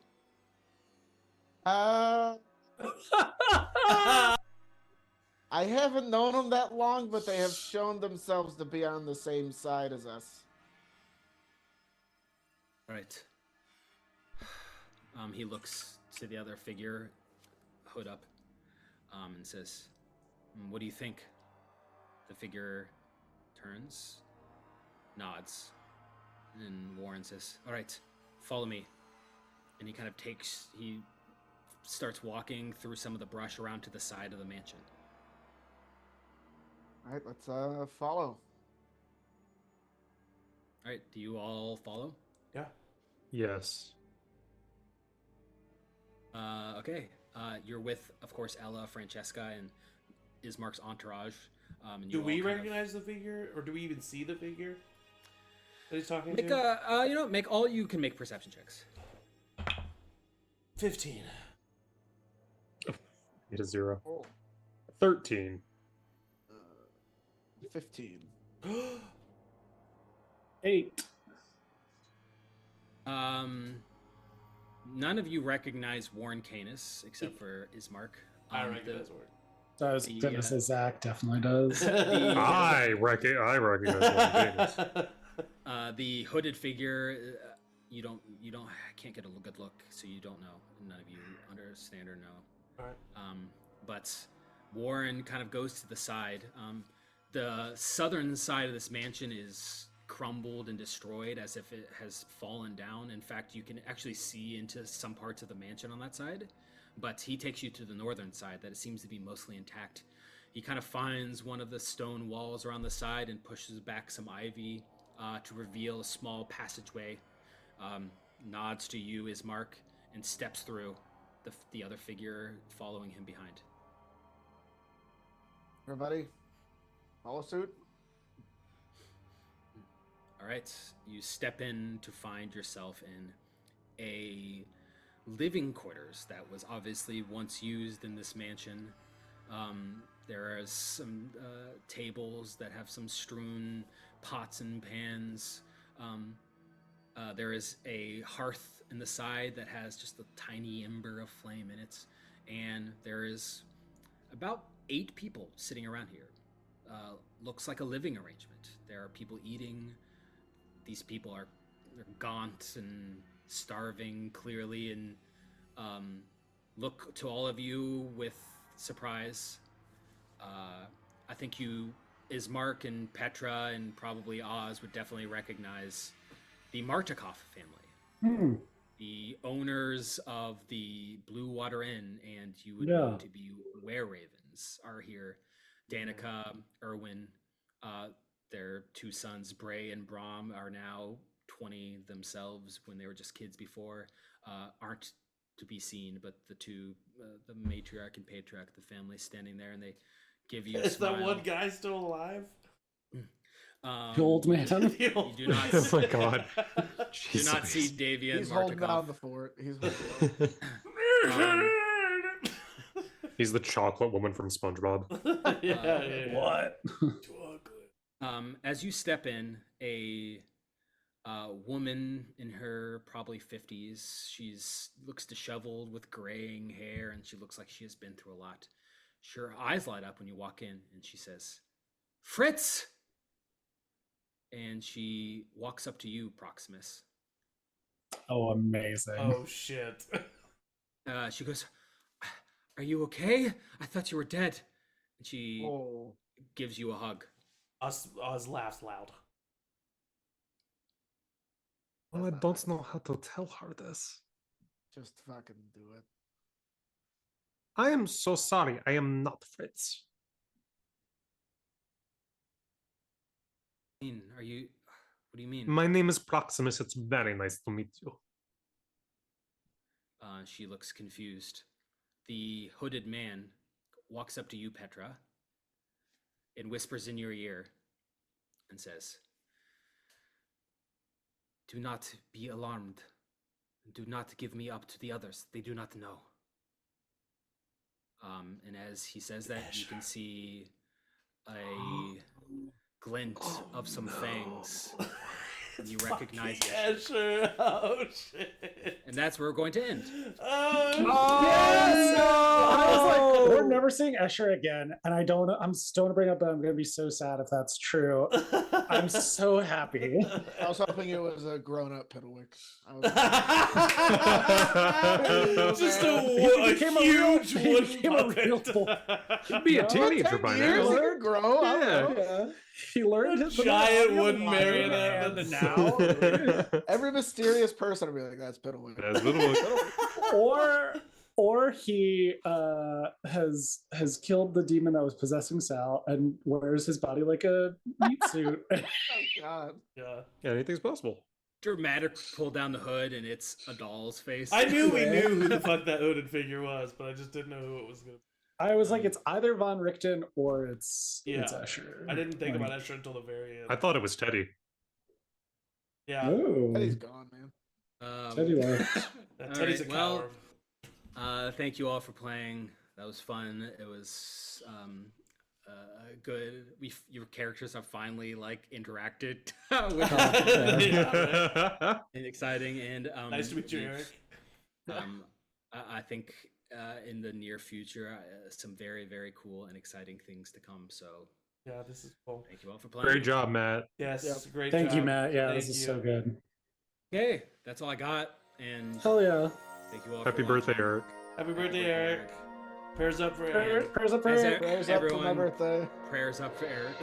Speaker 2: I haven't known them that long, but they have shown themselves to be on the same side as us.
Speaker 1: Right. He looks to the other figure, hood up, and says, "What do you think?" The figure turns, nods, and Warren says, "All right, follow me." And he kind of he starts walking through some of the brush around to the side of the mansion.
Speaker 2: All right, let's follow.
Speaker 1: All right, do you all follow?
Speaker 3: Yeah.
Speaker 5: Yes.
Speaker 1: Okay. You're with, of course, Ella, Francesca, and Ismark's entourage. And
Speaker 3: Do
Speaker 1: you
Speaker 3: we
Speaker 1: all kind
Speaker 3: recognize the figure, or do we even see the figure that he's talking
Speaker 1: Make
Speaker 3: to?
Speaker 1: make all you can make perception checks.
Speaker 3: 15.
Speaker 5: It is 0.
Speaker 2: Oh,
Speaker 5: 13.
Speaker 2: 15.
Speaker 4: 8.
Speaker 1: None of you recognize Warren Canis except for Ismark.
Speaker 3: I recognize the word.
Speaker 4: So I was gonna say Zach definitely does.
Speaker 5: I recognize one thing.
Speaker 1: The hooded figure, you can't get a good look, so you don't know. None of you understand or know.
Speaker 3: All right.
Speaker 1: But Warren kind of goes to the side. The southern side of this mansion is crumbled and destroyed as if it has fallen down. In fact, you can actually see into some parts of the mansion on that side. But he takes you to the northern side that it seems to be mostly intact. He kind of finds one of the stone walls around the side and pushes back some ivy to reveal a small passageway. Nods to you, Ismark, and steps through, the other figure following him behind.
Speaker 2: Everybody, follow suit.
Speaker 1: All right, you step in to find yourself in a living quarters that was obviously once used in this mansion. There are some tables that have some strewn pots and pans. There is a hearth in the side that has just a tiny ember of flame in it. And there is about 8 people sitting around here. Looks like a living arrangement. There are people eating. These people they're gaunt and starving, clearly, and look to all of you with surprise. I think Ismark and Petra and probably Oz would definitely recognize the Martikov family, the owners of the Blue Water Inn, and you would know to be Were-Ravens are here. Danica, Erwin, their 2 sons, Bray and Brom, are now 20 themselves when they were just kids before, aren't to be seen, but the 2, the matriarch and patriarch, the family standing there, and they give you a
Speaker 3: Is
Speaker 1: smile.
Speaker 3: that one guy still alive?
Speaker 4: The old man.
Speaker 1: You do not.
Speaker 5: Oh my god.
Speaker 1: Do not see Davia and
Speaker 2: He's holding
Speaker 1: Martikov.
Speaker 2: down the fort. He's holding
Speaker 5: He's the chocolate woman from SpongeBob.
Speaker 3: Yeah.
Speaker 4: What?
Speaker 1: As you step in, a woman in her probably 50s. She's looks disheveled with graying hair, and she looks like she has been through a lot. Her eyes light up when you walk in, and she says, "Fritz!" And she walks up to you, Proximus.
Speaker 4: Oh, amazing.
Speaker 3: Oh, shit.
Speaker 1: She goes, "Are you okay? I thought you were dead." And she gives you a hug.
Speaker 3: Oz laughs loud.
Speaker 5: Well, I don't know how to tell her this.
Speaker 2: Just fucking do it.
Speaker 5: I am so sorry. I am not Fritz.
Speaker 1: What do you mean?
Speaker 5: My name is Proximus. It's very nice to meet you.
Speaker 1: She looks confused. The hooded man walks up to you, Petra, and whispers in your ear and says, "Do not be alarmed. Do not give me up to the others. They do not know." And as he says that, you can see a glint of some fangs. And you recognize it.
Speaker 3: Escher. Oh, shit.
Speaker 1: And that's where we're going to end.
Speaker 3: Oh,
Speaker 4: Yes!
Speaker 3: no!
Speaker 4: I was like, we're never seeing Escher again, and I'm still gonna bring up that I'm gonna be so sad if that's true. I'm so happy.
Speaker 2: I was hoping it was a grown-up Piddlewick.
Speaker 3: Just a huge wooden puppet.
Speaker 5: He'd be a teenager by now.
Speaker 2: He could grow. I don't know.
Speaker 4: Yeah. He learned his
Speaker 3: Giant wooden marionette.
Speaker 4: and now.
Speaker 2: Every mysterious person will be like, "That's Piddlewick."
Speaker 5: That's little.
Speaker 4: Or he has killed the demon that was possessing Sal and wears his body like a meat suit.
Speaker 2: Oh God.
Speaker 3: Yeah.
Speaker 5: Yeah, anything's possible.
Speaker 1: Dramatic pull down the hood, and it's a doll's face.
Speaker 3: I knew we knew who the fuck that hooded figure was, but I just didn't know who it was gonna be.
Speaker 4: I was like, it's either Von Richten or it's
Speaker 3: Yeah.
Speaker 4: Escher.
Speaker 3: I didn't think about Escher until the very end.
Speaker 5: I thought it was Teddy.
Speaker 3: Yeah.
Speaker 4: Oh,
Speaker 2: Teddy's gone, man.
Speaker 4: Teddy left.
Speaker 3: Teddy's a
Speaker 1: well,
Speaker 3: coward.
Speaker 1: thank you all for playing. That was fun. It was good. Your characters have finally like interacted with
Speaker 3: Yeah,
Speaker 1: and exciting. And
Speaker 3: nice to meet you, Eric.
Speaker 1: I think in the near future, some very, very cool and exciting things to come. So
Speaker 3: Yeah, this is cool.
Speaker 1: thank you all for playing.
Speaker 5: Great job, Matt.
Speaker 3: Yes,
Speaker 2: Yep.
Speaker 3: great
Speaker 4: Thank
Speaker 3: job.
Speaker 4: you, Matt. Yeah,
Speaker 3: Thank
Speaker 4: this is
Speaker 3: you.
Speaker 4: so good.
Speaker 1: Okay, that's all I got. And
Speaker 4: Hell yeah.
Speaker 1: thank you all.
Speaker 5: Happy
Speaker 1: for
Speaker 5: birthday,
Speaker 1: watching.
Speaker 5: Eric.
Speaker 3: Happy birthday, Eric. Prayers up for Eric.
Speaker 4: Prayers up for
Speaker 1: Prayers
Speaker 4: Eric.
Speaker 1: up.
Speaker 2: Prayers up for my
Speaker 1: Everyone-
Speaker 2: birthday.
Speaker 1: Prayers up for Eric.